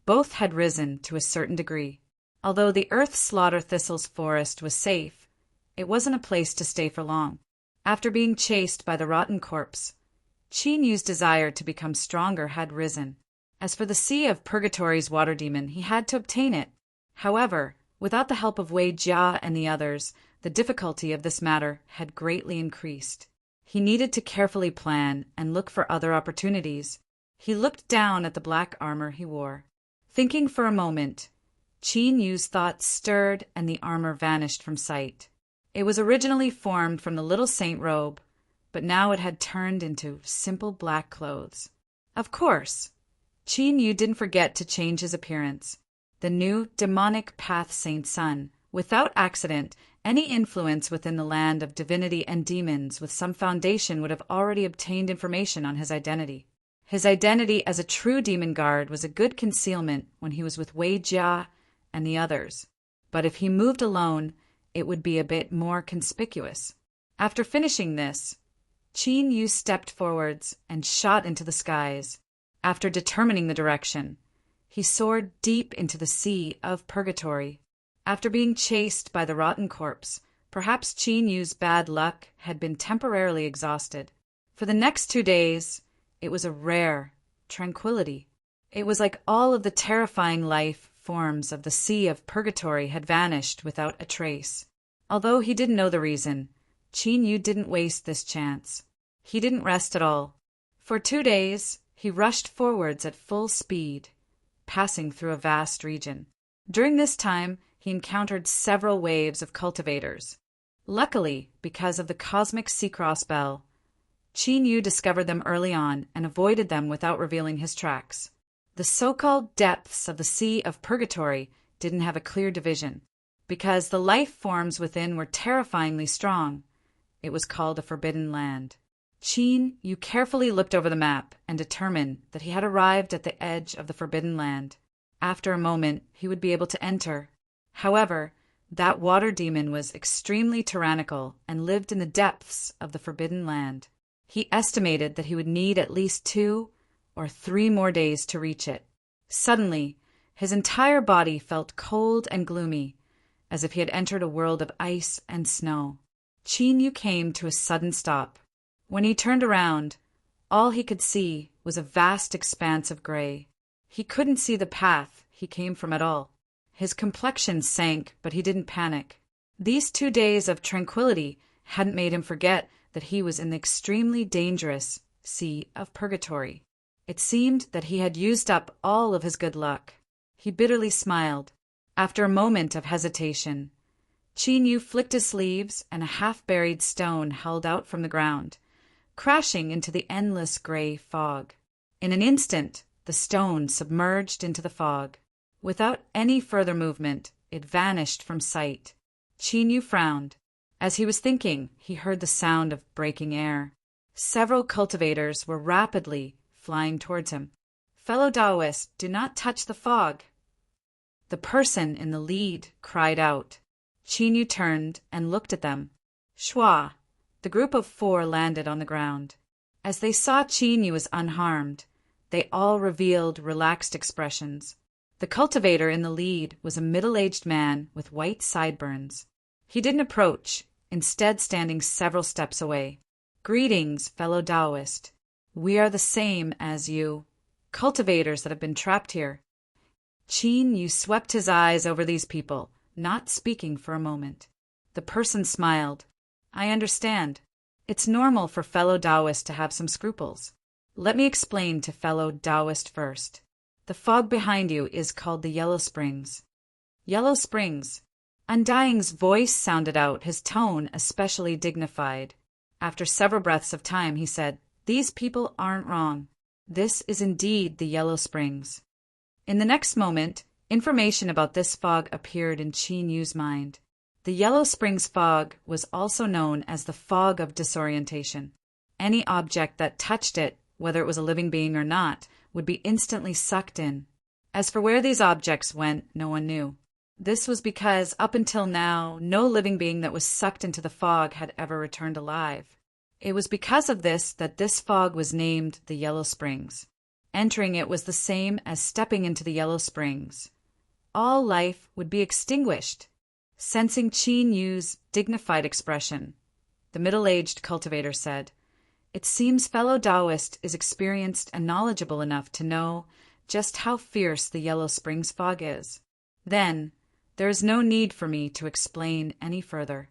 both had risen to a certain degree. Although the Earth Slaughter Thistles forest was safe, it wasn't a place to stay for long. After being chased by the rotten corpse, Qin Yu's desire to become stronger had risen. As for the Sea of Purgatory's water demon, he had to obtain it. However, without the help of Wei Jia and the others, the difficulty of this matter had greatly increased. He needed to carefully plan and look for other opportunities. He looked down at the black armor he wore. Thinking for a moment, Qin Yu's thoughts stirred and the armor vanished from sight. It was originally formed from the little saint robe, but now it had turned into simple black clothes. Of course, Qin Yu didn't forget to change his appearance. The new demonic path Saint Sun, without accident, any influence within the land of divinity and demons with some foundation would have already obtained information on his identity. His identity as a true demon guard was a good concealment when he was with Wei Jia and the others, but if he moved alone, it would be a bit more conspicuous. After finishing this, Qin Yu stepped forwards and shot into the skies. After determining the direction, he soared deep into the Sea of Purgatory. After being chased by the rotten corpse, perhaps Qin Yu's bad luck had been temporarily exhausted. For the next 2 days, it was a rare tranquility. It was like all of the terrifying life forms of the Sea of Purgatory had vanished without a trace. Although he didn't know the reason, Qin Yu didn't waste this chance. He didn't rest at all. For 2 days, he rushed forwards at full speed, passing through a vast region. During this time, he encountered several waves of cultivators. Luckily, because of the cosmic Seacross bell, Qin Yu discovered them early on and avoided them without revealing his tracks. The so-called depths of the Sea of Purgatory didn't have a clear division. Because the life forms within were terrifyingly strong, it was called a forbidden land. Qin Yu carefully looked over the map and determined that he had arrived at the edge of the forbidden land. After a moment, he would be able to enter. However, that water demon was extremely tyrannical and lived in the depths of the forbidden land. He estimated that he would need at least 2 or 3 more days to reach it. Suddenly, his entire body felt cold and gloomy, as if he had entered a world of ice and snow. Qin Yu came to a sudden stop. When he turned around, all he could see was a vast expanse of gray. He couldn't see the path he came from at all. His complexion sank, but he didn't panic. These 2 days of tranquility hadn't made him forget that he was in the extremely dangerous Sea of Purgatory. It seemed that he had used up all of his good luck. He bitterly smiled. After a moment of hesitation, Qin Yu flicked his sleeves and a half-buried stone held out from the ground, crashing into the endless gray fog. In an instant, the stone submerged into the fog. Without any further movement, it vanished from sight. Qin Yu frowned. As he was thinking, he heard the sound of breaking air. Several cultivators were rapidly flying towards him. "Fellow Taoists, do not touch the fog." The person in the lead cried out. Qin Yu turned and looked at them. Shua. The group of 4 landed on the ground. As they saw Qin Yu was unharmed, they all revealed relaxed expressions. The cultivator in the lead was a middle-aged man with white sideburns. He didn't approach, instead standing several steps away. "Greetings, fellow Taoist. We are the same as you, cultivators that have been trapped here." Qin Yu swept his eyes over these people, not speaking for a moment. The person smiled. "I understand. It's normal for fellow Taoists to have some scruples. Let me explain to fellow Taoist first. The fog behind you is called the Yellow Springs." "Yellow Springs." Undying's voice sounded out, his tone especially dignified. After several breaths of time, he said, "These people aren't wrong. This is indeed the Yellow Springs." In the next moment, information about this fog appeared in Qin Yu's mind. The Yellow Springs fog was also known as the fog of disorientation. Any object that touched it, whether it was a living being or not, would be instantly sucked in. As for where these objects went, no one knew. This was because, up until now, no living being that was sucked into the fog had ever returned alive. It was because of this that this fog was named the Yellow Springs. Entering it was the same as stepping into the Yellow Springs. all life would be extinguished. Sensing Qin Yu's dignified expression, the middle-aged cultivator said, "It seems fellow Taoist is experienced and knowledgeable enough to know just how fierce the Yellow Springs fog is. Then, there is no need for me to explain any further."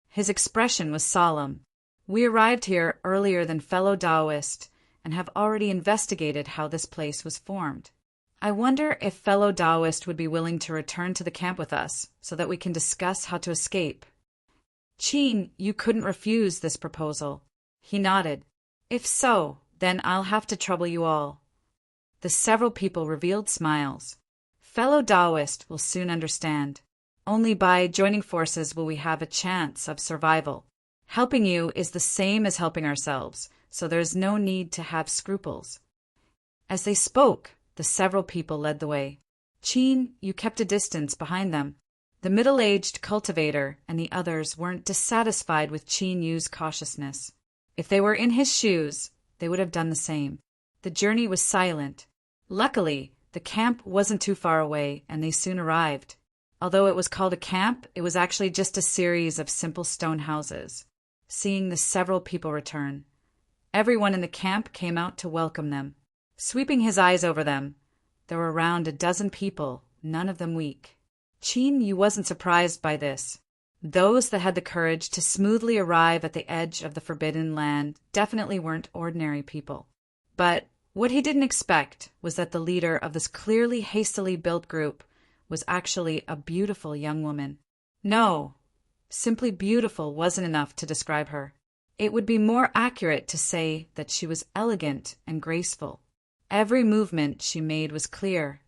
His expression was solemn. "We arrived here earlier than fellow Taoist and have already investigated how this place was formed. I wonder if fellow Taoist would be willing to return to the camp with us so that we can discuss how to escape." Qin, you couldn't refuse this proposal. He nodded. "If so, then I'll have to trouble you all." The several people revealed smiles. "Fellow Taoist will soon understand. Only by joining forces will we have a chance of survival. Helping you is the same as helping ourselves, so there is no need to have scruples." As they spoke, the several people led the way. Qin, you kept a distance behind them. The middle-aged cultivator and the others weren't dissatisfied with Qin Yu's cautiousness. If they were in his shoes, they would have done the same. The journey was silent. Luckily, the camp wasn't too far away, and they soon arrived. Although it was called a camp, it was actually just a series of simple stone houses. Seeing the several people return, everyone in the camp came out to welcome them. Sweeping his eyes over them, there were around a dozen people, none of them weak. Qin Yu wasn't surprised by this. Those that had the courage to smoothly arrive at the edge of the forbidden land definitely weren't ordinary people. But what he didn't expect was that the leader of this clearly hastily built group was actually a beautiful young woman. No, simply beautiful wasn't enough to describe her. It would be more accurate to say that she was elegant and graceful. Every movement she made was clear.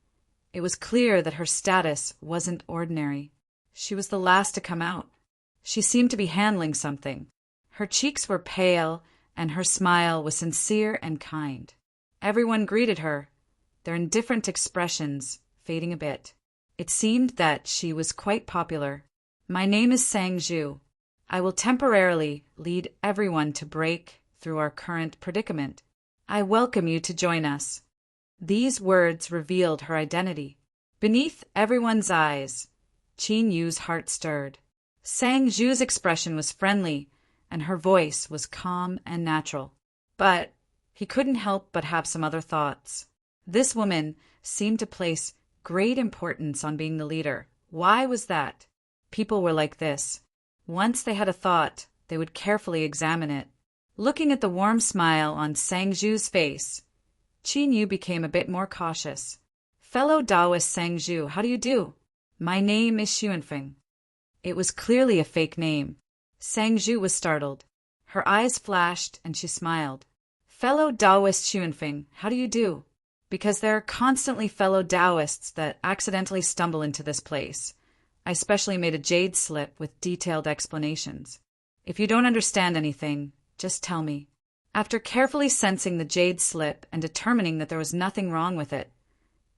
It was clear that her status wasn't ordinary. She was the last to come out. She seemed to be handling something. Her cheeks were pale, and her smile was sincere and kind. Everyone greeted her, their indifferent expressions fading a bit. It seemed that she was quite popular. "My name is Sang Zhu. I will temporarily lead everyone to break through our current predicament. I welcome you to join us." These words revealed her identity. Beneath everyone's eyes, Qin Yu's heart stirred. Sang Zhu's expression was friendly, and her voice was calm and natural. But he couldn't help but have some other thoughts. This woman seemed to place great importance on being the leader. Why was that? People were like this. Once they had a thought, they would carefully examine it. Looking at the warm smile on Sang Zhu's face, Qin Yu became a bit more cautious. "Fellow Taoist Sang Zhu, how do you do? My name is Xuanfeng." It was clearly a fake name. Sang Zhu was startled. Her eyes flashed and she smiled. "Fellow Taoist Xuanfeng, how do you do? Because there are constantly fellow Taoists that accidentally stumble into this place. I specially made a jade slip with detailed explanations. If you don't understand anything, just tell me." After carefully sensing the jade slip and determining that there was nothing wrong with it,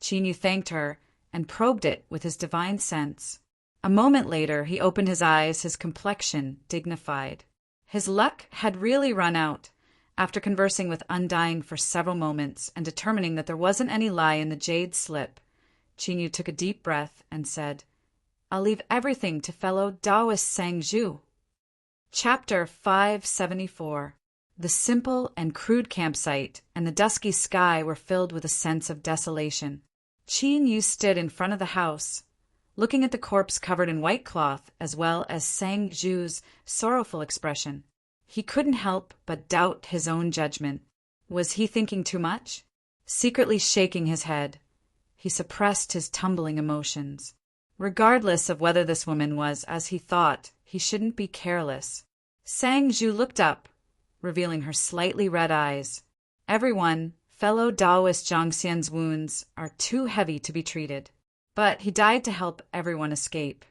Qin Yu thanked her and probed it with his divine sense. A moment later, he opened his eyes, his complexion dignified. His luck had really run out. After conversing with Undying for several moments and determining that there wasn't any lie in the jade slip, Qin Yu took a deep breath and said, "I'll leave everything to fellow Taoist Sang Zhu." Chapter 574. The simple and crude campsite and the dusky sky were filled with a sense of desolation. Qin Yu stood in front of the house, looking at the corpse covered in white cloth as well as Sang Zhu's sorrowful expression. He couldn't help but doubt his own judgment. Was he thinking too much? Secretly shaking his head, he suppressed his tumbling emotions. Regardless of whether this woman was as he thought, he shouldn't be careless. Sang Zhu looked up, revealing her slightly red eyes. "Everyone, fellow Taoist Zhangxian's wounds are too heavy to be treated. But he died to help everyone escape.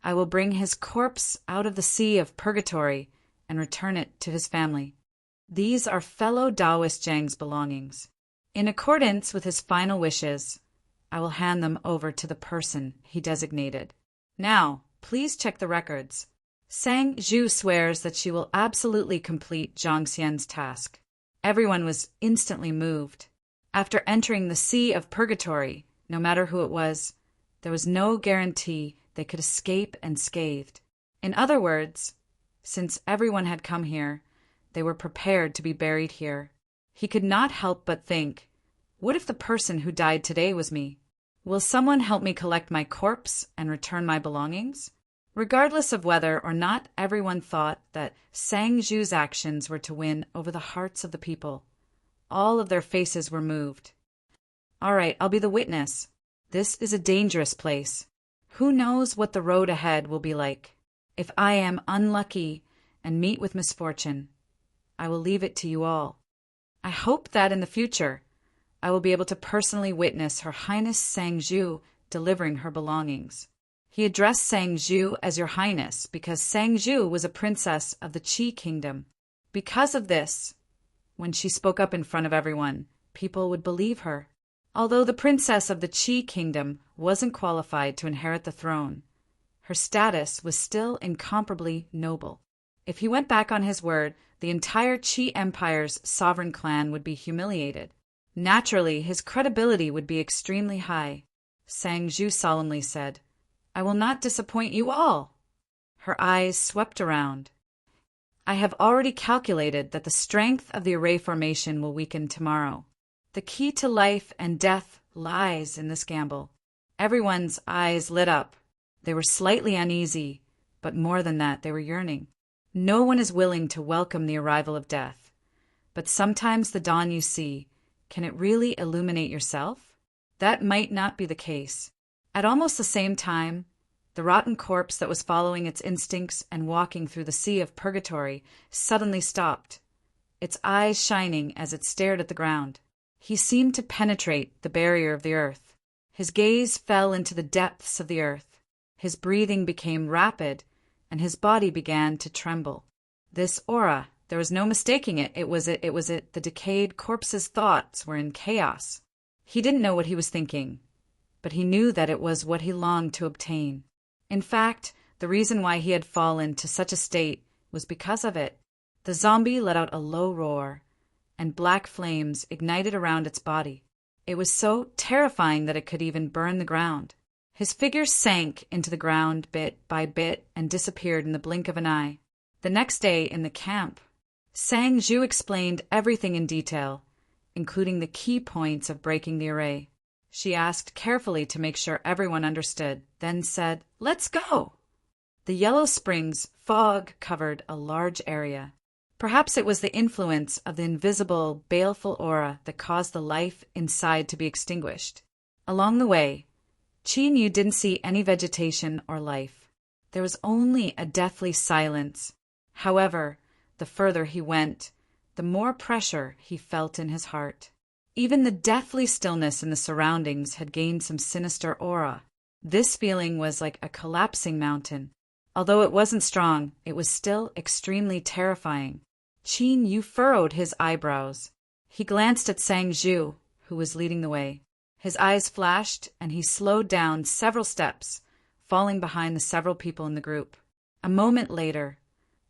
I will bring his corpse out of the sea of purgatory and return it to his family. These are fellow Taoist Zhang's belongings. In accordance with his final wishes, I will hand them over to the person he designated. Now, please check the records. Sang Zhu swears that she will absolutely complete Zhang Xian's task." Everyone was instantly moved. After entering the sea of purgatory, no matter who it was, There was no guarantee they could escape unscathed. In other words, since everyone had come here, they were prepared to be buried here. He could not help but think, what if the person who died today was me? Will someone help me collect my corpse and return my belongings? Regardless of whether or not everyone thought that Sang Zhu's actions were to win over the hearts of the people, all of their faces were moved. All right, I'll be the witness. This is a dangerous place. Who knows what the road ahead will be like? If I am unlucky and meet with misfortune, I will leave it to you all. I hope that in the future, I will be able to personally witness Her Highness Sang Zhu delivering her belongings. He addressed Sang Zhu as Your Highness because Sang Zhu was a princess of the Qi kingdom. Because of this, when she spoke up in front of everyone, people would believe her. Although the princess of the Qi kingdom wasn't qualified to inherit the throne, her status was still incomparably noble. If he went back on his word, the entire Qi Empire's sovereign clan would be humiliated. Naturally, his credibility would be extremely high. Sang Zhu solemnly said, I will not disappoint you all. Her eyes swept around. I have already calculated that the strength of the array formation will weaken tomorrow. The key to life and death lies in this gamble. Everyone's eyes lit up. They were slightly uneasy, but more than that, they were yearning. No one is willing to welcome the arrival of death. But sometimes the dawn you see, can it really illuminate yourself? That might not be the case. At almost the same time, the rotten corpse that was following its instincts and walking through the sea of purgatory suddenly stopped, its eyes shining as it stared at the ground. He seemed to penetrate the barrier of the earth. His gaze fell into the depths of the earth. His breathing became rapid, and his body began to tremble. This aura, there was no mistaking it. It was it. The decayed corpse's thoughts were in chaos. He didn't know what he was thinking, but he knew that it was what he longed to obtain. In fact, the reason why he had fallen to such a state was because of it. The zombie let out a low roar, and black flames ignited around its body. It was so terrifying that it could even burn the ground. His figure sank into the ground bit by bit and disappeared in the blink of an eye. The next day in the camp, Sang Zhu explained everything in detail, including the key points of breaking the array. She asked carefully to make sure everyone understood, then said, "Let's go!" The Yellow Springs fog covered a large area. Perhaps it was the influence of the invisible, baleful aura that caused the life inside to be extinguished. Along the way, Qin Yu didn't see any vegetation or life. There was only a deathly silence. However, the further he went, the more pressure he felt in his heart. Even the deathly stillness in the surroundings had gained some sinister aura. This feeling was like a collapsing mountain. Although it wasn't strong, it was still extremely terrifying. Qin Yu furrowed his eyebrows. He glanced at Sang Zhu, who was leading the way. His eyes flashed, and he slowed down several steps, falling behind the several people in the group. A moment later,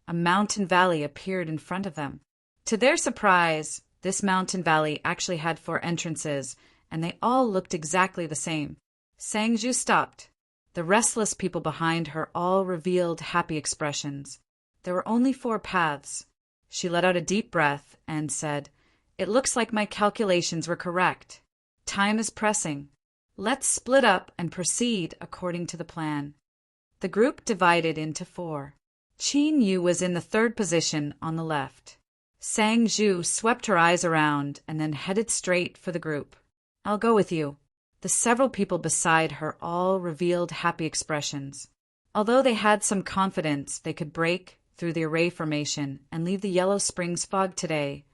a mountain valley appeared in front of them. To their surprise, this mountain valley actually had 4 entrances, and they all looked exactly the same. Sang Zhu stopped. The restless people behind her all revealed happy expressions. There were only 4 paths. She let out a deep breath and said, "It looks like my calculations were correct. Time is pressing. Let's split up and proceed according to the plan." The group divided into 4. Qin Yu was in the 3rd position on the left. Sang Zhu swept her eyes around and then headed straight for the group. "I'll go with you." The several people beside her all revealed happy expressions. Although they had some confidence they could break through the array formation and leave the Yellow Springs fog today,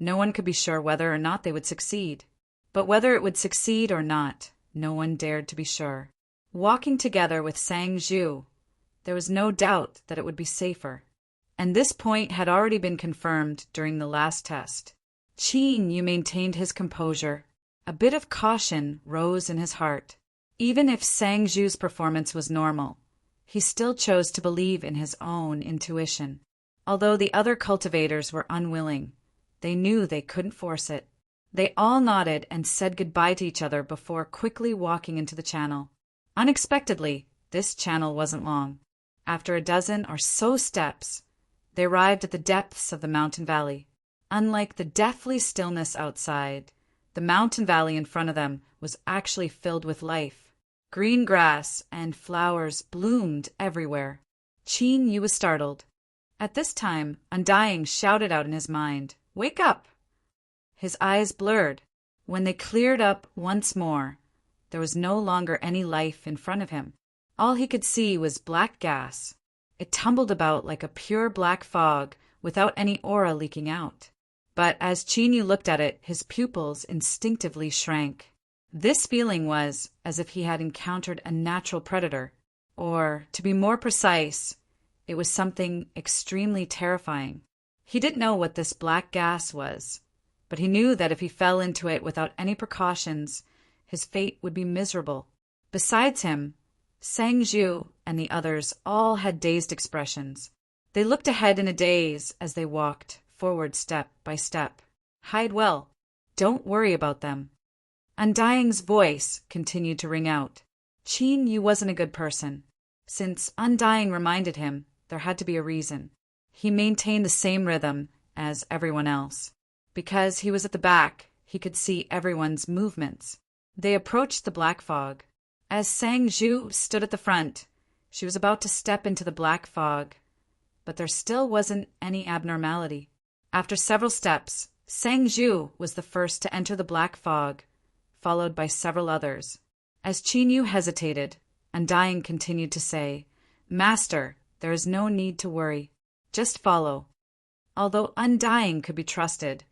no one could be sure whether or not they would succeed. But whether it would succeed or not, no one dared to be sure. Walking together with Sang Zhu, there was no doubt that it would be safer. And this point had already been confirmed during the last test. Qin Yu maintained his composure. A bit of caution rose in his heart. Even if Sang Zhu's performance was normal, he still chose to believe in his own intuition. Although the other cultivators were unwilling, they knew they couldn't force it. They all nodded and said goodbye to each other before quickly walking into the channel. Unexpectedly, this channel wasn't long. After a dozen or so steps, they arrived at the depths of the mountain valley. Unlike the deathly stillness outside, the mountain valley in front of them was actually filled with life. Green grass and flowers bloomed everywhere. Qin Yu was startled. At this time, Undying shouted out in his mind, "Wake up!" His eyes blurred. When they cleared up once more, there was no longer any life in front of him. All he could see was black gas. It tumbled about like a pure black fog without any aura leaking out. But as Qin Yu looked at it, his pupils instinctively shrank. This feeling was as if he had encountered a natural predator, or, to be more precise, it was something extremely terrifying. He didn't know what this black gas was, but he knew that if he fell into it without any precautions, his fate would be miserable. Besides him, Sang Zhu and the others all had dazed expressions. They looked ahead in a daze as they walked forward step by step. "Hide well. Don't worry about them." Undying's voice continued to ring out. Qin Yu wasn't a good person. Since Undying reminded him, there had to be a reason. He maintained the same rhythm as everyone else. Because he was at the back, he could see everyone's movements. They approached the black fog. As Sang Zhu stood at the front, she was about to step into the black fog, but there still wasn't any abnormality. After several steps, Sang Zhu was the first to enter the black fog, followed by several others. As Qin Yu hesitated, Undying continued to say, "Master, there is no need to worry. Just follow." Although Undying could be trusted,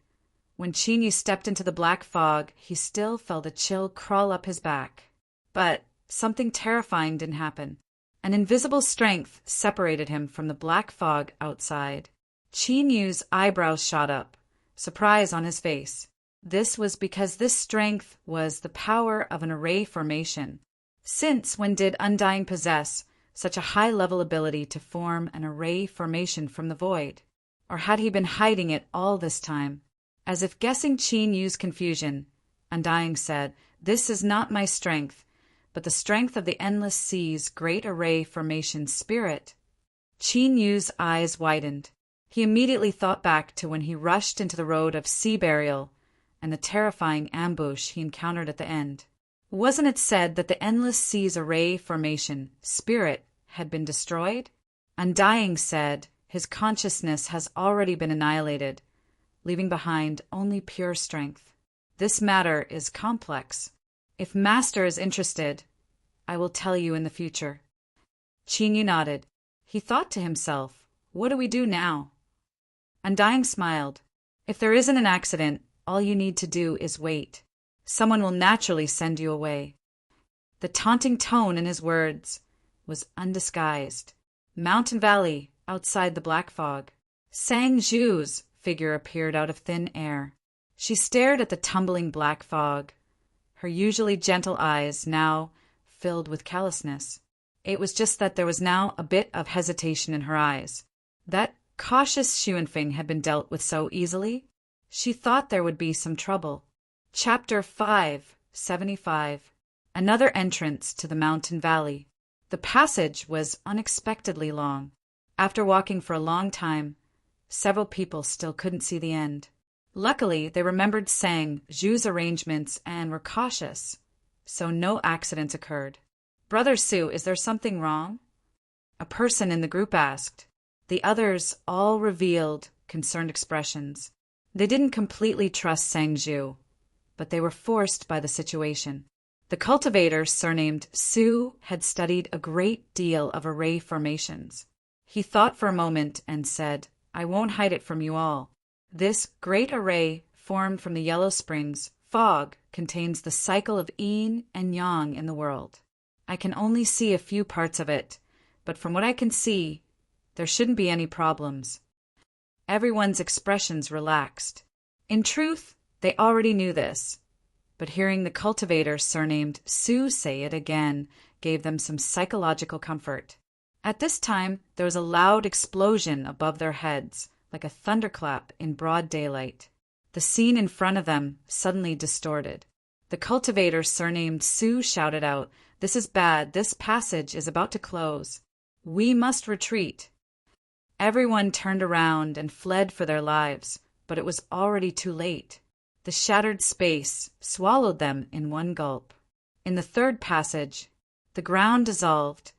when Qin Yu stepped into the black fog, he still felt a chill crawl up his back. But something terrifying didn't happen. An invisible strength separated him from the black fog outside. Qin Yu's eyebrows shot up, surprise on his face. This was because this strength was the power of an array formation. Since when did Undying possess such a high-level ability to form an array formation from the void? Or had he been hiding it all this time? As if guessing Qin Yu's confusion, Undying said, "This is not my strength, but the strength of the Endless Sea's great array formation spirit." Qin Yu's eyes widened. He immediately thought back to when he rushed into the road of sea burial and the terrifying ambush he encountered at the end. Wasn't it said that the Endless Sea's array formation spirit had been destroyed? Undying said his consciousness has already been annihilated, leaving behind only pure strength. This matter is complex. If Master is interested, I will tell you in the future. Qin Yu nodded. He thought to himself, what do we do now? Undying smiled. If there isn't an accident, all you need to do is wait. Someone will naturally send you away. The taunting tone in his words was undisguised. Mountain Valley, outside the black fog. Sang Zhu's figure appeared out of thin air. She stared at the tumbling black fog, her usually gentle eyes now filled with callousness. It was just that there was now a bit of hesitation in her eyes. That cautious Xuanfeng had been dealt with so easily. She thought there would be some trouble. Chapter 575. Another entrance to the mountain valley. The passage was unexpectedly long. After walking for a long time, several people still couldn't see the end. Luckily, they remembered Sang Zhu's arrangements and were cautious, so no accidents occurred. "Brother Su, is there something wrong?" a person in the group asked. The others all revealed concerned expressions. They didn't completely trust Sang Zhu, but they were forced by the situation. The cultivator, surnamed Su, had studied a great deal of array formations. He thought for a moment and said, "I won't hide it from you all. This great array, formed from the Yellow Springs fog, contains the cycle of yin and yang in the world. I can only see a few parts of it, but from what I can see, there shouldn't be any problems." Everyone's expressions relaxed. In truth, they already knew this, but hearing the cultivator surnamed Su say it again gave them some psychological comfort. At this time, there was a loud explosion above their heads, like a thunderclap in broad daylight. The scene in front of them suddenly distorted. The cultivator surnamed Su shouted out, "This is bad. This passage is about to close. We must retreat." Everyone turned around and fled for their lives, but it was already too late. The shattered space swallowed them in one gulp. In the third passage, the ground dissolved,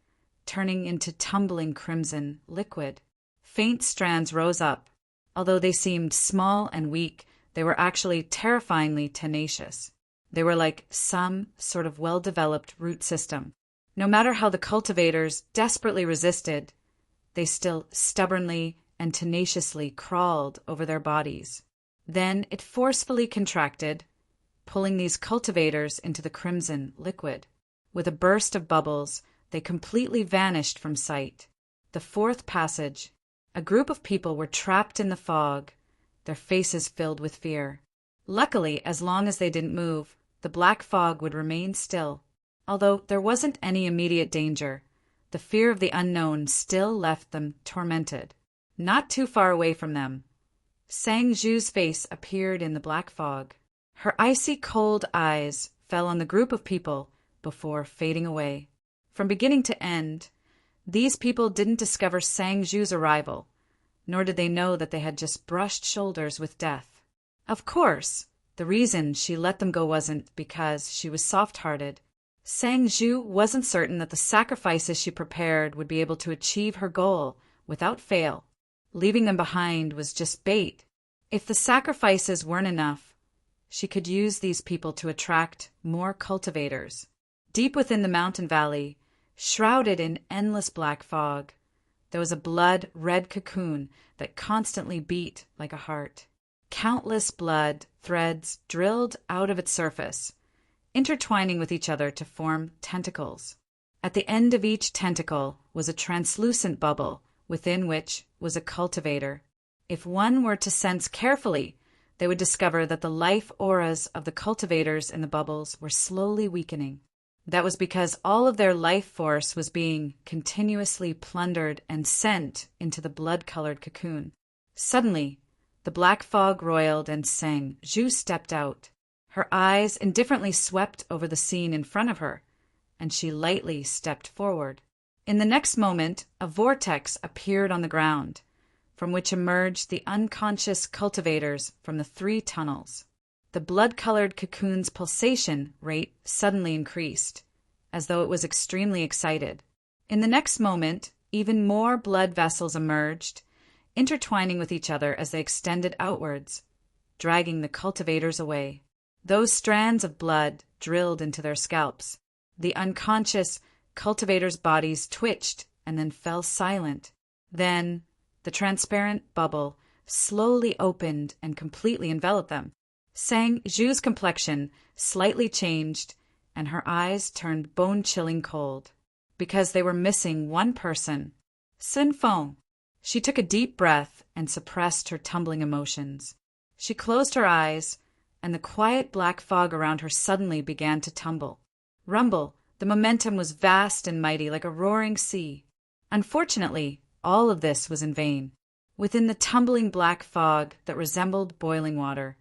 turning into tumbling crimson liquid. Faint strands rose up. Although they seemed small and weak, they were actually terrifyingly tenacious. They were like some sort of well-developed root system. No matter how the cultivators desperately resisted, they still stubbornly and tenaciously crawled over their bodies. Then it forcefully contracted, pulling these cultivators into the crimson liquid. With a burst of bubbles, they completely vanished from sight. The fourth passage. A group of people were trapped in the fog, their faces filled with fear. Luckily, as long as they didn't move, the black fog would remain still. Although there wasn't any immediate danger, the fear of the unknown still left them tormented. Not too far away from them, Sang Zhu's face appeared in the black fog. Her icy cold eyes fell on the group of people before fading away. From beginning to end, these people didn't discover Sang Zhu's arrival, nor did they know that they had just brushed shoulders with death. Of course, the reason she let them go wasn't because she was soft-hearted. Sang Zhu wasn't certain that the sacrifices she prepared would be able to achieve her goal without fail. Leaving them behind was just bait. If the sacrifices weren't enough, she could use these people to attract more cultivators. Deep within the mountain valley, shrouded in endless black fog, there was a blood-red cocoon that constantly beat like a heart. Countless blood threads drilled out of its surface, intertwining with each other to form tentacles. At the end of each tentacle was a translucent bubble, within which was a cultivator. If one were to sense carefully, they would discover that the life auras of the cultivators in the bubbles were slowly weakening. That was because all of their life force was being continuously plundered and sent into the blood-colored cocoon. Suddenly, the black fog roiled and Sang Zhu stepped out. Her eyes indifferently swept over the scene in front of her, and she lightly stepped forward. In the next moment, a vortex appeared on the ground, from which emerged the unconscious cultivators from the 3 tunnels. The blood-colored cocoon's pulsation rate suddenly increased, as though it was extremely excited. In the next moment, even more blood vessels emerged, intertwining with each other as they extended outwards, dragging the cultivators away. Those strands of blood drilled into their scalps. The unconscious cultivators' bodies twitched and then fell silent. Then the transparent bubble slowly opened and completely enveloped them. Sang Zhu's complexion slightly changed, and her eyes turned bone-chilling cold, because they were missing one person, Sun Feng. She took a deep breath and suppressed her tumbling emotions. She closed her eyes, and the quiet black fog around her suddenly began to tumble. Rumble, the momentum was vast and mighty like a roaring sea. Unfortunately, all of this was in vain. Within the tumbling black fog that resembled boiling water,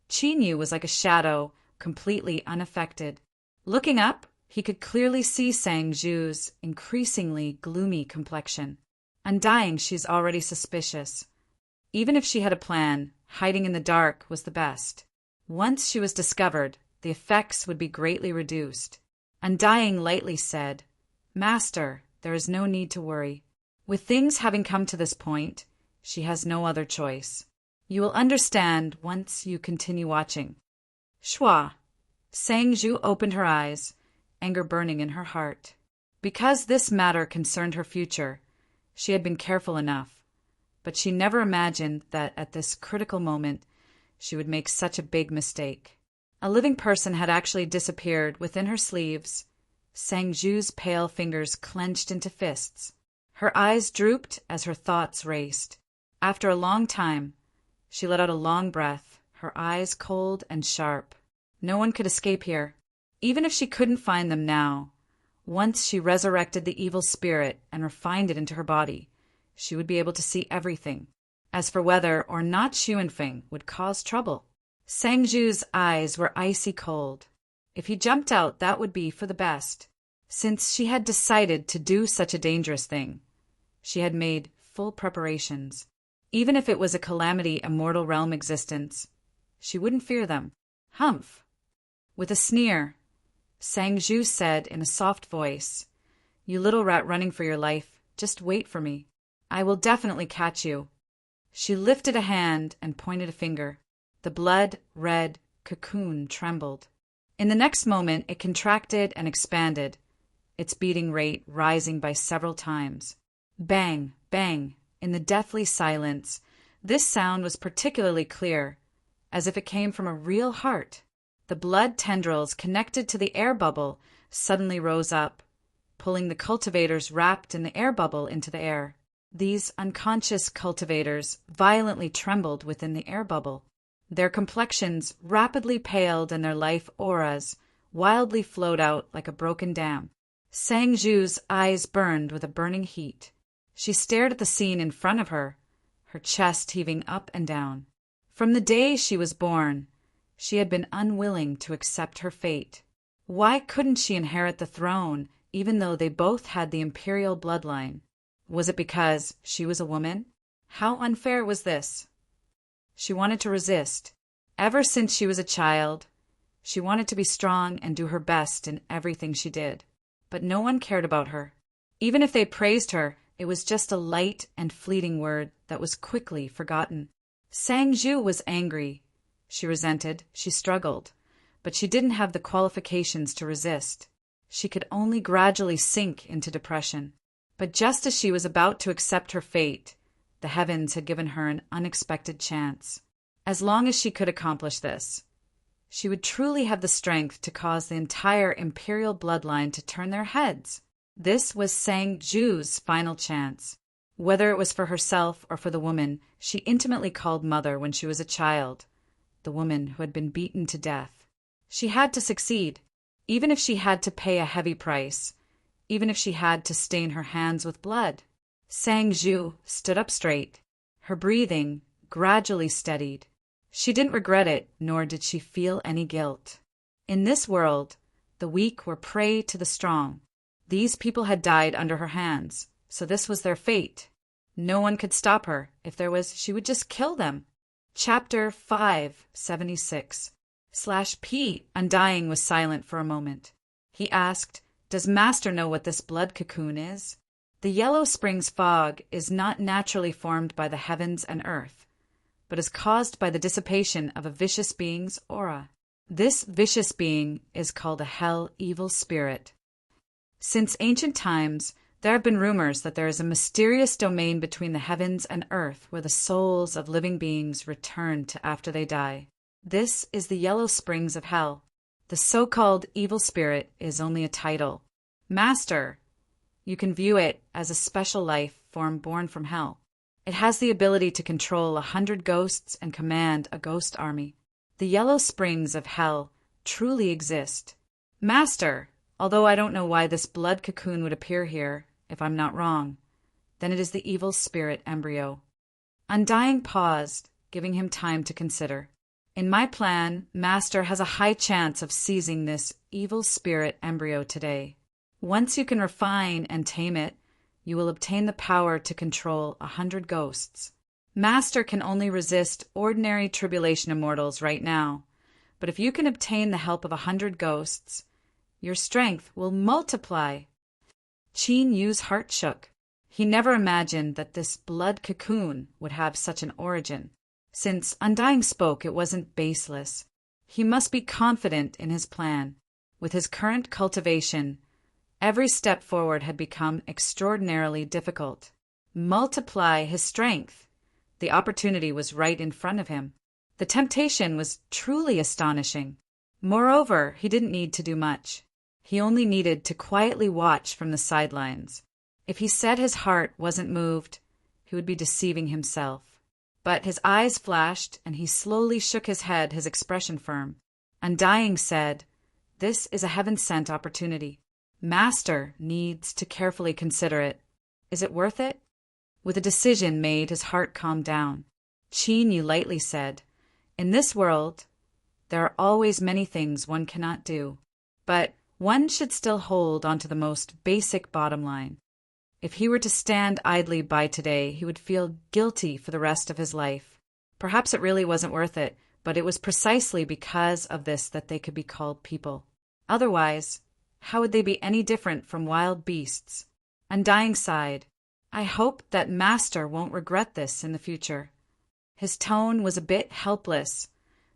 Qinyu was like a shadow, completely unaffected. Looking up, he could clearly see Sang Zhu's increasingly gloomy complexion. Undying, she's already suspicious. Even if she had a plan, hiding in the dark was the best. Once she was discovered, the effects would be greatly reduced. Undying lightly said, "Master, there is no need to worry. With things having come to this point, she has no other choice. You will understand once you continue watching." Shua. Sang Zhu opened her eyes, anger burning in her heart. Because this matter concerned her future, she had been careful enough, but she never imagined that at this critical moment she would make such a big mistake. A living person had actually disappeared within her sleeves. Sang Zhu's pale fingers clenched into fists. Her eyes drooped as her thoughts raced. After a long time, she let out a long breath, her eyes cold and sharp. No one could escape here. Even if she couldn't find them now, once she resurrected the evil spirit and refined it into her body, she would be able to see everything. As for whether or not Xuanfeng would cause trouble, Sang Zhu's eyes were icy cold. If he jumped out, that would be for the best. Since she had decided to do such a dangerous thing, she had made full preparations. Even if it was a calamity a mortal realm existence, she wouldn't fear them. Humph! With a sneer, Sang-ju said in a soft voice, "You little rat running for your life, just wait for me. I will definitely catch you." She lifted a hand and pointed a finger. The blood-red cocoon trembled. In the next moment, it contracted and expanded, its beating rate rising by several times. Bang, bang, in the deathly silence. This sound was particularly clear, as if it came from a real heart. The blood tendrils connected to the air bubble suddenly rose up, pulling the cultivators wrapped in the air bubble into the air. These unconscious cultivators violently trembled within the air bubble. Their complexions rapidly paled and their life auras wildly flowed out like a broken dam. Sang-ju's eyes burned with a burning heat. She stared at the scene in front of her, her chest heaving up and down. From the day she was born, she had been unwilling to accept her fate. Why couldn't she inherit the throne, even though they both had the imperial bloodline? Was it because she was a woman? How unfair was this? She wanted to resist. Ever since she was a child, she wanted to be strong and do her best in everything she did. But no one cared about her. Even if they praised her, it was just a light and fleeting word that was quickly forgotten. Sang-ju was angry. She resented, she struggled, but she didn't have the qualifications to resist. She could only gradually sink into depression. But just as she was about to accept her fate, the heavens had given her an unexpected chance. As long as she could accomplish this, she would truly have the strength to cause the entire imperial bloodline to turn their heads. This was Sang-ju's final chance. Whether it was for herself or for the woman she intimately called mother when she was a child, the woman who had been beaten to death. She had to succeed, even if she had to pay a heavy price, even if she had to stain her hands with blood. Sang-ju stood up straight. Her breathing gradually steadied. She didn't regret it, nor did she feel any guilt. In this world, the weak were prey to the strong. These people had died under her hands, so this was their fate. No one could stop her. If there was, she would just kill them. Chapter 576/P. Undying was silent for a moment. He asked, "Does Master know what this blood cocoon is?" The Yellow Springs fog is not naturally formed by the heavens and earth, but is caused by the dissipation of a vicious being's aura. This vicious being is called a hell evil spirit. Since ancient times, there have been rumors that there is a mysterious domain between the heavens and earth where the souls of living beings return to after they die. This is the Yellow Springs of Hell. The so-called evil spirit is only a title. Master, you can view it as a special life form born from hell. It has the ability to control 100 ghosts and command a ghost army. The Yellow Springs of Hell truly exist. Master, although I don't know why this blood cocoon would appear here, if I'm not wrong, then it is the evil spirit embryo. Undying paused, giving him time to consider. In my plan, Master has a high chance of seizing this evil spirit embryo today. Once you can refine and tame it, you will obtain the power to control 100 ghosts. Master can only resist ordinary tribulation immortals right now, but if you can obtain the help of 100 ghosts, your strength will multiply. Qin Yu's heart shook. He never imagined that this blood cocoon would have such an origin. Since Undying spoke, it wasn't baseless. He must be confident in his plan. With his current cultivation, every step forward had become extraordinarily difficult. Multiply his strength. The opportunity was right in front of him. The temptation was truly astonishing. Moreover, he didn't need to do much. He only needed to quietly watch from the sidelines. If he said his heart wasn't moved, he would be deceiving himself. But his eyes flashed, and he slowly shook his head, his expression firm. Undying said, "This is a heaven-sent opportunity. Master needs to carefully consider it. Is it worth it?" With a decision made, his heart calmed down. Qin Yu lightly said, "In this world, there are always many things one cannot do. but one should still hold onto the most basic bottom line. If he were to stand idly by today, he would feel guilty for the rest of his life. Perhaps it really wasn't worth it, but it was precisely because of this that they could be called people. Otherwise, how would they be any different from wild beasts? Undying sighed. I hope that Master won't regret this in the future. His tone was a bit helpless,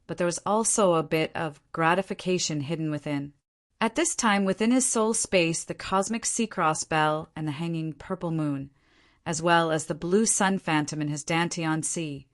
but there was also a bit of gratification hidden within. At this time, within his soul space, the cosmic sea-cross bell and the hanging purple moon, as well as the blue sun phantom in his Dantean sea,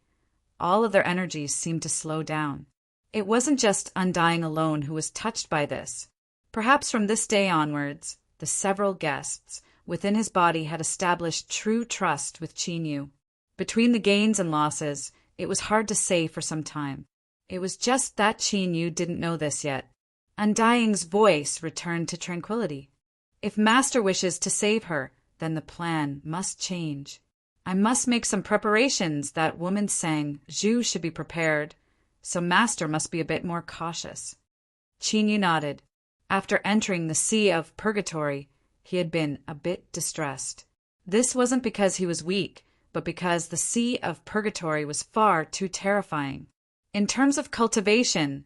all of their energies seemed to slow down. It wasn't just Undying alone who was touched by this. Perhaps from this day onwards, the several guests within his body had established true trust with Chinyu. Between the gains and losses, it was hard to say for some time. It was just that Chinyu didn't know this yet. Undying's voice returned to tranquility. If Master wishes to save her, then the plan must change. I must make some preparations, that woman sang. Zhu should be prepared, so Master must be a bit more cautious. Chinyu nodded. After entering the sea of purgatory, he had been a bit distressed. This wasn't because he was weak, but because the sea of purgatory was far too terrifying. In terms of cultivation,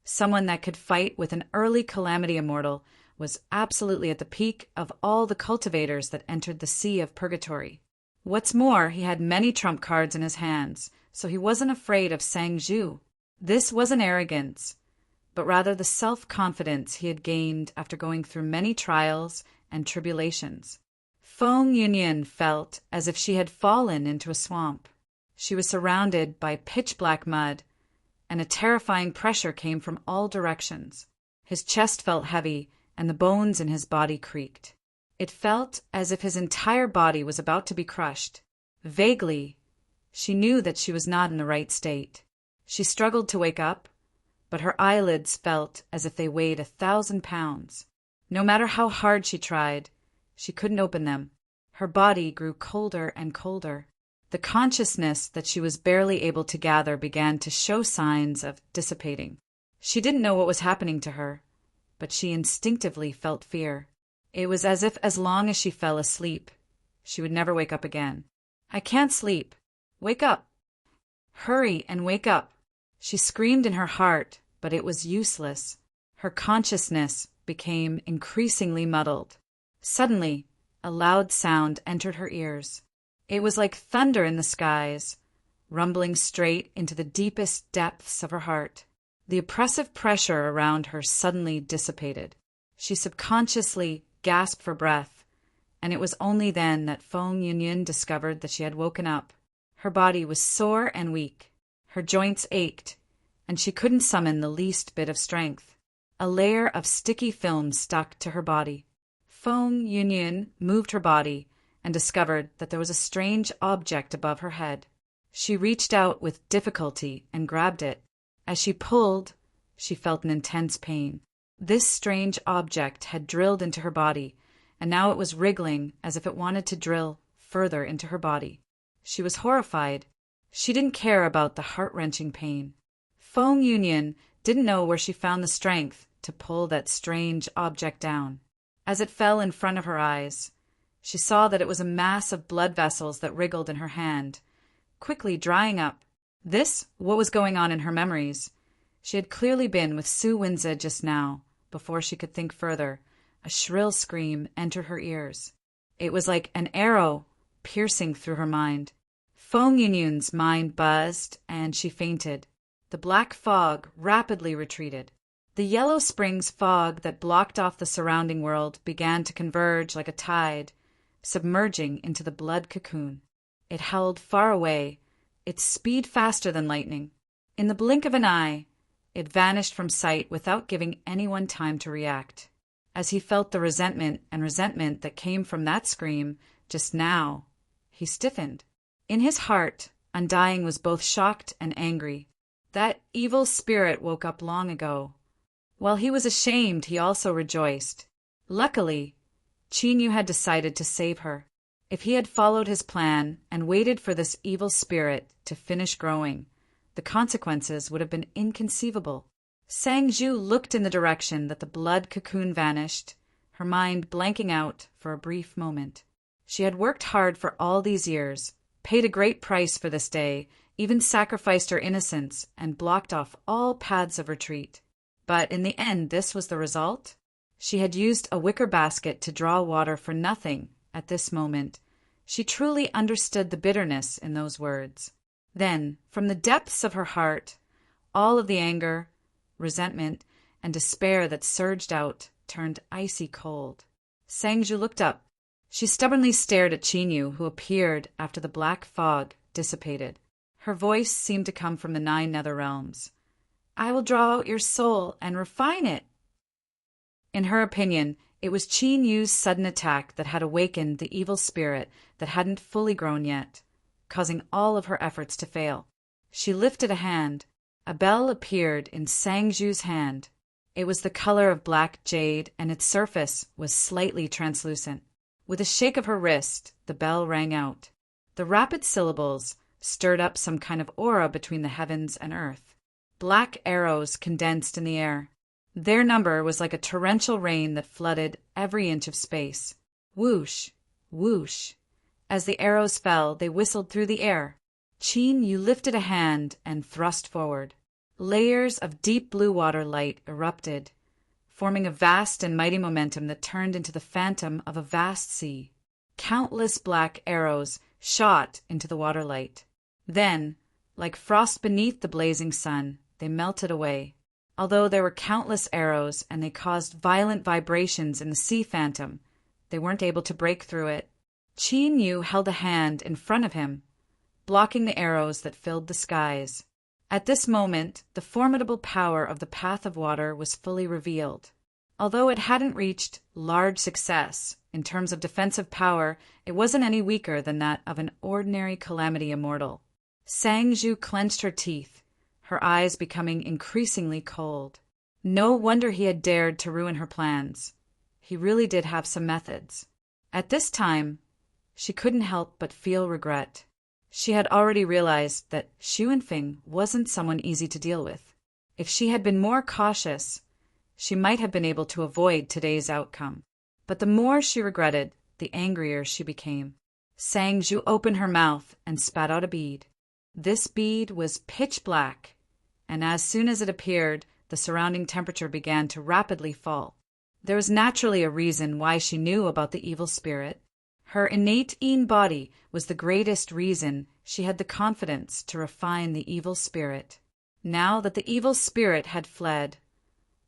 someone that could fight with an early calamity immortal was absolutely at the peak of all the cultivators that entered the sea of purgatory. What's more, he had many trump cards in his hands, so he wasn't afraid of Sang Zhu. This wasn't arrogance, but rather the self-confidence he had gained after going through many trials and tribulations. Feng Yunyan felt as if she had fallen into a swamp. She was surrounded by pitch-black mud, and a terrifying pressure came from all directions. His chest felt heavy, and the bones in his body creaked. It felt as if his entire body was about to be crushed. Vaguely, she knew that she was not in the right state. She struggled to wake up, but her eyelids felt as if they weighed 1,000 pounds. No matter how hard she tried, she couldn't open them. Her body grew colder and colder. The consciousness that she was barely able to gather began to show signs of dissipating. She didn't know what was happening to her, but she instinctively felt fear. It was as if as long as she fell asleep, she would never wake up again. I can't sleep. Wake up. Hurry and wake up. She screamed in her heart, but it was useless. Her consciousness became increasingly muddled. Suddenly, a loud sound entered her ears. It was like thunder in the skies, rumbling straight into the deepest depths of her heart. The oppressive pressure around her suddenly dissipated. She subconsciously gasped for breath, and it was only then that Feng Yunyan discovered that she had woken up. Her body was sore and weak. Her joints ached, and she couldn't summon the least bit of strength. A layer of sticky film stuck to her body. Feng Yunyan moved her body and discovered that there was a strange object above her head. She reached out with difficulty and grabbed it. As she pulled, she felt an intense pain. This strange object had drilled into her body, and now it was wriggling as if it wanted to drill further into her body. She was horrified. She didn't care about the heart-wrenching pain. Feng Yunyan didn't know where she found the strength to pull that strange object down. As it fell in front of her eyes, she saw that it was a mass of blood vessels that wriggled in her hand, quickly drying up. What was going on in her memories. She had clearly been with Su Winza just now. Before she could think further, a shrill scream entered her ears. It was like an arrow piercing through her mind. Feng Yunyan's mind buzzed, and she fainted. The black fog rapidly retreated. The Yellow Springs fog that blocked off the surrounding world began to converge like a tide, submerging into the blood cocoon. It held far away, its speed faster than lightning. In the blink of an eye, it vanished from sight without giving anyone time to react. As he felt the resentment that came from that scream just now, he stiffened. In his heart, Undying was both shocked and angry. That evil spirit woke up long ago. While he was ashamed, he also rejoiced. Luckily, Chinyu had decided to save her. If he had followed his plan and waited for this evil spirit to finish growing, the consequences would have been inconceivable. Sang Zhu looked in the direction that the blood cocoon vanished, her mind blanking out for a brief moment. She had worked hard for all these years, paid a great price for this day, even sacrificed her innocence, and blocked off all paths of retreat. But in the end, this was the result. She had used a wicker basket to draw water for nothing at this moment. She truly understood the bitterness in those words. Then, from the depths of her heart, all of the anger, resentment, and despair that surged out turned icy cold. Sang Zhu looked up. She stubbornly stared at Qin Yu, who appeared after the black fog dissipated. Her voice seemed to come from the 9 nether realms. "I will draw out your soul and refine it." In her opinion, it was Qin Yu's sudden attack that had awakened the evil spirit that hadn't fully grown yet, causing all of her efforts to fail. She lifted a hand. A bell appeared in Sang Zhu's hand. It was the color of black jade, and its surface was slightly translucent. With a shake of her wrist, the bell rang out. The rapid syllables stirred up some kind of aura between the heavens and earth. Black arrows condensed in the air. Their number was like a torrential rain that flooded every inch of space. Whoosh, whoosh. As the arrows fell, they whistled through the air. Qin Yu lifted a hand and thrust forward. Layers of deep blue water light erupted, forming a vast and mighty momentum that turned into the phantom of a vast sea. Countless black arrows shot into the water light. Then, like frost beneath the blazing sun, they melted away. Although there were countless arrows and they caused violent vibrations in the sea phantom, they weren't able to break through it. Qin Yu held a hand in front of him, blocking the arrows that filled the skies. At this moment, the formidable power of the Path of Water was fully revealed. Although it hadn't reached large success in terms of defensive power, it wasn't any weaker than that of an ordinary calamity immortal. Sang Zhu clenched her teeth, her eyes becoming increasingly cold. No wonder he had dared to ruin her plans. He really did have some methods. At this time, she couldn't help but feel regret. She had already realized that Xu Yunfeng wasn't someone easy to deal with. If she had been more cautious, she might have been able to avoid today's outcome. But the more she regretted, the angrier she became. Sang Zhu opened her mouth and spat out a bead. This bead was pitch black, and as soon as it appeared, the surrounding temperature began to rapidly fall. There was naturally a reason why she knew about the evil spirit. Her innate Yin body was the greatest reason she had the confidence to refine the evil spirit. Now that the evil spirit had fled,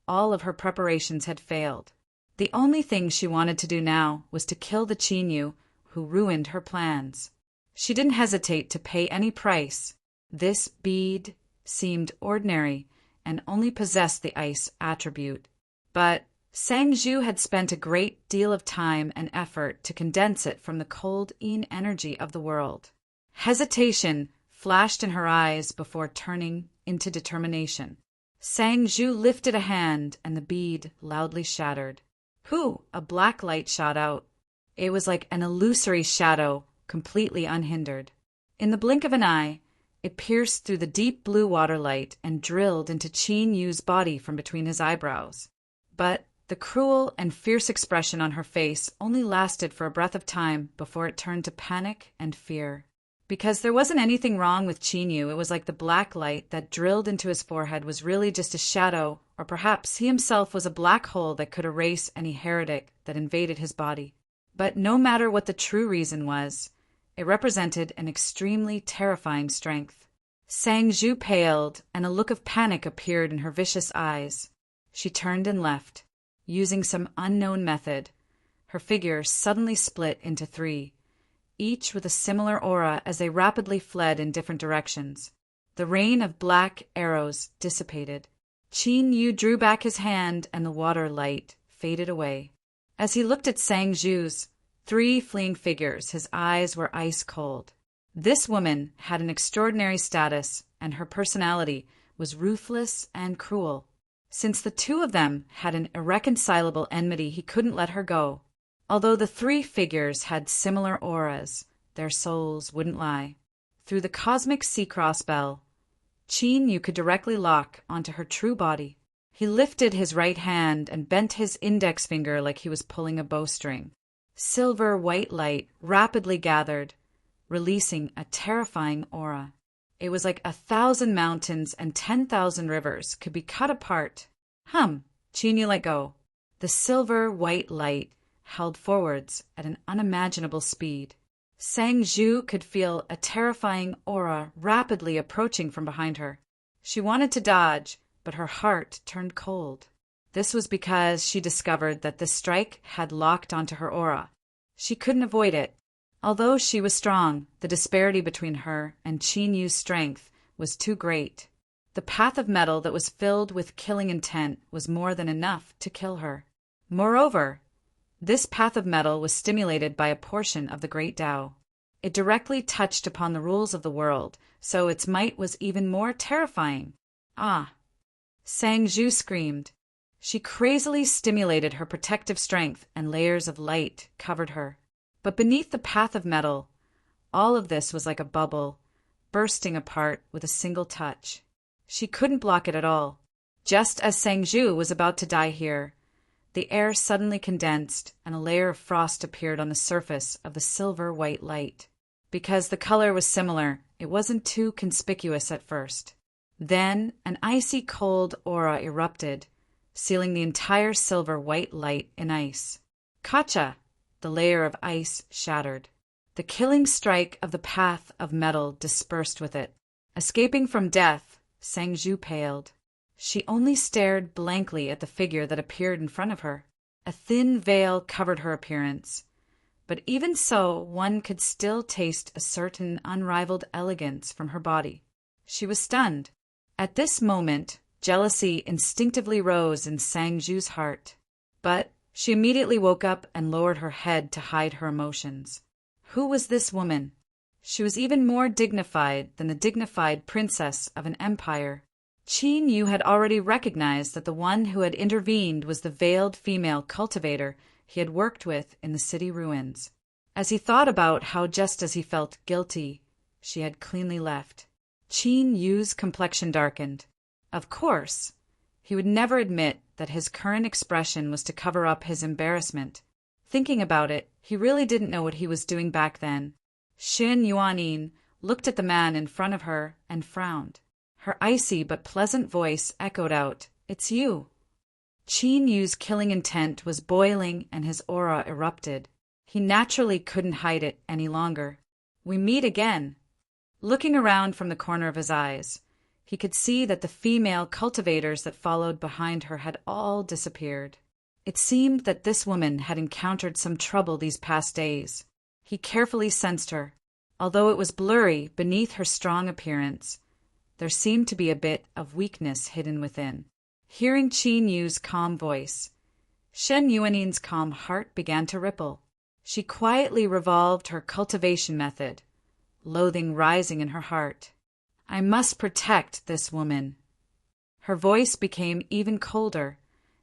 all of her preparations had failed. The only thing she wanted to do now was to kill the Qin Yu who ruined her plans. She didn't hesitate to pay any price. This bead seemed ordinary and only possessed the ice attribute. But Sang Zhu had spent a great deal of time and effort to condense it from the cold Yin energy of the world. Hesitation flashed in her eyes before turning into determination. Sang Zhu lifted a hand and the bead loudly shattered. Pooh! A black light shot out. It was like an illusory shadow, completely unhindered. In the blink of an eye, it pierced through the deep blue water light and drilled into Qin Yu's body from between his eyebrows. But the cruel and fierce expression on her face only lasted for a breath of time before it turned to panic and fear. Because there wasn't anything wrong with Qin Yu, it was like the black light that drilled into his forehead was really just a shadow, or perhaps he himself was a black hole that could erase any heretic that invaded his body. But no matter what the true reason was, it represented an extremely terrifying strength. Sang Zhu paled, and a look of panic appeared in her vicious eyes. She turned and left. Using some unknown method, her figure suddenly split into 3, each with a similar aura as they rapidly fled in different directions. The rain of black arrows dissipated. Qin Yu drew back his hand and the water light faded away. As he looked at Sang Zhu's 3 fleeing figures, his eyes were ice cold. This woman had an extraordinary status, and her personality was ruthless and cruel. Since the 2 of them had an irreconcilable enmity, he couldn't let her go. Although the 3 figures had similar auras, their souls wouldn't lie. Through the cosmic sea cross bell, Qin Yu could directly lock onto her true body. He lifted his right hand and bent his index finger like he was pulling a bowstring. Silver white light rapidly gathered, releasing a terrifying aura. It was like 1,000 mountains and 10,000 rivers could be cut apart. Qin Yu let go. The silver white light held forwards at an unimaginable speed. Sang Zhu could feel a terrifying aura rapidly approaching from behind her. She wanted to dodge, but her heart turned cold. This was because she discovered that the strike had locked onto her aura. She couldn't avoid it. Although she was strong, the disparity between her and Qin Yu's strength was too great. The path of metal that was filled with killing intent was more than enough to kill her. Moreover, this path of metal was stimulated by a portion of the Great Tao. It directly touched upon the rules of the world, so its might was even more terrifying. Ah! Sang Zhu screamed. She crazily stimulated her protective strength, and layers of light covered her. But beneath the path of metal, all of this was like a bubble, bursting apart with a single touch. She couldn't block it at all. Just as Sang Zhu was about to die here, the air suddenly condensed and a layer of frost appeared on the surface of the silver white light. Because the color was similar, it wasn't too conspicuous at first. Then an icy cold aura erupted, sealing the entire silver white light in ice. Kacha! The layer of ice shattered. The killing strike of the path of metal dispersed with it. Escaping from death, Sang Zhu paled. She only stared blankly at the figure that appeared in front of her. A thin veil covered her appearance, but even so, one could still taste a certain unrivaled elegance from her body. She was stunned. At this moment, jealousy instinctively rose in Sang Zhu's heart. But she immediately woke up and lowered her head to hide her emotions. Who was this woman? She was even more dignified than the dignified princess of an empire. Qin Yu had already recognized that the one who had intervened was the veiled female cultivator he had worked with in the city ruins. As he thought about how just as he felt guilty, she had cleanly left, Qin Yu's complexion darkened. Of course, he would never admit that his current expression was to cover up his embarrassment. Thinking about it, he really didn't know what he was doing back then. Xin Yuanin looked at the man in front of her and frowned. Her icy but pleasant voice echoed out, "It's you." Qin Yu's killing intent was boiling and his aura erupted. He naturally couldn't hide it any longer. "We meet again." Looking around from the corner of his eyes, he could see that the female cultivators that followed behind her had all disappeared. It seemed that this woman had encountered some trouble these past days. He carefully sensed her. Although it was blurry beneath her strong appearance, there seemed to be a bit of weakness hidden within. Hearing Qin Yu's calm voice, Shen Yuanin's calm heart began to ripple. She quietly revolved her cultivation method, loathing rising in her heart. I must protect this woman. Her voice became even colder,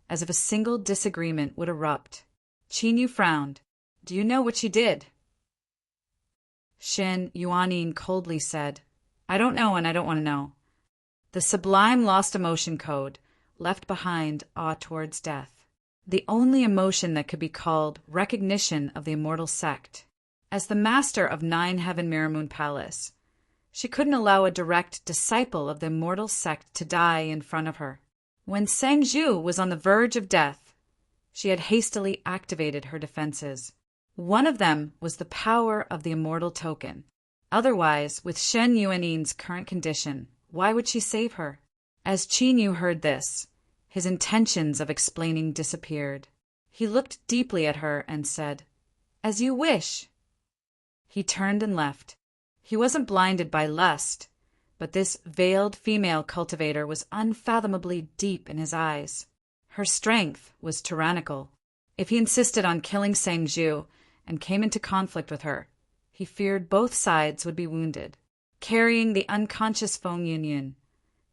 as if a single disagreement would erupt. Qin Yu frowned. Do you know what she did? Shen Yuanin coldly said, I don't know and I don't want to know. The sublime lost emotion code, left behind awe towards death. The only emotion that could be called recognition of the immortal sect. As the master of Nine Heaven Mirror Moon Palace, she couldn't allow a direct disciple of the immortal sect to die in front of her. When Sang Zhu was on the verge of death, she had hastily activated her defenses. One of them was the power of the immortal token. Otherwise, with Shen Yuanin's current condition, why would she save her? As Qin Yu heard this, his intentions of explaining disappeared. He looked deeply at her and said, As you wish. He turned and left. He wasn't blinded by lust, but this veiled female cultivator was unfathomably deep in his eyes. Her strength was tyrannical. If he insisted on killing Sang Zhu and came into conflict with her, he feared both sides would be wounded. Carrying the unconscious Feng Yunyan,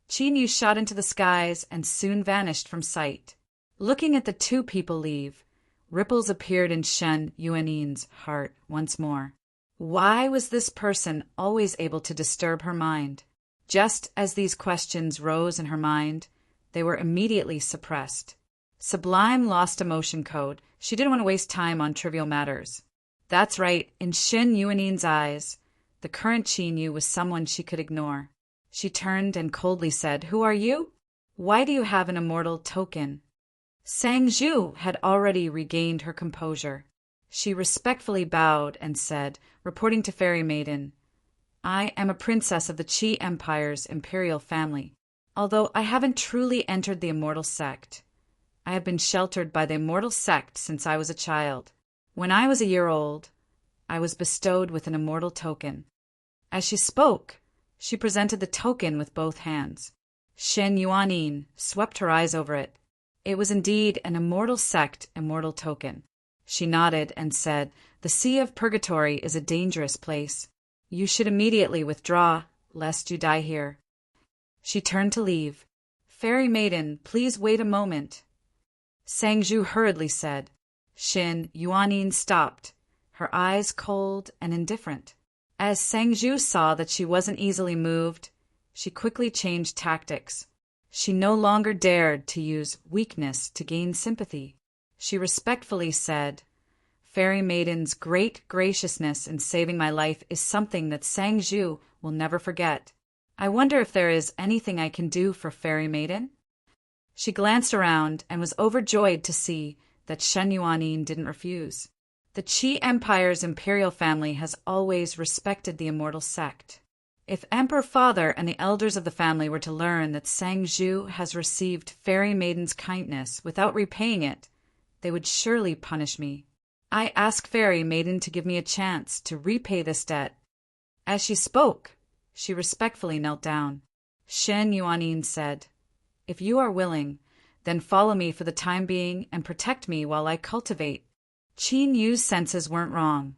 Qin Yu shot into the skies and soon vanished from sight. Looking at the two people leave, ripples appeared in Shen Yuanin's heart once more. Why was this person always able to disturb her mind? Just as these questions rose in her mind, they were immediately suppressed. Sublime lost emotion code. She didn't want to waste time on trivial matters. That's right, in Shin Yuanin's eyes, the current Qin Yu was someone she could ignore. She turned and coldly said, "Who are you? Why do you have an immortal token?" Sang Zhu had already regained her composure. She respectfully bowed and said, reporting to Fairy Maiden, "I am a princess of the Qi Empire's imperial family. Although I haven't truly entered the immortal sect, I have been sheltered by the immortal sect since I was a child. When I was a year old, I was bestowed with an immortal token." As she spoke, she presented the token with both hands. Shen Yuanin swept her eyes over it. It was indeed an immortal sect immortal token. She nodded and said, "The Sea of Purgatory is a dangerous place. You should immediately withdraw, lest you die here." She turned to leave. "Fairy Maiden, please wait a moment." Sang Zhu hurriedly said. Shin Yuanin stopped, her eyes cold and indifferent. As Sang Zhu saw that she wasn't easily moved, she quickly changed tactics. She no longer dared to use weakness to gain sympathy. She respectfully said, "Fairy Maiden's great graciousness in saving my life is something that Sang Zhu will never forget. I wonder if there is anything I can do for Fairy Maiden?" She glanced around and was overjoyed to see that Shen Yuanin didn't refuse. The Qi Empire's imperial family has always respected the immortal sect. If Emperor Father and the elders of the family were to learn that Sang Zhu has received Fairy Maiden's kindness without repaying it, they would surely punish me. I ask Fairy Maiden to give me a chance to repay this debt. As she spoke, she respectfully knelt down. Shen Yuanin said, "If you are willing, then follow me for the time being and protect me while I cultivate." Qin Yu's senses weren't wrong.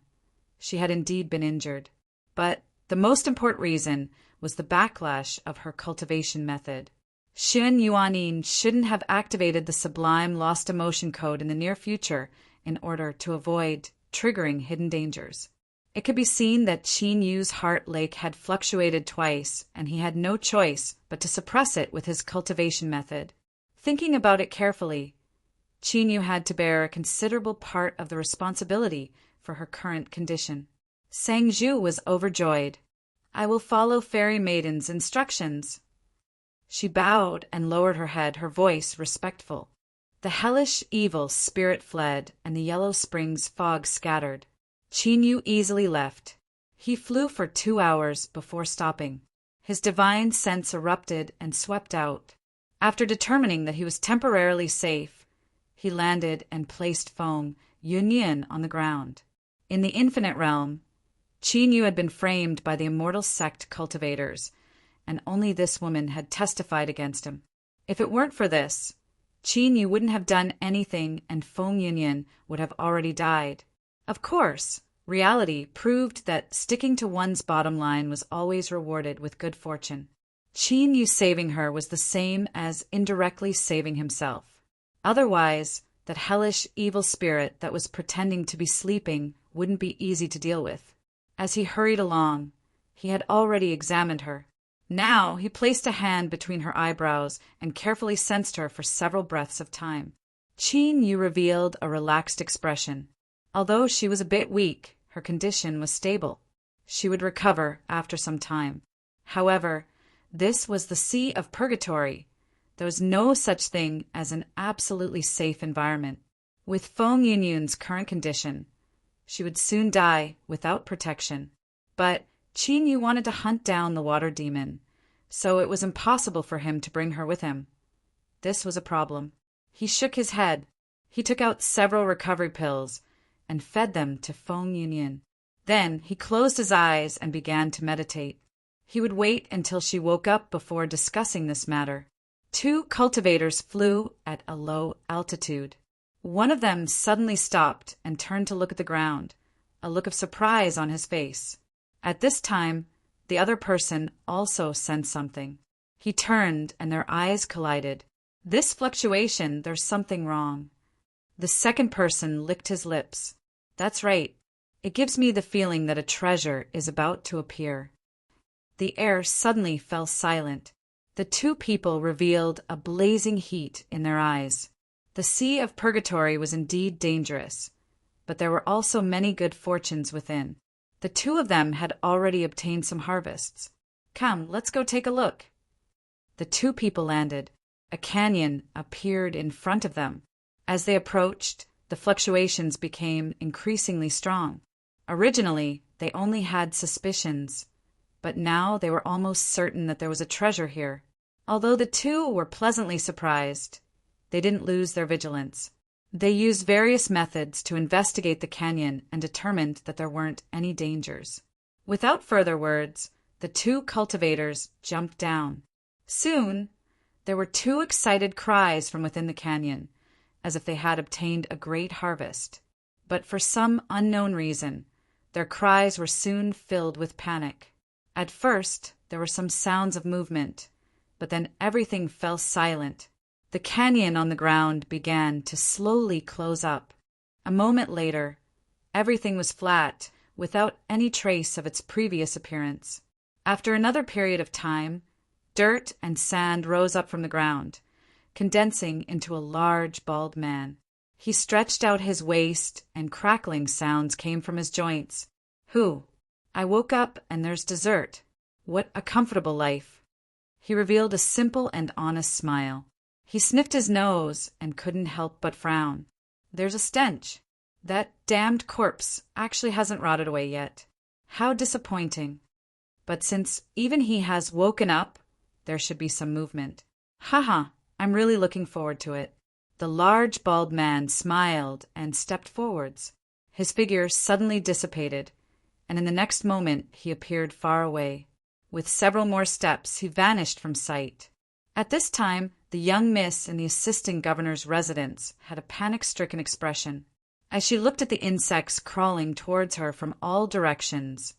She had indeed been injured. But the most important reason was the backlash of her cultivation method. Shen Yuanin shouldn't have activated the sublime lost emotion code in the near future in order to avoid triggering hidden dangers. It could be seen that Qin Yu's heart lake had fluctuated twice, and he had no choice but to suppress it with his cultivation method. Thinking about it carefully, Qin Yu had to bear a considerable part of the responsibility for her current condition. Sang Zhu was overjoyed. "I will follow Fairy Maiden's instructions." She bowed and lowered her head, her voice respectful. The hellish evil spirit fled, and the Yellow Springs fog scattered. Qin Yu easily left. He flew for 2 hours before stopping. His divine sense erupted and swept out. After determining that he was temporarily safe, he landed and placed Feng Yunyin on the ground. In the infinite realm, Qin Yu had been framed by the immortal sect cultivators, and only this woman had testified against him. If it weren't for this, Qin Yu wouldn't have done anything and Feng Yunyin would have already died. Of course, reality proved that sticking to one's bottom line was always rewarded with good fortune. Qin Yu saving her was the same as indirectly saving himself. Otherwise, that hellish evil spirit that was pretending to be sleeping wouldn't be easy to deal with. As he hurried along, he had already examined her. Now he placed a hand between her eyebrows and carefully sensed her for several breaths of time. Qin Yu revealed a relaxed expression. Although she was a bit weak, her condition was stable. She would recover after some time. However, this was the Sea of Purgatory. There was no such thing as an absolutely safe environment. With Feng Yunyun's current condition, she would soon die without protection. But Qin Yu wanted to hunt down the water demon, so it was impossible for him to bring her with him. This was a problem. He shook his head. He took out several recovery pills and fed them to Feng Yunyin. Then he closed his eyes and began to meditate. He would wait until she woke up before discussing this matter. 2 cultivators flew at a low altitude. One of them suddenly stopped and turned to look at the ground, a look of surprise on his face. At this time, the other person also sensed something. He turned and their eyes collided. This fluctuation, there's something wrong. The second person licked his lips. That's right. It gives me the feeling that a treasure is about to appear. The air suddenly fell silent. The two people revealed a blazing heat in their eyes. The sea of purgatory was indeed dangerous, but there were also many good fortunes within. The two of them had already obtained some harvests. Come, let's go take a look. The two people landed. A canyon appeared in front of them. As they approached, the fluctuations became increasingly strong. Originally, they only had suspicions, but now they were almost certain that there was a treasure here. Although the two were pleasantly surprised, they didn't lose their vigilance. They used various methods to investigate the canyon and determined that there weren't any dangers. Without further words, the two cultivators jumped down. Soon, there were two excited cries from within the canyon, as if they had obtained a great harvest. But for some unknown reason, their cries were soon filled with panic. At first, there were some sounds of movement, but then everything fell silent. The canyon on the ground began to slowly close up. A moment later, everything was flat, without any trace of its previous appearance. After another period of time, dirt and sand rose up from the ground, condensing into a large, bald man. He stretched out his waist, and crackling sounds came from his joints. "Who? I woke up and there's dessert. What a comfortable life." He revealed a simple and honest smile. He sniffed his nose and couldn't help but frown. "There's a stench. That damned corpse actually hasn't rotted away yet. How disappointing. But since even he has woken up, there should be some movement. Haha, I'm really looking forward to it." The large bald man smiled and stepped forwards. His figure suddenly dissipated, and in the next moment he appeared far away. With several more steps, he vanished from sight. At this time, the young miss in the assistant governor's residence had a panic-stricken expression. As she looked at the insects crawling towards her from all directions,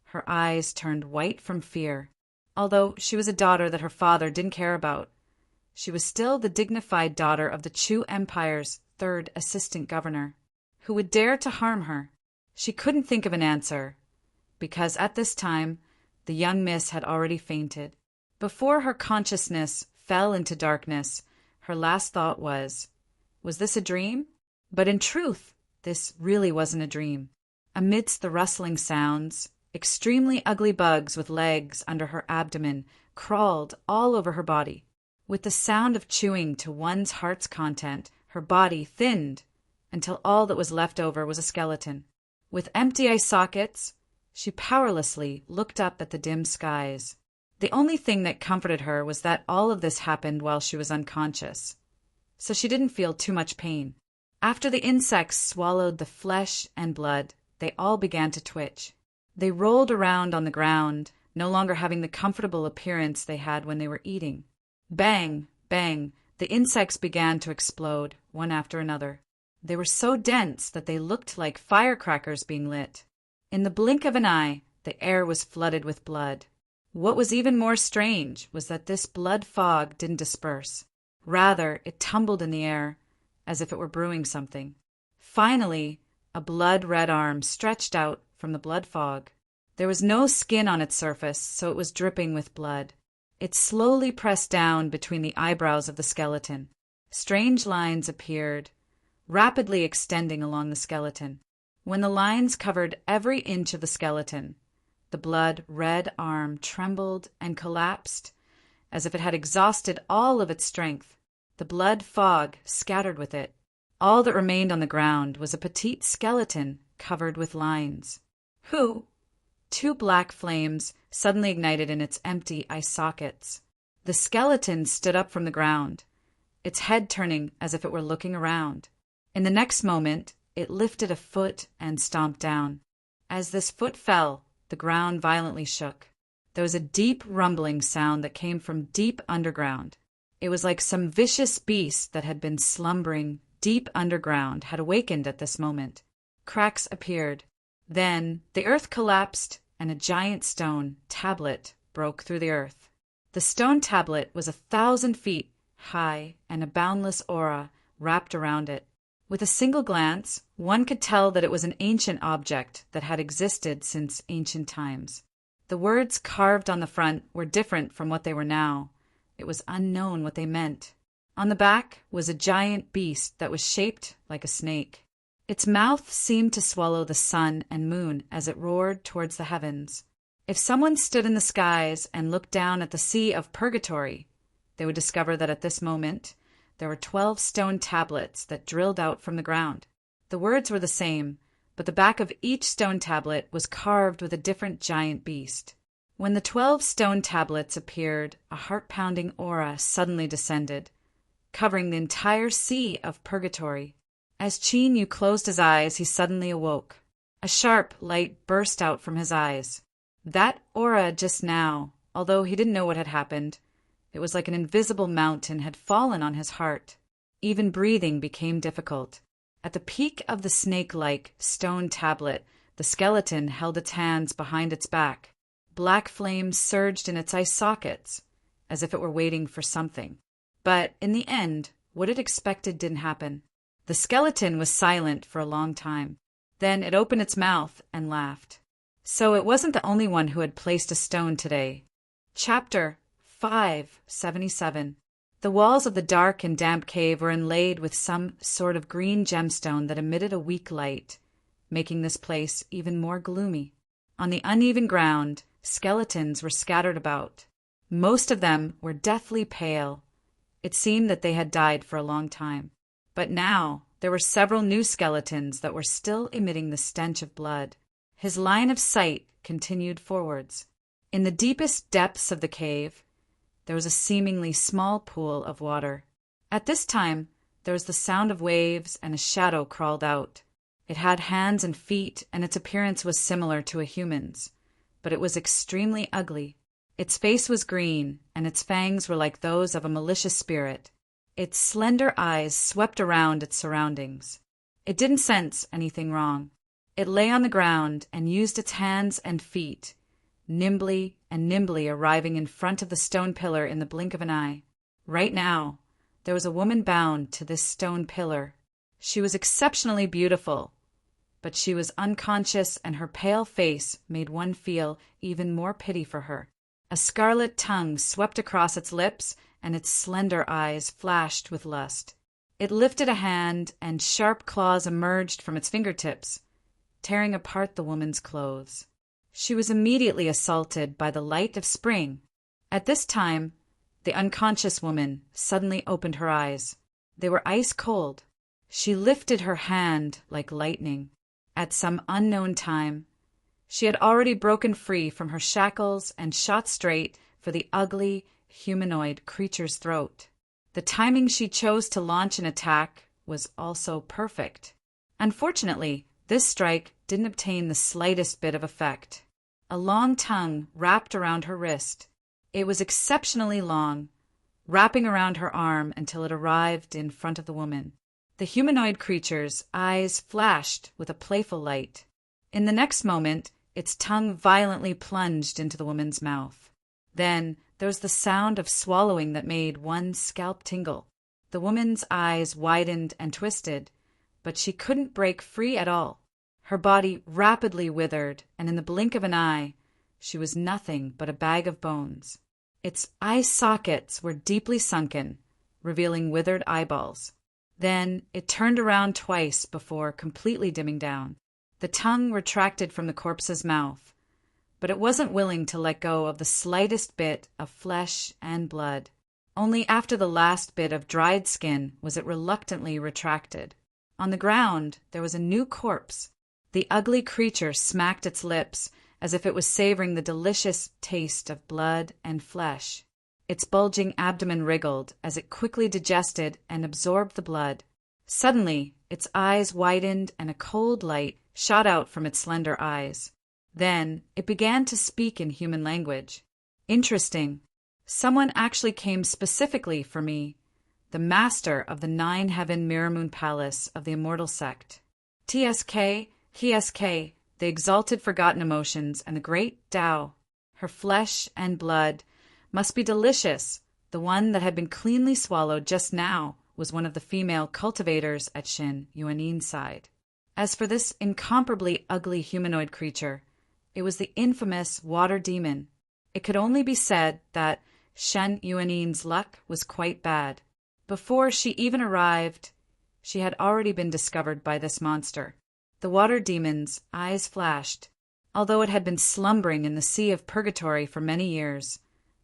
her eyes turned white from fear. Although she was a daughter that her father didn't care about, she was still the dignified daughter of the Chu Empire's third assistant governor. Who would dare to harm her? She couldn't think of an answer, because at this time the young miss had already fainted. Before her consciousness fell into darkness, her last thought was this a dream? But in truth, this really wasn't a dream. Amidst the rustling sounds, extremely ugly bugs with legs under her abdomen crawled all over her body. With the sound of chewing to one's heart's content, her body thinned until all that was left over was a skeleton. With empty eye sockets, she powerlessly looked up at the dim skies. The only thing that comforted her was that all of this happened while she was unconscious, so she didn't feel too much pain. After the insects swallowed the flesh and blood, they all began to twitch. They rolled around on the ground, no longer having the comfortable appearance they had when they were eating. Bang, bang, the insects began to explode, one after another. They were so dense that they looked like firecrackers being lit. In the blink of an eye, the air was flooded with blood. What was even more strange was that this blood fog didn't disperse. Rather, it tumbled in the air, as if it were brewing something. Finally, a blood-red arm stretched out from the blood fog. There was no skin on its surface, so it was dripping with blood. It slowly pressed down between the eyebrows of the skeleton. Strange lines appeared, rapidly extending along the skeleton. When the lines covered every inch of the skeleton, the blood-red arm trembled and collapsed, as if it had exhausted all of its strength. The blood fog scattered with it. All that remained on the ground was a petite skeleton covered with lines. Who? Two black flames suddenly ignited in its empty eye sockets. The skeleton stood up from the ground, its head turning as if it were looking around. In the next moment, it lifted a foot and stomped down. As this foot fell, the ground violently shook. There was a deep rumbling sound that came from deep underground. It was like some vicious beast that had been slumbering deep underground had awakened at this moment. Cracks appeared. Then the earth collapsed and a giant stone tablet broke through the earth. The stone tablet was 1,000 feet high and a boundless aura wrapped around it. With a single glance, one could tell that it was an ancient object that had existed since ancient times. The words carved on the front were different from what they were now, it was unknown what they meant. On the back was a giant beast that was shaped like a snake. Its mouth seemed to swallow the sun and moon as it roared towards the heavens. If someone stood in the skies and looked down at the sea of purgatory, they would discover that at this moment there were 12 stone tablets that drilled out from the ground. The words were the same, but the back of each stone tablet was carved with a different giant beast. When the 12 stone tablets appeared, a heart-pounding aura suddenly descended, covering the entire sea of purgatory. As Qin Yu closed his eyes, he suddenly awoke. A sharp light burst out from his eyes. That aura just now, although he didn't know what had happened, it was like an invisible mountain had fallen on his heart. Even breathing became difficult. At the peak of the snake-like stone tablet, the skeleton held its hands behind its back. Black flames surged in its eye sockets, as if it were waiting for something. But in the end, what it expected didn't happen. The skeleton was silent for a long time. Then it opened its mouth and laughed. So it wasn't the only one who had placed a stone today. Chapter 577. The walls of the dark and damp cave were inlaid with some sort of green gemstone that emitted a weak light, making this place even more gloomy. On the uneven ground, skeletons were scattered about. Most of them were deathly pale. It seemed that they had died for a long time. But now there were several new skeletons that were still emitting the stench of blood. His line of sight continued forwards. In the deepest depths of the cave, there was a seemingly small pool of water. At this time, there was the sound of waves, and a shadow crawled out. It had hands and feet, and its appearance was similar to a human's, but it was extremely ugly. Its face was green, and its fangs were like those of a malicious spirit. Its slender eyes swept around its surroundings. It didn't sense anything wrong. It lay on the ground and used its hands and feet, nimbly arriving in front of the stone pillar in the blink of an eye. Right now, there was a woman bound to this stone pillar. She was exceptionally beautiful, but she was unconscious, and her pale face made one feel even more pity for her. A scarlet tongue swept across its lips, and its slender eyes flashed with lust. It lifted a hand, and sharp claws emerged from its fingertips, tearing apart the woman's clothes. She was immediately assaulted by the light of spring. At this time, the unconscious woman suddenly opened her eyes. They were ice cold. She lifted her hand like lightning. At some unknown time, she had already broken free from her shackles and shot straight for the ugly, humanoid creature's throat. The timing she chose to launch an attack was also perfect. Unfortunately, this strike didn't obtain the slightest bit of effect. A long tongue wrapped around her wrist. It was exceptionally long, wrapping around her arm until it arrived in front of the woman. The humanoid creature's eyes flashed with a playful light. In the next moment, its tongue violently plunged into the woman's mouth. Then there was the sound of swallowing that made one's scalp tingle. The woman's eyes widened and twisted, but she couldn't break free at all. Her body rapidly withered, and in the blink of an eye, she was nothing but a bag of bones. Its eye sockets were deeply sunken, revealing withered eyeballs. Then it turned around twice before completely dimming down. The tongue retracted from the corpse's mouth, but it wasn't willing to let go of the slightest bit of flesh and blood. Only after the last bit of dried skin was it reluctantly retracted. On the ground, there was a new corpse. The ugly creature smacked its lips as if it was savoring the delicious taste of blood and flesh. Its bulging abdomen wriggled as it quickly digested and absorbed the blood. Suddenly, its eyes widened and a cold light shot out from its slender eyes. Then it began to speak in human language. Interesting. Someone actually came specifically for me, the master of the 9-heaven Mirror Moon Palace of the Immortal Sect. TSK, HSK, the exalted forgotten emotions, and the great Tao. Her flesh and blood must be delicious. The one that had been cleanly swallowed just now was one of the female cultivators at Shin Yuanin's side. As for this incomparably ugly humanoid creature, it was the infamous water demon. It could only be said that Shen Yuanin's luck was quite bad. Before she even arrived, she had already been discovered by this monster. The water demon's eyes flashed. Although it had been slumbering in the sea of purgatory for many years,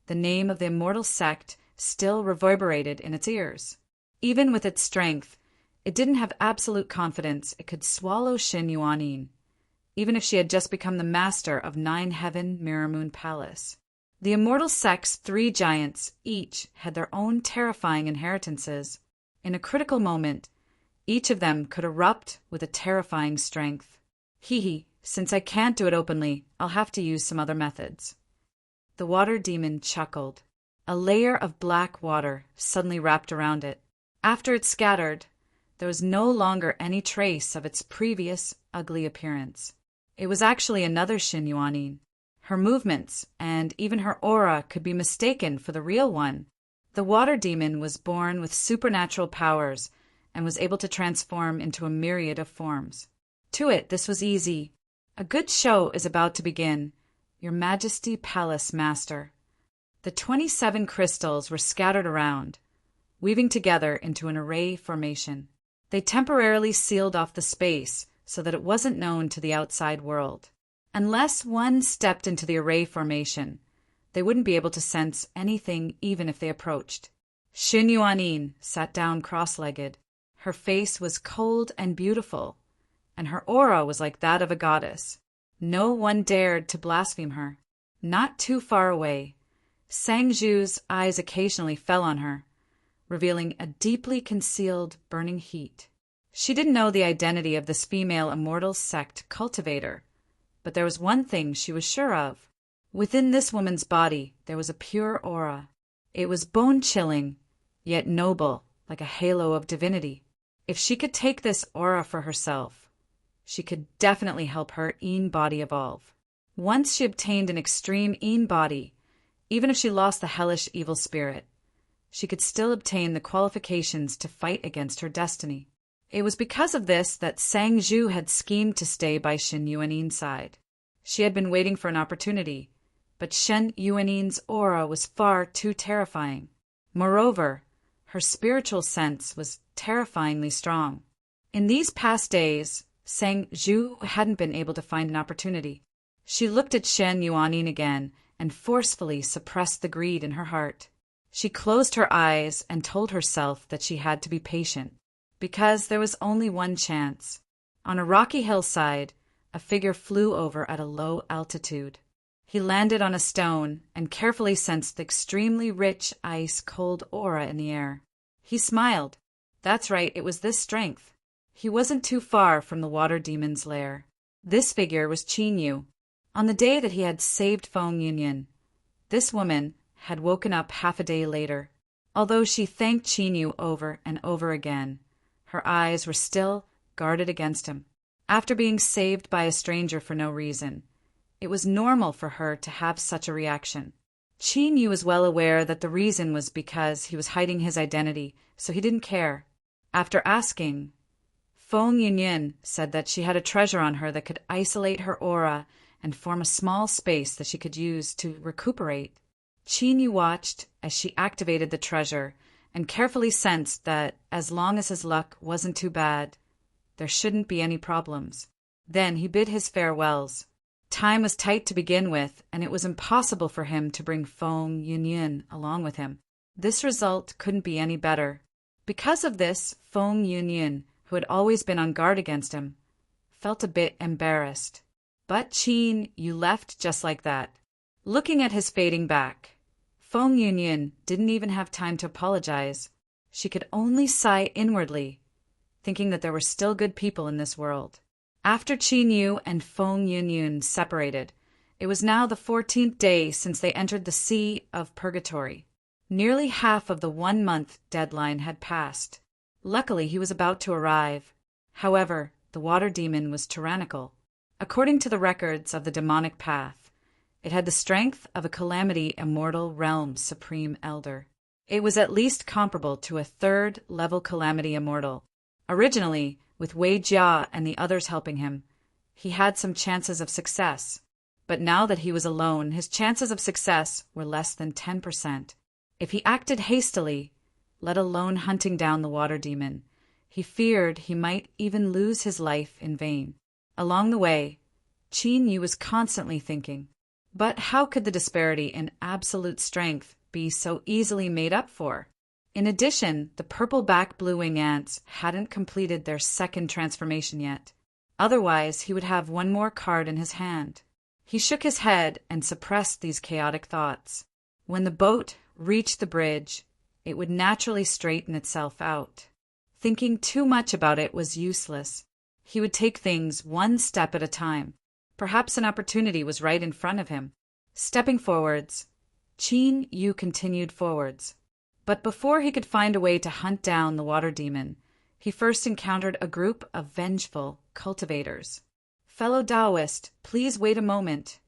the name of the immortal sect still reverberated in its ears. Even with its strength, it didn't have absolute confidence it could swallow Shen Yuanin, even if she had just become the master of Nine Heaven Mirror Moon Palace. The immortal sect's 3 giants each had their own terrifying inheritances. In a critical moment, each of them could erupt with a terrifying strength. Since I can't do it openly, I'll have to use some other methods. The water demon chuckled. A layer of black water suddenly wrapped around it. After it scattered, there was no longer any trace of its previous ugly appearance. It was actually another Shen Yuanin. Her movements and even her aura could be mistaken for the real one. The water demon was born with supernatural powers and was able to transform into a myriad of forms. To it, this was easy. A good show is about to begin, Your Majesty Palace Master. The 27 crystals were scattered around, weaving together into an array formation. They temporarily sealed off the space so that it wasn't known to the outside world. Unless one stepped into the array formation, they wouldn't be able to sense anything even if they approached. Shen Yuanin sat down cross-legged. Her face was cold and beautiful, and her aura was like that of a goddess. No one dared to blaspheme her. Not too far away, Sang Zhu's eyes occasionally fell on her, revealing a deeply concealed burning heat. She didn't know the identity of this female immortal sect cultivator, but there was one thing she was sure of. Within this woman's body there was a pure aura. It was bone-chilling, yet noble, like a halo of divinity. If she could take this aura for herself, she could definitely help her Yin body evolve. Once she obtained an extreme Yin body, even if she lost the hellish evil spirit, she could still obtain the qualifications to fight against her destiny. It was because of this that Sang Zhu had schemed to stay by Shen Yuanin's side. She had been waiting for an opportunity, but Shen Yuanin's aura was far too terrifying. Moreover, her spiritual sense was terrifyingly strong. In these past days, Sang Zhu hadn't been able to find an opportunity. She looked at Shen Yuanin again and forcefully suppressed the greed in her heart. She closed her eyes and told herself that she had to be patient, because there was only one chance. On a rocky hillside, a figure flew over at a low altitude. He landed on a stone and carefully sensed the extremely rich, ice-cold aura in the air. He smiled. That's right, it was this strength. He wasn't too far from the water demon's lair. This figure was Qin Yu. On the day that he had saved Feng Yunyan, this woman had woken up half a day later. Although she thanked Qin Yu over and over again, her eyes were still guarded against him. After being saved by a stranger for no reason, it was normal for her to have such a reaction. Qin Yu was well aware that the reason was because he was hiding his identity, so he didn't care. After asking, Feng Yunyan said that she had a treasure on her that could isolate her aura and form a small space that she could use to recuperate. Qin Yu watched as she activated the treasure and carefully sensed that as long as his luck wasn't too bad, there shouldn't be any problems. Then he bid his farewells. Time was tight to begin with, and it was impossible for him to bring Feng Yunyan along with him. This result couldn't be any better. Because of this, Feng Yunyan, who had always been on guard against him, felt a bit embarrassed. But Qin Yu left just like that. Looking at his fading back, Feng Yunyan didn't even have time to apologize. She could only sigh inwardly, thinking that there were still good people in this world. After Qin Yu and Feng Yunyan separated, it was now the 14th day since they entered the Sea of Purgatory. Nearly half of the 1-month deadline had passed. Luckily, he was about to arrive. However, the water demon was tyrannical. According to the records of the demonic path, it had the strength of a Calamity Immortal Realm's Supreme Elder. It was at least comparable to a 3rd-level Calamity Immortal. Originally, with Wei Jia and the others helping him, he had some chances of success. But now that he was alone, his chances of success were less than 10%. If he acted hastily, let alone hunting down the water demon, he feared he might even lose his life in vain. Along the way, Qin Yu was constantly thinking, but how could the disparity in absolute strength be so easily made up for? In addition, the purple-back blue-wing ants hadn't completed their second transformation yet. Otherwise, he would have one more card in his hand. He shook his head and suppressed these chaotic thoughts. When the boat reached the bridge, it would naturally straighten itself out. Thinking too much about it was useless. He would take things one step at a time. Perhaps an opportunity was right in front of him. Stepping forwards, Qin Yu continued forwards. But before he could find a way to hunt down the water demon, he first encountered a group of vengeful cultivators. "Fellow Taoist, please wait a moment."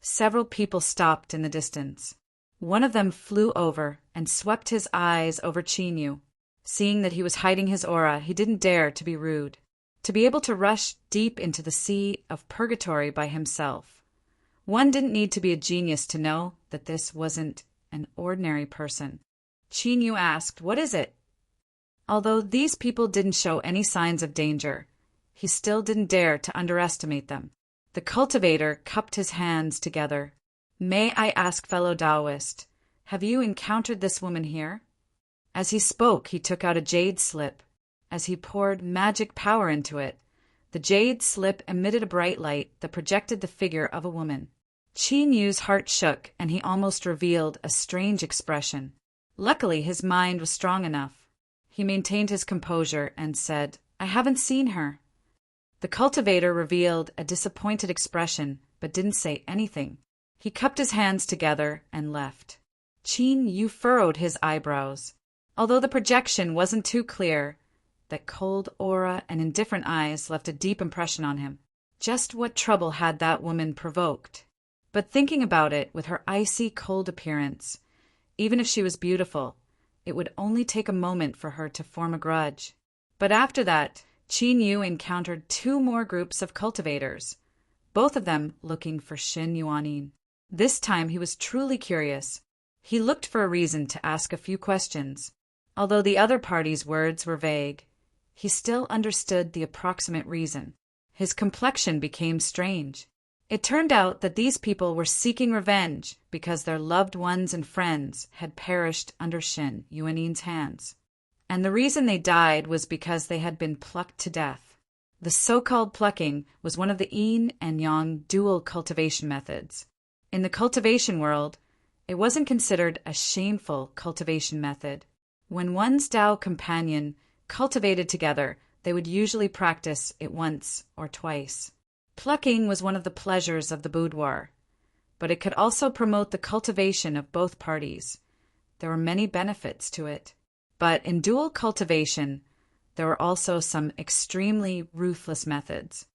Several people stopped in the distance. One of them flew over and swept his eyes over Qin Yu. Seeing that he was hiding his aura, he didn't dare to be rude. To be able to rush deep into the sea of purgatory by himself, one didn't need to be a genius to know that this wasn't an ordinary person. Qin Yu asked, "What is it?" Although these people didn't show any signs of danger, he still didn't dare to underestimate them. The cultivator cupped his hands together. "May I ask, fellow Taoist, have you encountered this woman here?" As he spoke, he took out a jade slip. As he poured magic power into it, the jade slip emitted a bright light that projected the figure of a woman. Qin Yu's heart shook, and he almost revealed a strange expression. Luckily, his mind was strong enough. He maintained his composure and said, "I haven't seen her." The cultivator revealed a disappointed expression, but didn't say anything. He cupped his hands together and left. Qin Yu furrowed his eyebrows. Although the projection wasn't too clear, that cold aura and indifferent eyes left a deep impression on him. Just what trouble had that woman provoked? But thinking about it, with her icy cold appearance, even if she was beautiful, it would only take a moment for her to form a grudge. But after that, Qin Yu encountered two more groups of cultivators, both of them looking for Xin Yuanin. This time he was truly curious. He looked for a reason to ask a few questions. Although the other party's words were vague, he still understood the approximate reason. His complexion became strange. It turned out that these people were seeking revenge because their loved ones and friends had perished under Xin Yuanin's hands. And the reason they died was because they had been plucked to death. The so-called plucking was one of the yin and yang dual cultivation methods. In the cultivation world, it wasn't considered a shameful cultivation method. When one's Tao companion cultivated together, they would usually practice it once or twice. Plucking was one of the pleasures of the boudoir, but it could also promote the cultivation of both parties. There were many benefits to it. But in dual cultivation, there were also some extremely ruthless methods.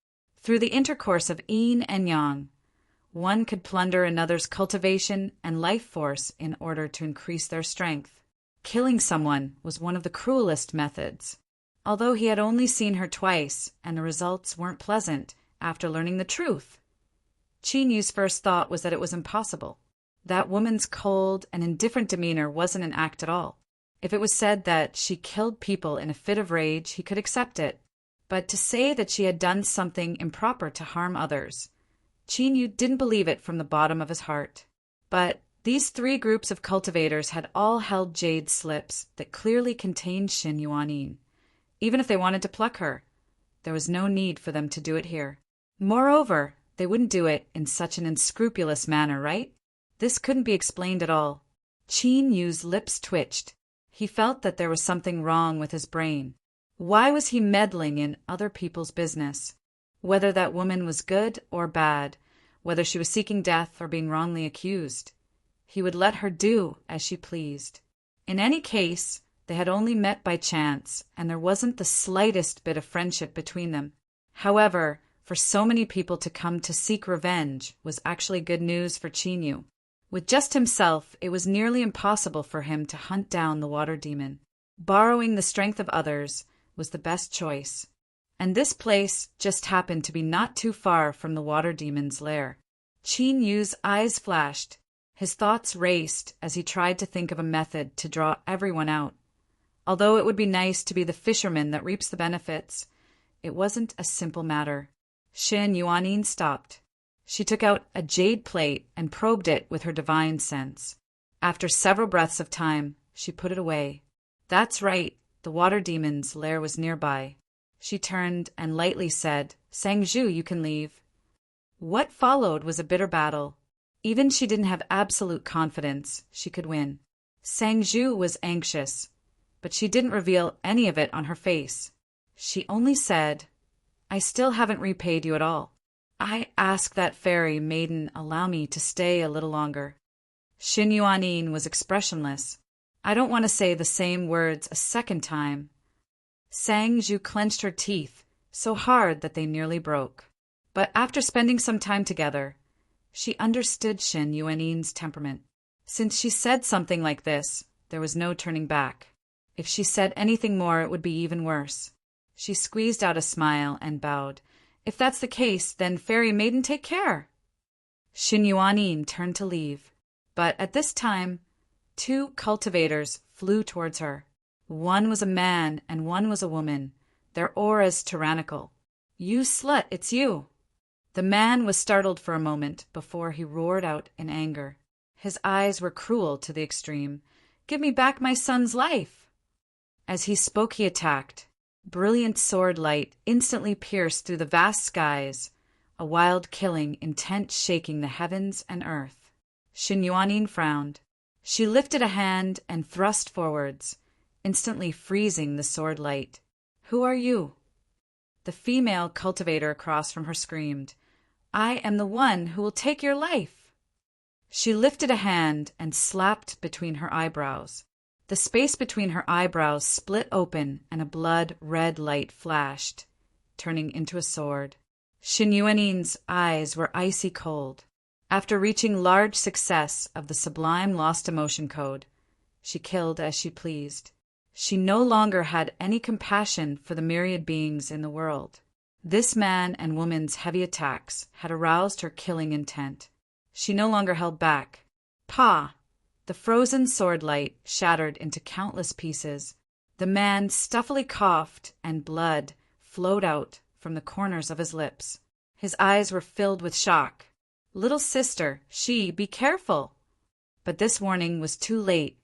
Through the intercourse of yin and yang, one could plunder another's cultivation and life force in order to increase their strength. Killing someone was one of the cruelest methods. Although he had only seen her twice and the results weren't pleasant, after learning the truth, Qin Yu's first thought was that it was impossible. That woman's cold and indifferent demeanor wasn't an act at all. If it was said that she killed people in a fit of rage, he could accept it. But to say that she had done something improper to harm others, Qin Yu didn't believe it from the bottom of his heart. But these three groups of cultivators had all held jade slips that clearly contained Xin Yuanin. Even if they wanted to pluck her, there was no need for them to do it here. Moreover, they wouldn't do it in such an unscrupulous manner, right? This couldn't be explained at all. Qin Yu's lips twitched. He felt that there was something wrong with his brain. Why was he meddling in other people's business? Whether that woman was good or bad, whether she was seeking death or being wrongly accused, he would let her do as she pleased. In any case, they had only met by chance, and there wasn't the slightest bit of friendship between them. However, for so many people to come to seek revenge was actually good news for Qin Yu. With just himself, it was nearly impossible for him to hunt down the water demon. Borrowing the strength of others was the best choice. And this place just happened to be not too far from the water demon's lair. Qin Yu's eyes flashed. His thoughts raced as he tried to think of a method to draw everyone out. Although it would be nice to be the fisherman that reaps the benefits, it wasn't a simple matter. Shin Yuanin stopped. She took out a jade plate and probed it with her divine sense. After several breaths of time, she put it away. That's right, the water demon's lair was nearby. She turned and lightly said, "Sangju, you can leave." What followed was a bitter battle. Even she didn't have absolute confidence she could win. Sangju was anxious, but she didn't reveal any of it on her face. She only said, "I still haven't repaid you at all. I ask that fairy maiden allow me to stay a little longer." Shin Yuanin was expressionless. "I don't want to say the same words a second time." Sangju clenched her teeth so hard that they nearly broke. But after spending some time together, she understood Shin Yuanin's temperament. Since she said something like this, there was no turning back. If she said anything more, it would be even worse. She squeezed out a smile and bowed. "If that's the case, then fairy maiden, take care." Shin Yuanin turned to leave. But at this time, two cultivators flew towards her. One was a man and one was a woman, their auras tyrannical. "You slut, it's you!" The man was startled for a moment before he roared out in anger. His eyes were cruel to the extreme. "Give me back my son's life!" As he spoke, he attacked. Brilliant sword light instantly pierced through the vast skies, a wild killing intent shaking the heavens and earth. Shin Yuanin frowned. She lifted a hand and thrust forwards, instantly freezing the sword light. "Who are you?" The female cultivator across from her screamed, "I am the one who will take your life." She lifted a hand and slapped between her eyebrows. The space between her eyebrows split open and a blood-red light flashed, turning into a sword. Shin Yuanin's eyes were icy cold. After reaching large success of the sublime lost emotion code, she killed as she pleased. She no longer had any compassion for the myriad beings in the world. This man and woman's heavy attacks had aroused her killing intent. She no longer held back. "Pa!" The frozen sword light shattered into countless pieces. The man stuffily coughed, and blood flowed out from the corners of his lips. His eyes were filled with shock. "Little sister, be careful!" But this warning was too late.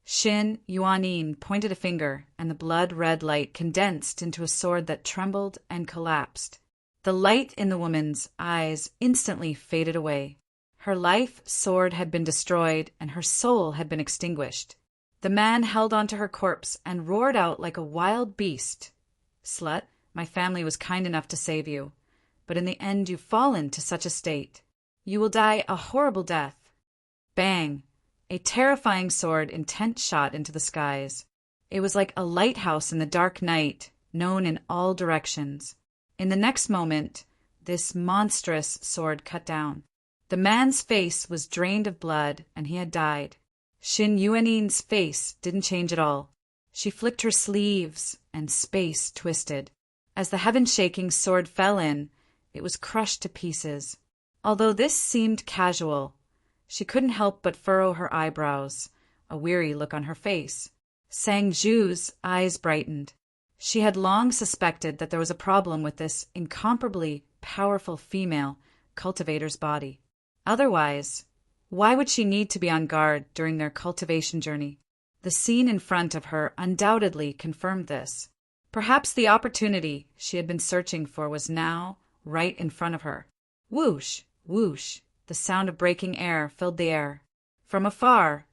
Shin Yuanin pointed a finger, and the blood-red light condensed into a sword that trembled and collapsed. The light in the woman's eyes instantly faded away. Her life sword had been destroyed, and her soul had been extinguished. The man held onto her corpse and roared out like a wild beast. "Slut, my family was kind enough to save you, but in the end you've fallen to such a state. You will die a horrible death." Bang! A terrifying sword intent shot into the skies. It was like a lighthouse in the dark night, known in all directions. In the next moment, this monstrous sword cut down. The man's face was drained of blood, and he had died. Shin Yuanin's face didn't change at all. She flicked her sleeves, and space twisted. As the heaven-shaking sword fell in, it was crushed to pieces. Although this seemed casual, she couldn't help but furrow her eyebrows, a weary look on her face. Sangju's eyes brightened. She had long suspected that there was a problem with this incomparably powerful female cultivator's body. Otherwise, why would she need to be on guard during their cultivation journey? The scene in front of her undoubtedly confirmed this. Perhaps the opportunity she had been searching for was now right in front of her. Whoosh, whoosh, the sound of breaking air filled the air. From afar,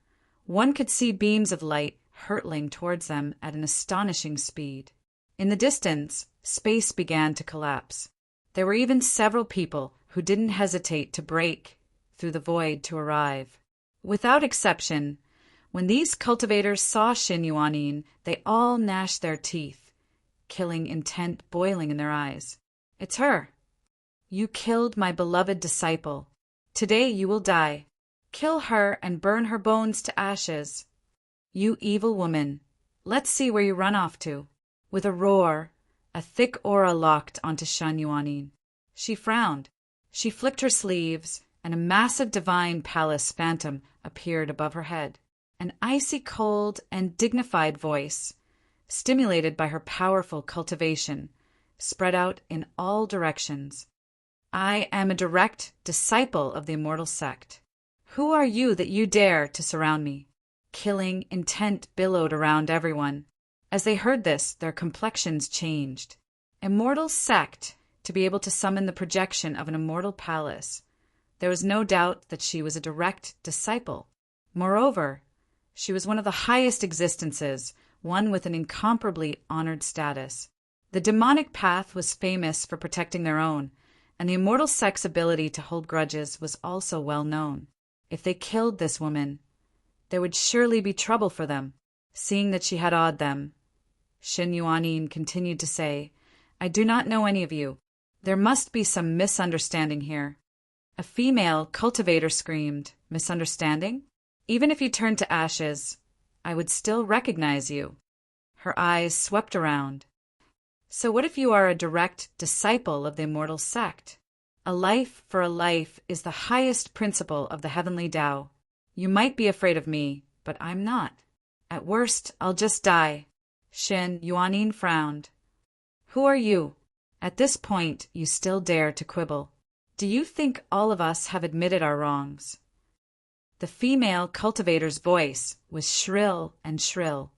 one could see beams of light hurtling towards them at an astonishing speed. In the distance, space began to collapse. There were even several people who didn't hesitate to break through the void to arrive. Without exception, when these cultivators saw Shin Yuanin, they all gnashed their teeth, killing intent boiling in their eyes. "It's her. You killed my beloved disciple. Today you will die. Kill her and burn her bones to ashes. You evil woman, let's see where you run off to." With a roar, a thick aura locked onto Shin Yuanin. She frowned. She flicked her sleeves, and a massive divine palace phantom appeared above her head. An icy cold and dignified voice, stimulated by her powerful cultivation, spread out in all directions. I am a direct disciple of the immortal sect. Who are you that you dare to surround me? Killing intent billowed around everyone. As they heard this, their complexions changed. Immortal sect, to be able to summon the projection of an immortal palace. There was no doubt that she was a direct disciple. Moreover, she was one of the highest existences, one with an incomparably honored status. The demonic path was famous for protecting their own, and the immortal sect's ability to hold grudges was also well known. If they killed this woman, there would surely be trouble for them. Seeing that she had awed them, Shin Yuanin continued to say, I do not know any of you. There must be some misunderstanding here. A female cultivator screamed, Misunderstanding? Even if you turned to ashes, I would still recognize you. Her eyes swept around. So what if you are a direct disciple of the immortal sect? A life for a life is the highest principle of the heavenly Tao. You might be afraid of me, but I'm not. At worst, I'll just die. Shin Yuanin frowned. Who are you? At this point, you still dare to quibble. Do you think all of us have admitted our wrongs? The female cultivator's voice was shrill and shrill.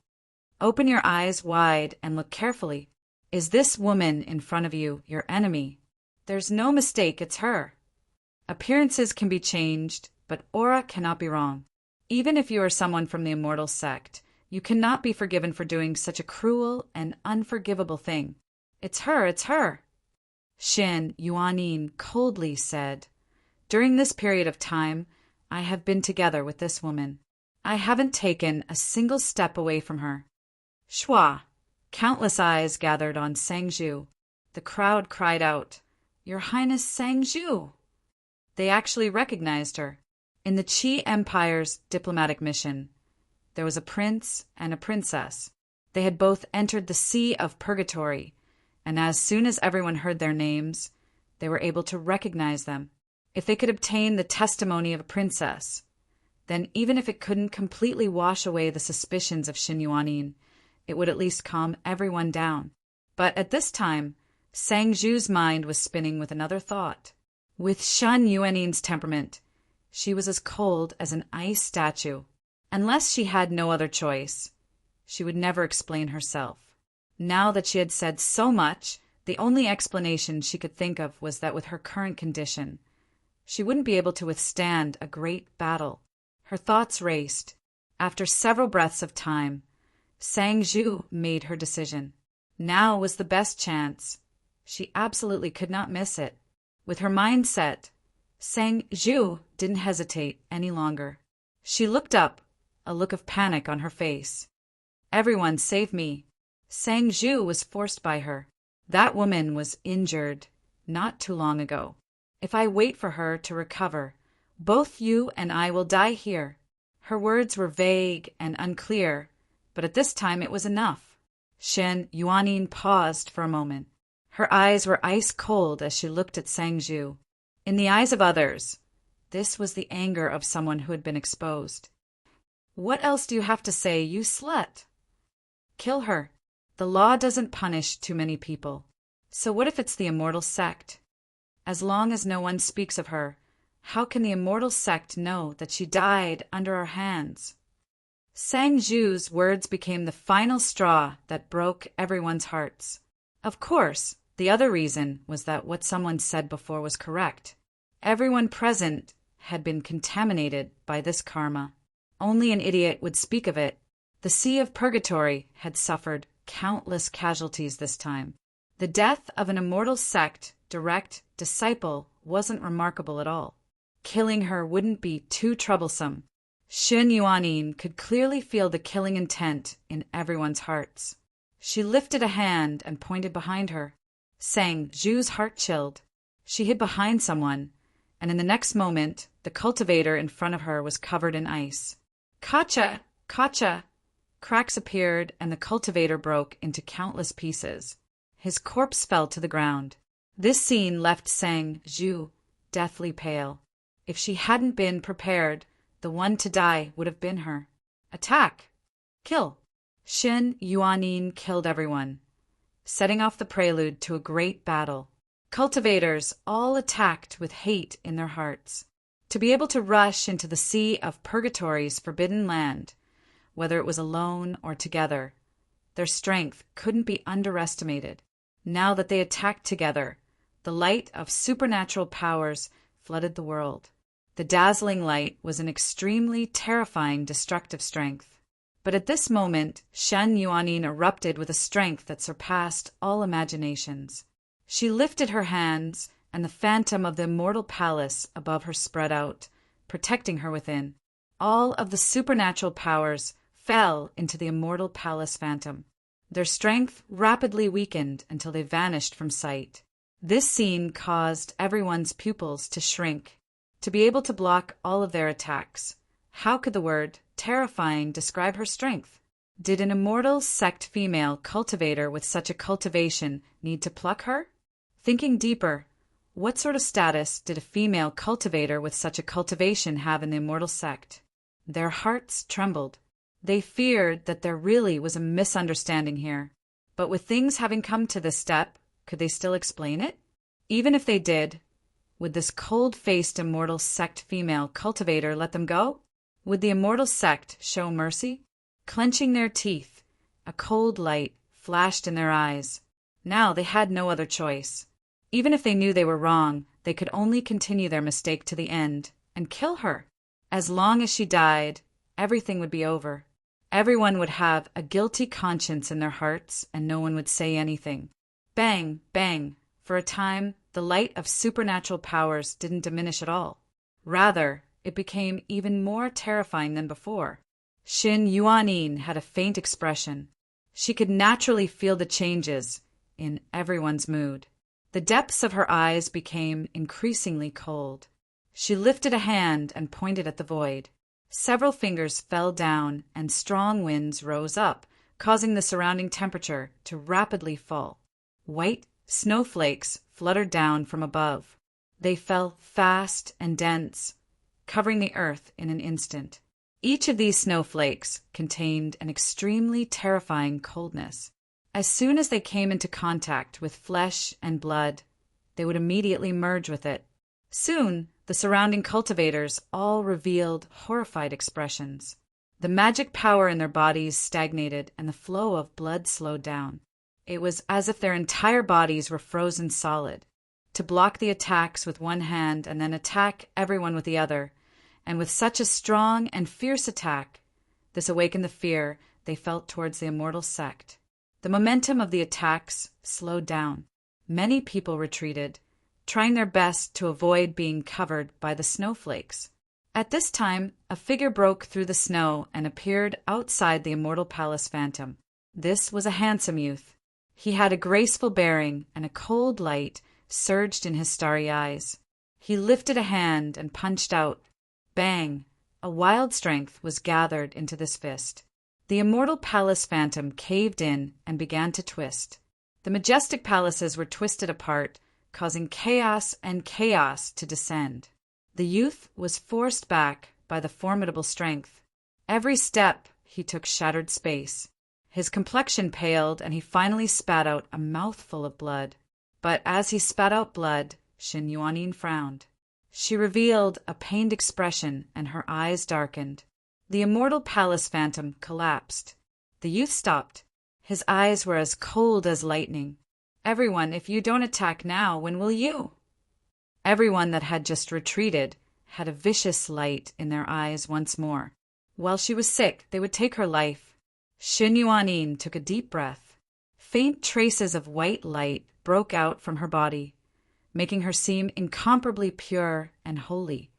Open your eyes wide and look carefully. Is this woman in front of you your enemy? There's no mistake, it's her. Appearances can be changed, but aura cannot be wrong. Even if you are someone from the immortal sect, you cannot be forgiven for doing such a cruel and unforgivable thing. It's her, it's her. Shin Yuanin coldly said, During this period of time, I have been together with this woman. I haven't taken a single step away from her. Shua! Countless eyes gathered on Sangju. The crowd cried out, Your Highness Sangju! They actually recognized her. In the Qi Empire's diplomatic mission, there was a prince and a princess. They had both entered the Sea of Purgatory, and as soon as everyone heard their names, they were able to recognize them. If they could obtain the testimony of a princess, then even if it couldn't completely wash away the suspicions of Shin Yuanin, it would at least calm everyone down. But at this time, Sangju's mind was spinning with another thought. With Shin Yuanin's temperament, she was as cold as an ice statue. Unless she had no other choice, she would never explain herself. Now that she had said so much, the only explanation she could think of was that with her current condition, she wouldn't be able to withstand a great battle. Her thoughts raced. After several breaths of time, Sangju made her decision. Now was the best chance. She absolutely could not miss it. With her mind set, Sangju didn't hesitate any longer. She looked up, a look of panic on her face. Everyone save me. Sangju was forced by her. That woman was injured not too long ago. If I wait for her to recover, both you and I will die here. Her words were vague and unclear, but at this time it was enough. Shin Yuanin paused for a moment. Her eyes were ice cold as she looked at Sangju. In the eyes of others, this was the anger of someone who had been exposed. What else do you have to say, you slut? Kill her. The law doesn't punish too many people. So what if it's the immortal sect? As long as no one speaks of her, how can the immortal sect know that she died under our hands? Sangju's words became the final straw that broke everyone's hearts. Of course, the other reason was that what someone said before was correct. Everyone present had been contaminated by this karma. Only an idiot would speak of it. The Sea of Purgatory had suffered countless casualties this time. The death of an immortal sect direct disciple wasn't remarkable at all. Killing her wouldn't be too troublesome. Shin Yuanin could clearly feel the killing intent in everyone's hearts. She lifted a hand and pointed behind her. Sangju's heart chilled. She hid behind someone, and in the next moment, the cultivator in front of her was covered in ice. Kacha! Kacha! Cracks appeared, and the cultivator broke into countless pieces. His corpse fell to the ground. This scene left Sangju deathly pale. If she hadn't been prepared, the one to die would have been her. Attack! Kill! Shin Yuanin killed everyone, setting off the prelude to a great battle. Cultivators all attacked with hate in their hearts. To be able to rush into the sea of Purgatory's forbidden land, whether it was alone or together, their strength couldn't be underestimated. Now that they attacked together, the light of supernatural powers flooded the world. The dazzling light was an extremely terrifying destructive strength. But at this moment, Shen Yuanin erupted with a strength that surpassed all imaginations. She lifted her hands, and the phantom of the immortal palace above her spread out, protecting her within. All of the supernatural powers fell into the immortal palace phantom. Their strength rapidly weakened until they vanished from sight. This scene caused everyone's pupils to shrink. To be able to block all of their attacks, how could the word terrifying describe her strength? Did an immortal sect female cultivator with such a cultivation need to pluck her? Thinking deeper, what sort of status did a female cultivator with such a cultivation have in the immortal sect? Their hearts trembled. They feared that there really was a misunderstanding here. But with things having come to this step, could they still explain it? Even if they did, would this cold-faced immortal sect female cultivator let them go? Would the immortal sect show mercy? Clenching their teeth, a cold light flashed in their eyes. Now they had no other choice. Even if they knew they were wrong, they could only continue their mistake to the end and kill her. As long as she died, everything would be over. Everyone would have a guilty conscience in their hearts, and no one would say anything. Bang, bang. For a time, the light of supernatural powers didn't diminish at all. Rather, it became even more terrifying than before. Shin Yuanin had a faint expression. She could naturally feel the changes in everyone's mood. The depths of her eyes became increasingly cold. She lifted a hand and pointed at the void. Several fingers fell down, and strong winds rose up, causing the surrounding temperature to rapidly fall. White snowflakes fluttered down from above. They fell fast and dense, covering the earth in an instant. Each of these snowflakes contained an extremely terrifying coldness. As soon as they came into contact with flesh and blood, they would immediately merge with it. Soon, the surrounding cultivators all revealed horrified expressions. The magic power in their bodies stagnated, and the flow of blood slowed down. It was as if their entire bodies were frozen solid. To block the attacks with one hand and then attack everyone with the other, and with such a strong and fierce attack, this awakened the fear they felt towards the immortal sect. The momentum of the attacks slowed down. Many people retreated, trying their best to avoid being covered by the snowflakes. At this time, a figure broke through the snow and appeared outside the immortal palace phantom. This was a handsome youth. He had a graceful bearing, and a cold light surged in his starry eyes. He lifted a hand and punched out. Bang! A wild strength was gathered into this fist. The immortal palace phantom caved in and began to twist. The majestic palaces were twisted apart, causing chaos and chaos to descend. The youth was forced back by the formidable strength. Every step he took shattered space. His complexion paled, and he finally spat out a mouthful of blood. But as he spat out blood, Shin Yuanin frowned. She revealed a pained expression, and her eyes darkened. The immortal palace phantom collapsed. The youth stopped. His eyes were as cold as lightning. Everyone, if you don't attack now, when will you? Everyone that had just retreated had a vicious light in their eyes once more. While she was sick, they would take her life. Shin Yuanin took a deep breath. Faint traces of white light broke out from her body, making her seem incomparably pure and holy,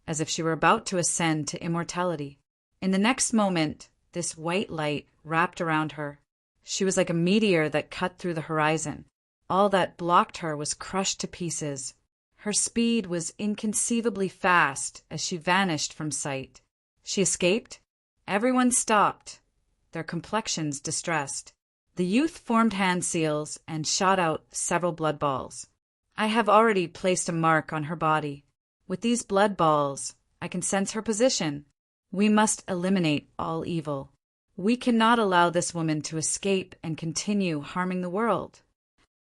as if she were about to ascend to immortality. In the next moment, this white light wrapped around her. She was like a meteor that cut through the horizon. All that blocked her was crushed to pieces. Her speed was inconceivably fast as she vanished from sight. She escaped. Everyone stopped, their complexions distressed. The youth formed hand seals and shot out several blood balls. I have already placed a mark on her body. With these blood balls, I can sense her position. We must eliminate all evil. We cannot allow this woman to escape and continue harming the world."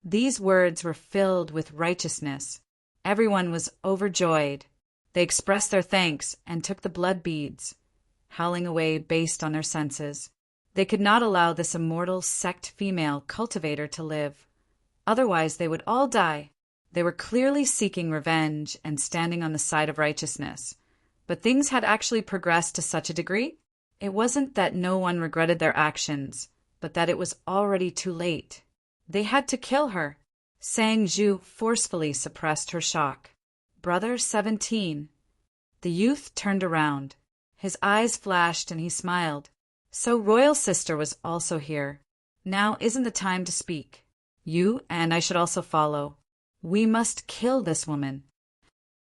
These words were filled with righteousness. Everyone was overjoyed. They expressed their thanks and took the blood beads, howling away based on their senses. They could not allow this immortal sect female cultivator to live. Otherwise they would all die. They were clearly seeking revenge and standing on the side of righteousness. But things had actually progressed to such a degree. It wasn't that no one regretted their actions, but that it was already too late. They had to kill her. Sang Zhu forcefully suppressed her shock. "Brother 17. The youth turned around. His eyes flashed and he smiled. So Royal Sister was also here. Now isn't the time to speak. You and I should also follow. We must kill this woman."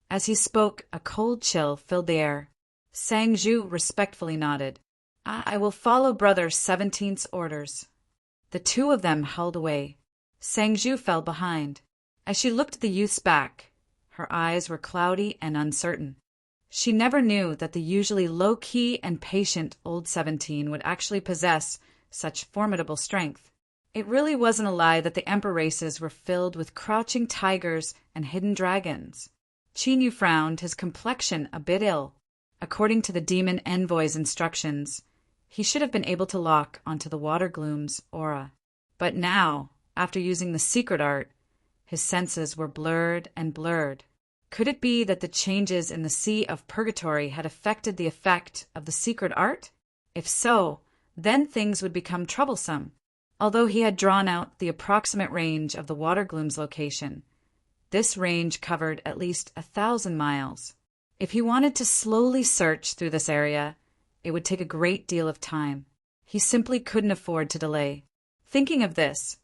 As he spoke, a cold chill filled the air. Sang Zhu respectfully nodded. I will follow Brother 17's orders." The two of them held away. Sang Zhu fell behind. As she looked at the youth's back, her eyes were cloudy and uncertain. She never knew that the usually low-key and patient old 17 would actually possess such formidable strength. It really wasn't a lie that the Emperor races were filled with crouching tigers and hidden dragons. Qin Yu frowned, his complexion a bit ill. According to the demon envoy's instructions, he should have been able to lock onto the water gloom's aura. But now, after using the secret art, his senses were blurred and blurred. Could it be that the changes in the Sea of Purgatory had affected the effect of the secret art? If so, then things would become troublesome. Although he had drawn out the approximate range of the water gloom's location, this range covered at least 1,000 miles. If he wanted to slowly search through this area, it would take a great deal of time. He simply couldn't afford to delay. Thinking of this,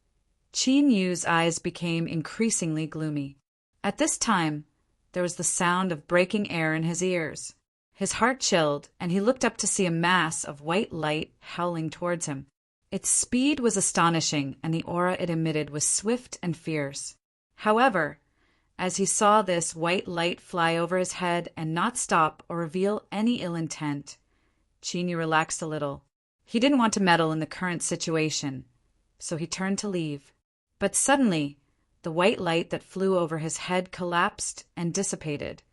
Qin Yu's eyes became increasingly gloomy. At this time, there was the sound of breaking air in his ears. His heart chilled, and he looked up to see a mass of white light howling towards him. Its speed was astonishing, and the aura it emitted was swift and fierce. However, as he saw this white light fly over his head and not stop or reveal any ill intent, Qin Yu relaxed a little. He didn't want to meddle in the current situation, so he turned to leave. But suddenly, the white light that flew over his head collapsed and dissipated,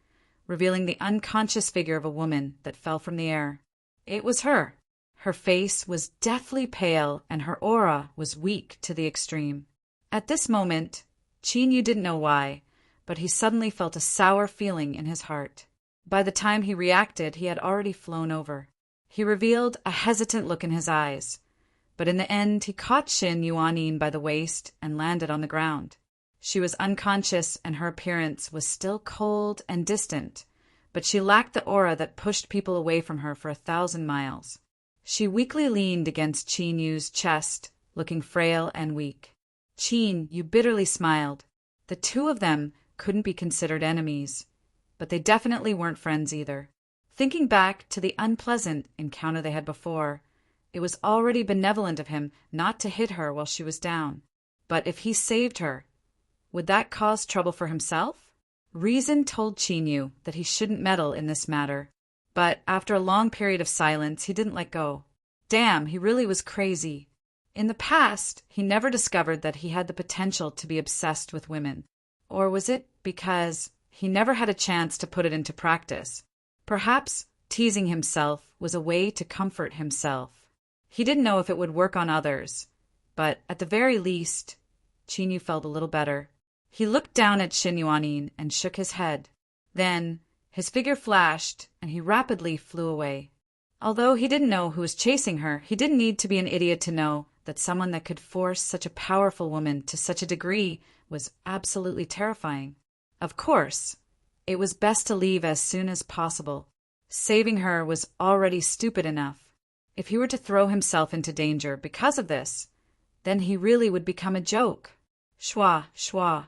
revealing the unconscious figure of a woman that fell from the air. It was her. Her face was deathly pale, and her aura was weak to the extreme. At this moment, Qin Yu didn't know why, but he suddenly felt a sour feeling in his heart. By the time he reacted, he had already flown over. He revealed a hesitant look in his eyes, but in the end he caught Xin Yuanin by the waist and landed on the ground. She was unconscious and her appearance was still cold and distant, but she lacked the aura that pushed people away from her for 1,000 miles. She weakly leaned against Qin Yu's chest, looking frail and weak. Qin Yu bitterly smiled. The two of them couldn't be considered enemies, but they definitely weren't friends either. Thinking back to the unpleasant encounter they had before, it was already benevolent of him not to hit her while she was down. But if he saved her, would that cause trouble for himself? Reason told Qin Yu that he shouldn't meddle in this matter, but after a long period of silence, he didn't let go. Damn, he really was crazy. In the past, he never discovered that he had the potential to be obsessed with women. Or was it because he never had a chance to put it into practice? Perhaps teasing himself was a way to comfort himself. He didn't know if it would work on others, but at the very least, Qin Yu felt a little better. He looked down at Xin Yuanin and shook his head. Then his figure flashed, and he rapidly flew away. Although he didn't know who was chasing her, he didn't need to be an idiot to know that someone that could force such a powerful woman to such a degree was absolutely terrifying. Of course, it was best to leave as soon as possible. Saving her was already stupid enough. If he were to throw himself into danger because of this, then he really would become a joke. Shwa, shwa,